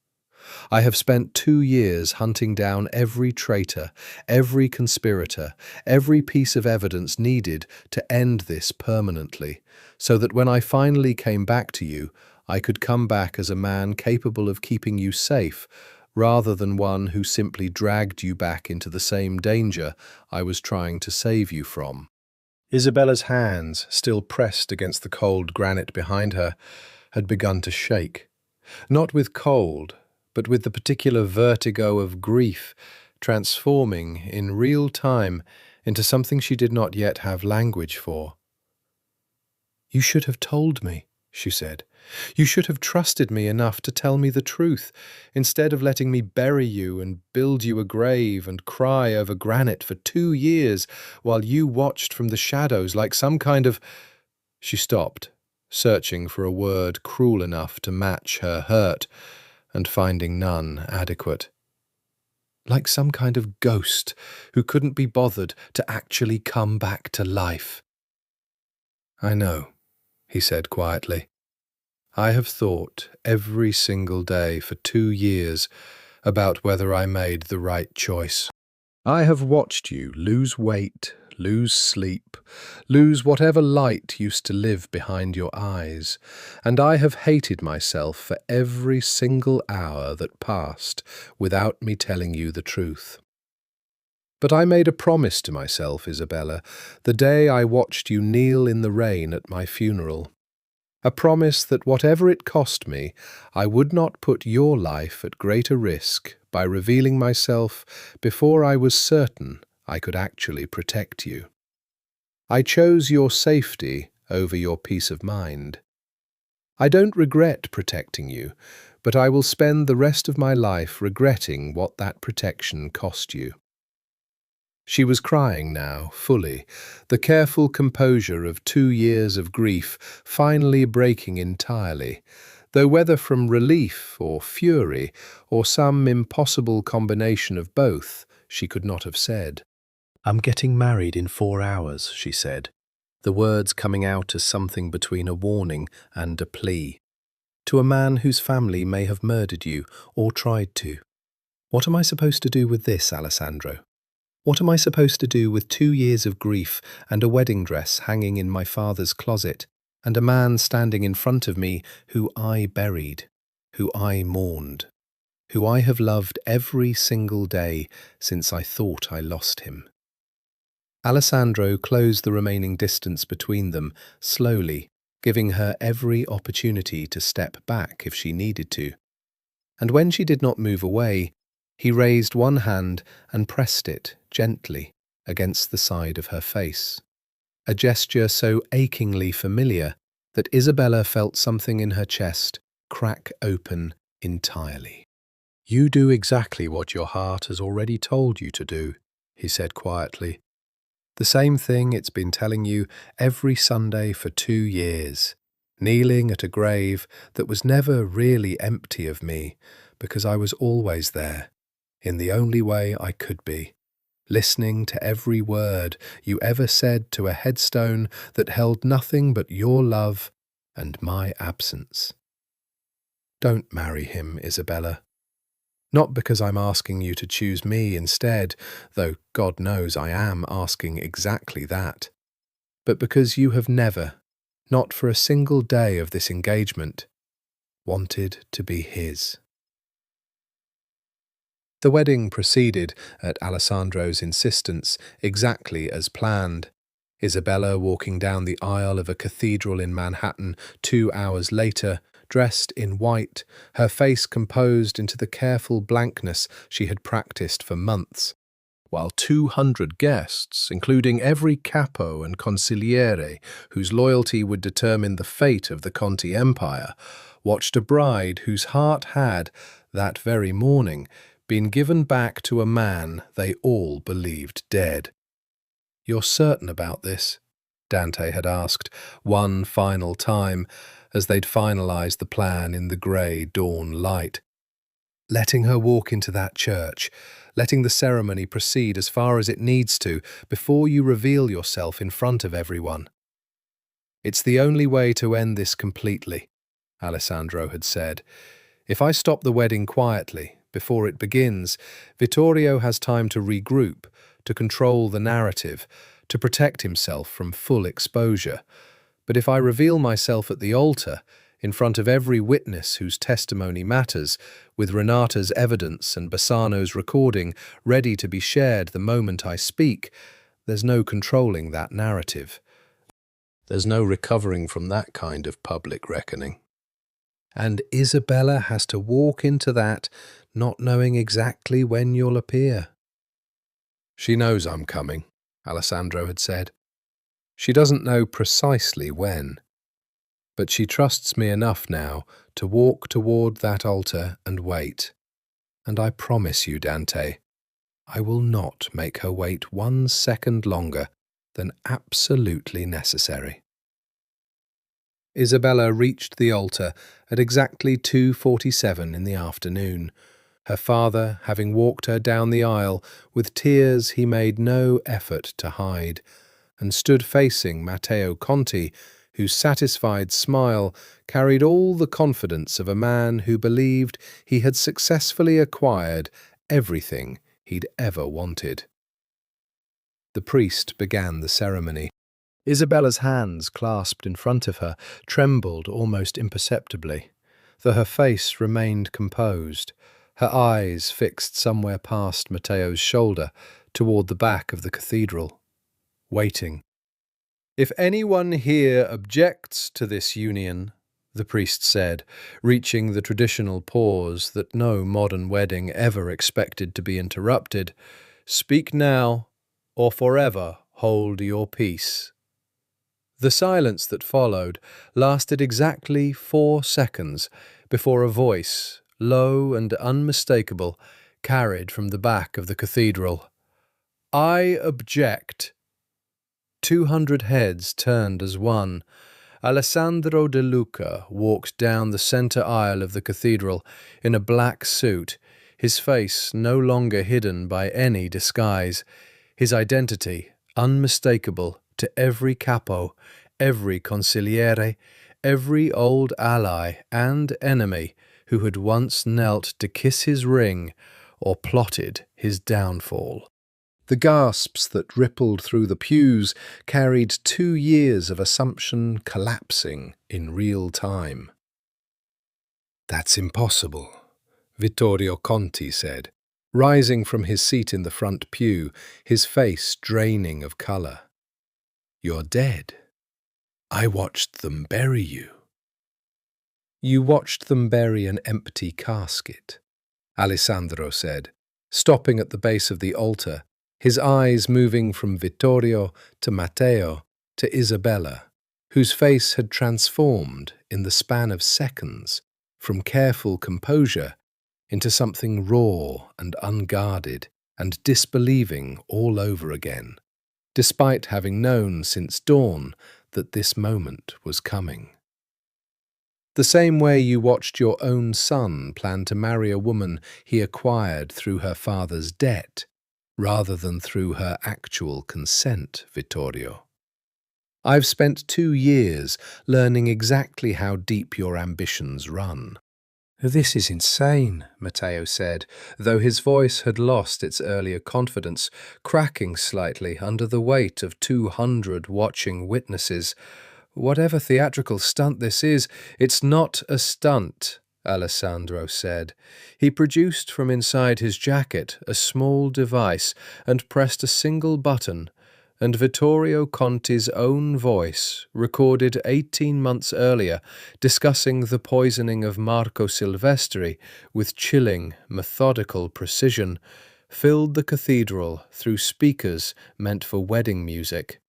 I have spent 2 years hunting down every traitor, every conspirator, every piece of evidence needed to end this permanently, so that when I finally came back to you, I could come back as a man capable of keeping you safe, rather than one who simply dragged you back into the same danger I was trying to save you from. Isabella's hands, still pressed against the cold granite behind her, had begun to shake. Not with cold, but with the particular vertigo of grief, transforming in real time into something she did not yet have language for. You should have told me, she said. You should have trusted me enough to tell me the truth, instead of letting me bury you and build you a grave and cry over granite for 2 years while you watched from the shadows like some kind of— She stopped, searching for a word cruel enough to match her hurt, and finding none adequate. Like some kind of ghost who couldn't be bothered to actually come back to life. I know, he said quietly. I have thought every single day for 2 years about whether I made the right choice. I have watched you lose weight, lose sleep, lose whatever light used to live behind your eyes, and I have hated myself for every single hour that passed without me telling you the truth. But I made a promise to myself, Isabella, the day I watched you kneel in the rain at my funeral. A promise that whatever it cost me, I would not put your life at greater risk by revealing myself before I was certain I could actually protect you. I chose your safety over your peace of mind. I don't regret protecting you, but I will spend the rest of my life regretting what that protection cost you. She was crying now, fully, the careful composure of 2 years of grief finally breaking entirely, though whether from relief or fury or some impossible combination of both, she could not have said. I'm getting married in 4 hours, she said, the words coming out as something between a warning and a plea. To a man whose family may have murdered you or tried to. What am I supposed to do with this, Alessandro? What am I supposed to do with 2 years of grief and a wedding dress hanging in my father's closet, and a man standing in front of me who I buried, who I mourned, who I have loved every single day since I thought I lost him? Alessandro closed the remaining distance between them slowly, giving her every opportunity to step back if she needed to. And when she did not move away, he raised one hand and pressed it gently against the side of her face, a gesture so achingly familiar that Isabella felt something in her chest crack open entirely. "You do exactly what your heart has already told you to do," he said quietly. "The same thing it's been telling you every Sunday for 2 years, kneeling at a grave that was never really empty of me, because I was always there, in the only way I could be, listening to every word you ever said to a headstone that held nothing but your love and my absence. Don't marry him, Isabella. Not because I'm asking you to choose me instead, though God knows I am asking exactly that, but because you have never, not for a single day of this engagement, wanted to be his." The wedding proceeded, at Alessandro's insistence, exactly as planned. Isabella walking down the aisle of a cathedral in Manhattan 2 hours later, dressed in white, her face composed into the careful blankness she had practiced for months, while 200 guests, including every capo and consigliere whose loyalty would determine the fate of the Conti Empire, watched a bride whose heart had, that very morning, been given back to a man they all believed dead. "You're certain about this?" Dante had asked one final time as they'd finalized the plan in the grey dawn light. "Letting her walk into that church, letting the ceremony proceed as far as it needs to before you reveal yourself in front of everyone. It's the only way to end this completely," Alessandro had said. "If I stop the wedding quietly, before it begins, Vittorio has time to regroup, to control the narrative, to protect himself from full exposure. But if I reveal myself at the altar, in front of every witness whose testimony matters, with Renata's evidence and Bassano's recording ready to be shared the moment I speak, there's no controlling that narrative. There's no recovering from that kind of public reckoning. And Isabella has to walk into that, not knowing exactly when you'll appear." "She knows I'm coming," Alessandro had said. "She doesn't know precisely when, but she trusts me enough now to walk toward that altar and wait. And I promise you, Dante, I will not make her wait 1 second longer than absolutely necessary." Isabella reached the altar at exactly 2:47 in the afternoon, her father having walked her down the aisle with tears he made no effort to hide, and stood facing Matteo Conti, whose satisfied smile carried all the confidence of a man who believed he had successfully acquired everything he'd ever wanted. The priest began the ceremony. Isabella's hands, clasped in front of her, trembled almost imperceptibly, though her face remained composed, her eyes fixed somewhere past Matteo's shoulder, toward the back of the cathedral, waiting. "If anyone here objects to this union," the priest said, reaching the traditional pause that no modern wedding ever expected to be interrupted, "speak now, or forever hold your peace." The silence that followed lasted exactly 4 seconds before a voice, low and unmistakable, carried from the back of the cathedral, "I object." 200 heads turned as one. Alessandro De Luca walked down the centre aisle of the cathedral in a black suit, his face no longer hidden by any disguise, his identity unmistakable to every capo, every consigliere, every old ally and enemy who had once knelt to kiss his ring or plotted his downfall. The gasps that rippled through the pews carried 2 years of assumption collapsing in real time. "That's impossible," Vittorio Conti said, rising from his seat in the front pew, his face draining of colour. "You're dead. I watched them bury you." "You watched them bury an empty casket," Alessandro said, stopping at the base of the altar, his eyes moving from Vittorio to Matteo to Isabella, whose face had transformed in the span of seconds from careful composure into something raw and unguarded and disbelieving all over again, despite having known since dawn that this moment was coming. The same way you watched your own son plan to marry a woman he acquired through her father's debt, rather than through her actual consent, Vittorio. I've spent 2 years learning exactly how deep your ambitions run. This is insane, Matteo said, though his voice had lost its earlier confidence, cracking slightly under the weight of 200 watching witnesses. Whatever theatrical stunt this is, it's not a stunt, Alessandro said. He produced from inside his jacket a small device and pressed a single button, and Vittorio Conti's own voice, recorded 18 months earlier, discussing the poisoning of Marco Silvestri with chilling, methodical precision, filled the cathedral through speakers meant for wedding music.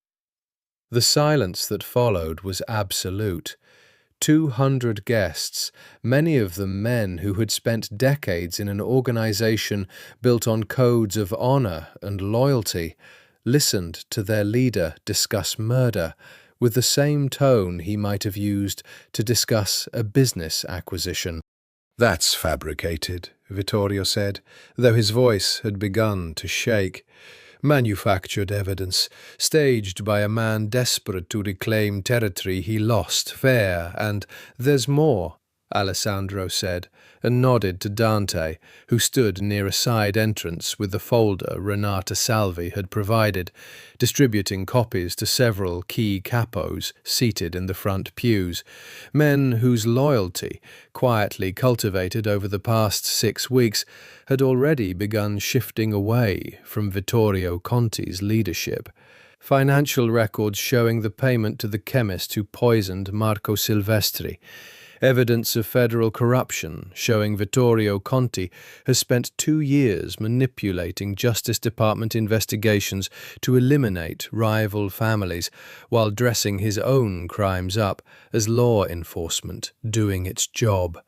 The silence that followed was absolute. 200 guests, many of them men who had spent decades in an organization built on codes of honor and loyalty, listened to their leader discuss murder with the same tone he might have used to discuss a business acquisition. "That's fabricated," Vittorio said, though his voice had begun to shake. "Manufactured evidence, staged by a man desperate to reclaim territory he lost fair, and there's more," Alessandro said, and nodded to Dante, who stood near a side entrance with the folder Renata Salvi had provided, distributing copies to several key capos seated in the front pews, men whose loyalty, quietly cultivated over the past 6 weeks, had already begun shifting away from Vittorio Conti's leadership. Financial records showing the payment to the chemist who poisoned Marco Silvestri, evidence of federal corruption showing Vittorio Conti has spent 2 years manipulating Justice Department investigations to eliminate rival families while dressing his own crimes up as law enforcement doing its job.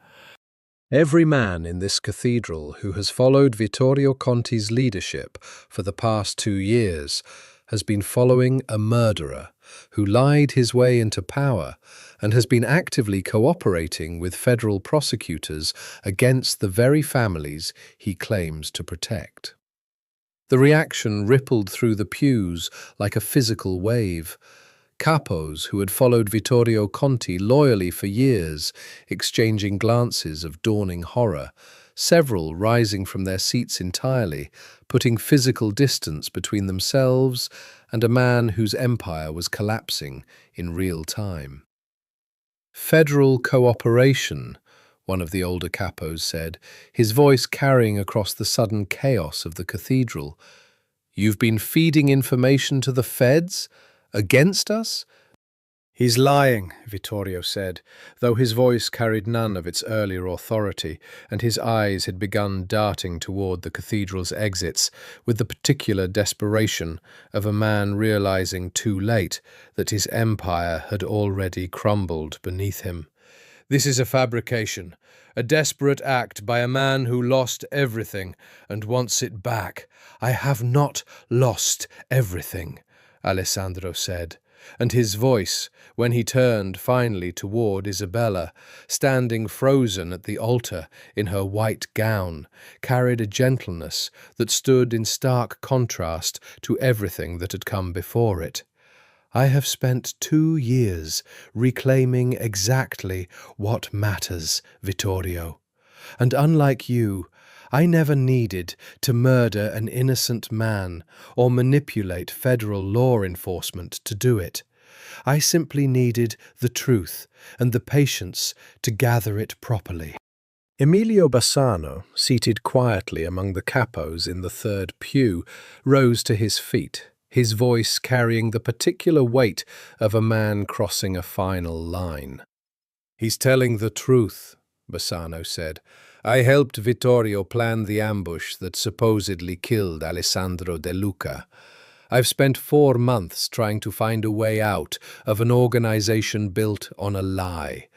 Every man in this cathedral who has followed Vittorio Conti's leadership for the past 2 years has been following a murderer who lied his way into power and has been actively cooperating with federal prosecutors against the very families he claims to protect. The reaction rippled through the pews like a physical wave. Capos who had followed Vittorio Conti loyally for years, exchanging glances of dawning horror, several rising from their seats entirely, putting physical distance between themselves and a man whose empire was collapsing in real time. "Federal cooperation," one of the older capos said, his voice carrying across the sudden chaos of the cathedral. "You've been feeding information to the feds? Against us?" "He's lying," Vittorio said, though his voice carried none of its earlier authority, and his eyes had begun darting toward the cathedral's exits with the particular desperation of a man realizing too late that his empire had already crumbled beneath him. "This is a fabrication, a desperate act by a man who lost everything and wants it back." "I have not lost everything," Alessandro said, and his voice, when he turned finally toward Isabella, standing frozen at the altar in her white gown, carried a gentleness that stood in stark contrast to everything that had come before it. "I have spent 2 years reclaiming exactly what matters, Vittorio. And unlike you, I never needed to murder an innocent man or manipulate federal law enforcement to do it. I simply needed the truth and the patience to gather it properly." Emilio Bassano, seated quietly among the capos in the third pew, rose to his feet, his voice carrying the particular weight of a man crossing a final line. "He's telling the truth," Bassano said. "I helped Vittorio plan the ambush that supposedly killed Alessandro De Luca. I've spent 4 months trying to find a way out of an organization built on a lie,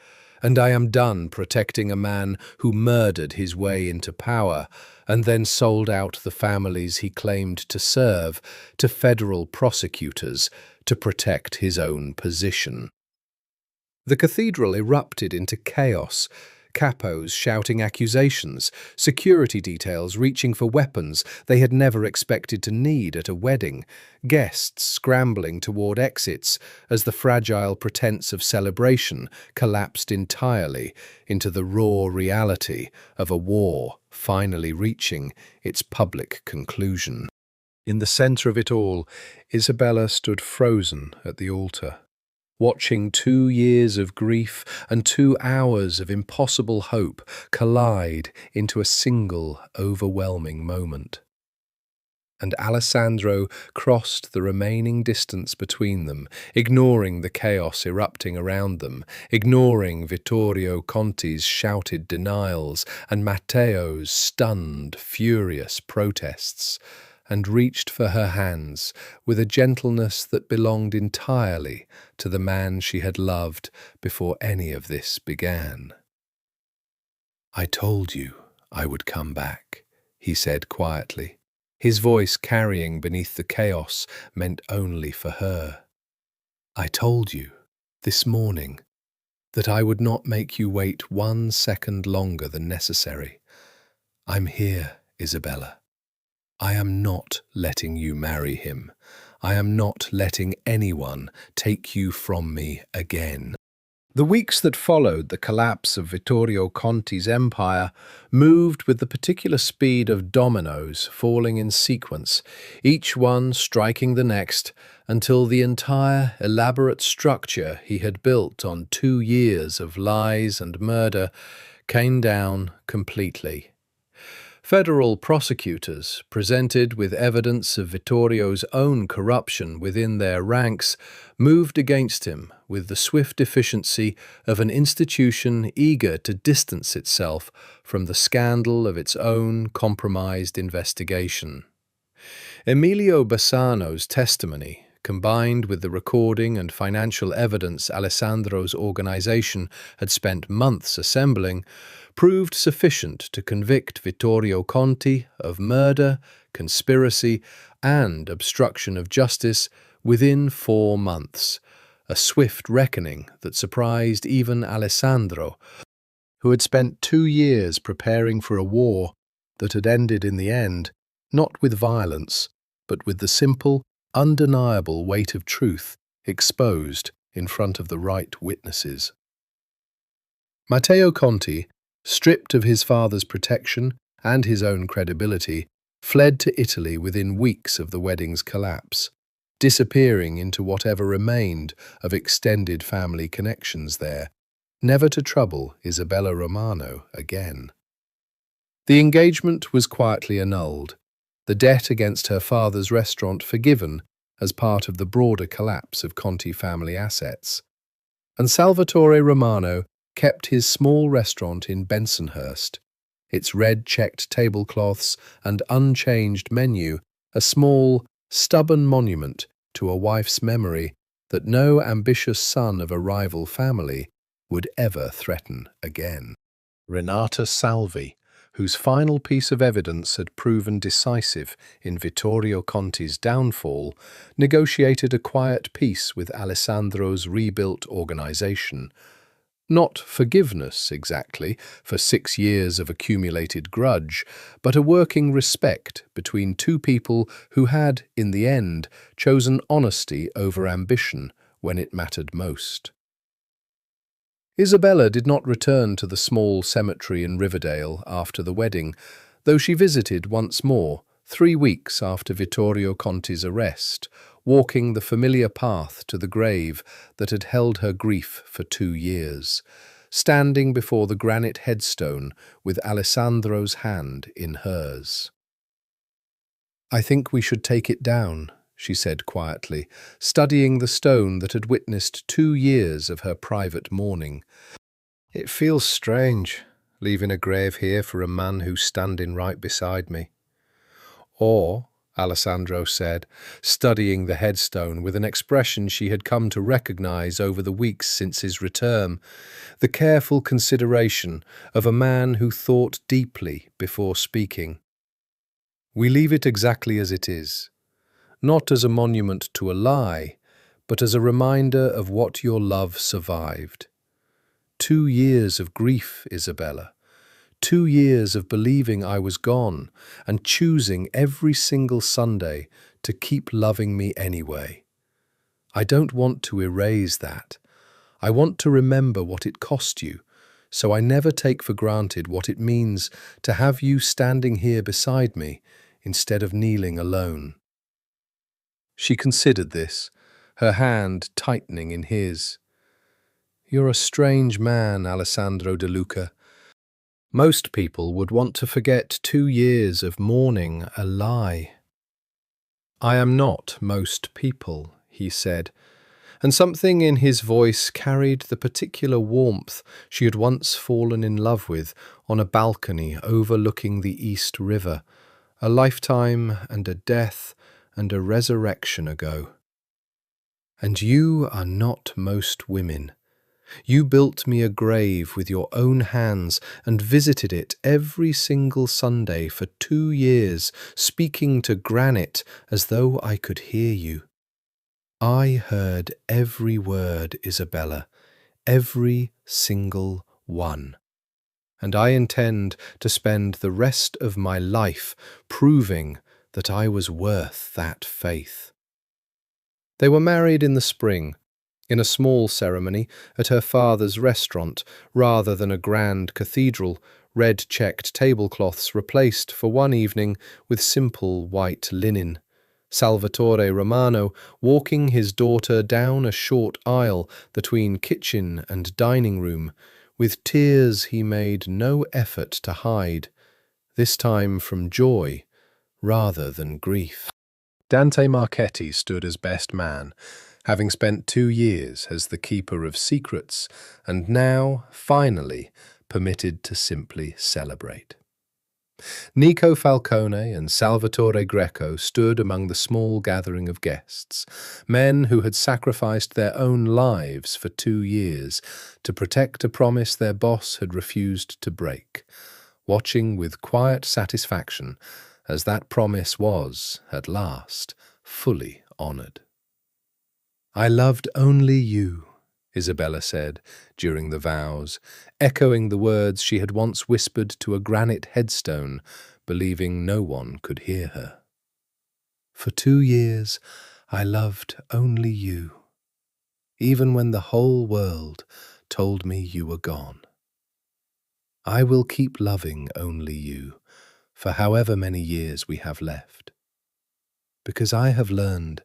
and I am done protecting a man who murdered his way into power and then sold out the families he claimed to serve to federal prosecutors to protect his own position. The cathedral erupted into chaos, capos shouting accusations, security details reaching for weapons they had never expected to need at a wedding, guests scrambling toward exits as the fragile pretense of celebration collapsed entirely into the raw reality of a war finally reaching its public conclusion. In the center of it all, Isabella stood frozen at the altar, watching 2 years of grief and 2 hours of impossible hope collide into a single overwhelming moment. And Alessandro crossed the remaining distance between them, ignoring the chaos erupting around them, ignoring Vittorio Conti's shouted denials and Matteo's stunned, furious protests, and reached for her hands with a gentleness that belonged entirely to the man she had loved before any of this began. "I told you I would come back," he said quietly, his voice carrying beneath the chaos meant only for her. "I told you, this morning, that I would not make you wait 1 second longer than necessary. I'm here, Isabella. I am not letting you marry him. I am not letting anyone take you from me again." The weeks that followed the collapse of Vittorio Conti's empire moved with the particular speed of dominoes falling in sequence, each one striking the next, until the entire elaborate structure he had built on 2 years of lies and murder came down completely. Federal prosecutors, presented with evidence of Vittorio's own corruption within their ranks, moved against him with the swift efficiency of an institution eager to distance itself from the scandal of its own compromised investigation. Emilio Bassano's testimony, combined with the recording and financial evidence Alessandro's organization had spent months assembling, proved sufficient to convict Vittorio Conti of murder, conspiracy, and obstruction of justice within 4 months, a swift reckoning that surprised even Alessandro, who had spent 2 years preparing for a war that had ended in the end, not with violence, but with the simple, undeniable weight of truth exposed in front of the right witnesses. Matteo Conti, stripped of his father's protection and his own credibility, fled to Italy within weeks of the wedding's collapse, disappearing into whatever remained of extended family connections there, never to trouble Isabella Romano again. The engagement was quietly annulled, the debt against her father's restaurant forgiven as part of the broader collapse of Conti family assets, and Salvatore Romano kept his small restaurant in Bensonhurst, its red-checked tablecloths and unchanged menu a small, stubborn monument to a wife's memory that no ambitious son of a rival family would ever threaten again. Renata Salvi, whose final piece of evidence had proven decisive in Vittorio Conti's downfall, negotiated a quiet peace with Alessandro's rebuilt organization. Not forgiveness, exactly, for 6 years of accumulated grudge, but a working respect between 2 people who had, in the end, chosen honesty over ambition when it mattered most. Isabella did not return to the small cemetery in Riverdale after the wedding, though she visited once more 3 weeks after Vittorio Conti's arrest, walking the familiar path to the grave that had held her grief for 2 years, standing before the granite headstone with Alessandro's hand in hers. "I think we should take it down," she said quietly, studying the stone that had witnessed 2 years of her private mourning. "It feels strange, leaving a grave here for a man who's standing right beside me. Or Alessandro said, studying the headstone with an expression she had come to recognize over the weeks since his return, the careful consideration of a man who thought deeply before speaking. We leave it exactly as it is, not as a monument to a lie, but as a reminder of what your love survived. 2 years of grief, Isabella. 2 years of believing I was gone and choosing every single Sunday to keep loving me anyway. I don't want to erase that. I want to remember what it cost you, so I never take for granted what it means to have you standing here beside me instead of kneeling alone. She considered this, her hand tightening in his. You're a strange man, Alessandro De Luca. Most people would want to forget 2 years of mourning a lie. I am not most people, he said, and something in his voice carried the particular warmth she had once fallen in love with on a balcony overlooking the East River, a lifetime and a death and a resurrection ago. And you are not most women. You built me a grave with your own hands and visited it every single Sunday for 2 years, speaking to granite as though I could hear you. I heard every word, Isabella, every single one. And I intend to spend the rest of my life proving that I was worth that faith. They were married in the spring, in a small ceremony at her father's restaurant, rather than a grand cathedral, red-checked tablecloths replaced for one evening with simple white linen. Salvatore Romano walking his daughter down a short aisle between kitchen and dining room, with tears he made no effort to hide, this time from joy rather than grief. Dante Marchetti stood as best man, having spent 2 years as the keeper of secrets, and now, finally, permitted to simply celebrate. Nico Falcone and Salvatore Greco stood among the small gathering of guests, men who had sacrificed their own lives for 2 years to protect a promise their boss had refused to break, watching with quiet satisfaction as that promise was, at last, fully honoured. I loved only you, Isabella said during the vows, echoing the words she had once whispered to a granite headstone, believing no one could hear her. For 2 years I loved only you, even when the whole world told me you were gone. I will keep loving only you for however many years we have left, because I have learned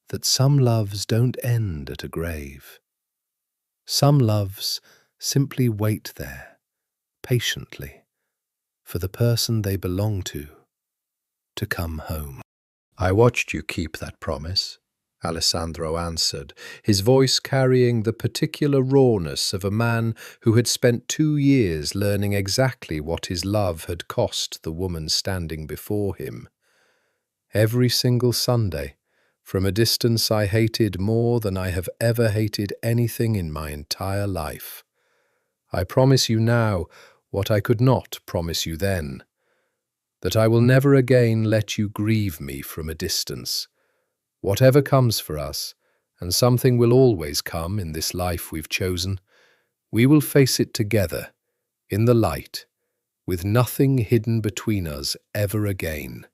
that some loves don't end at a grave. Some loves simply wait there, patiently, for the person they belong to come home. I watched you keep that promise, Alessandro answered, his voice carrying the particular rawness of a man who had spent 2 years learning exactly what his love had cost the woman standing before him. Every single Sunday, from a distance I hated more than I have ever hated anything in my entire life. I promise you now what I could not promise you then, that I will never again let you grieve me from a distance. Whatever comes for us, and something will always come in this life we've chosen, we will face it together, in the light, with nothing hidden between us ever again.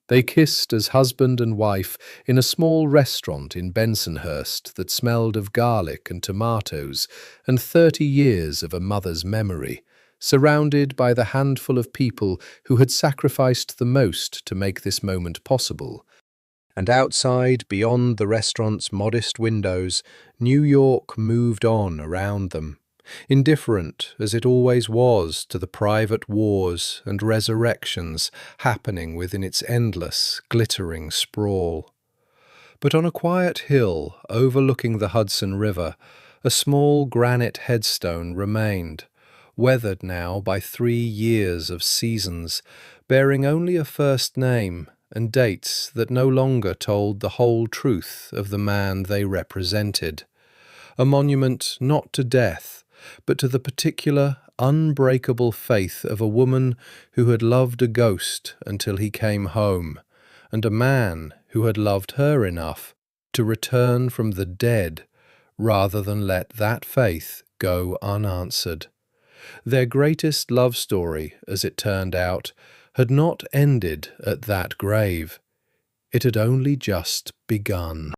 They kissed as husband and wife in a small restaurant in Bensonhurst that smelled of garlic and tomatoes and 30 years of a mother's memory, surrounded by the handful of people who had sacrificed the most to make this moment possible. And outside, beyond the restaurant's modest windows, New York moved on around them, indifferent as it always was to the private wars and resurrections happening within its endless, glittering sprawl. But on a quiet hill overlooking the Hudson River, a small granite headstone remained, weathered now by 3 years of seasons, bearing only a first name and dates that no longer told the whole truth of the man they represented. A monument not to death, but to the particular, unbreakable faith of a woman who had loved a ghost until he came home, and a man who had loved her enough to return from the dead rather than let that faith go unanswered. Their greatest love story, as it turned out, had not ended at that grave. It had only just begun.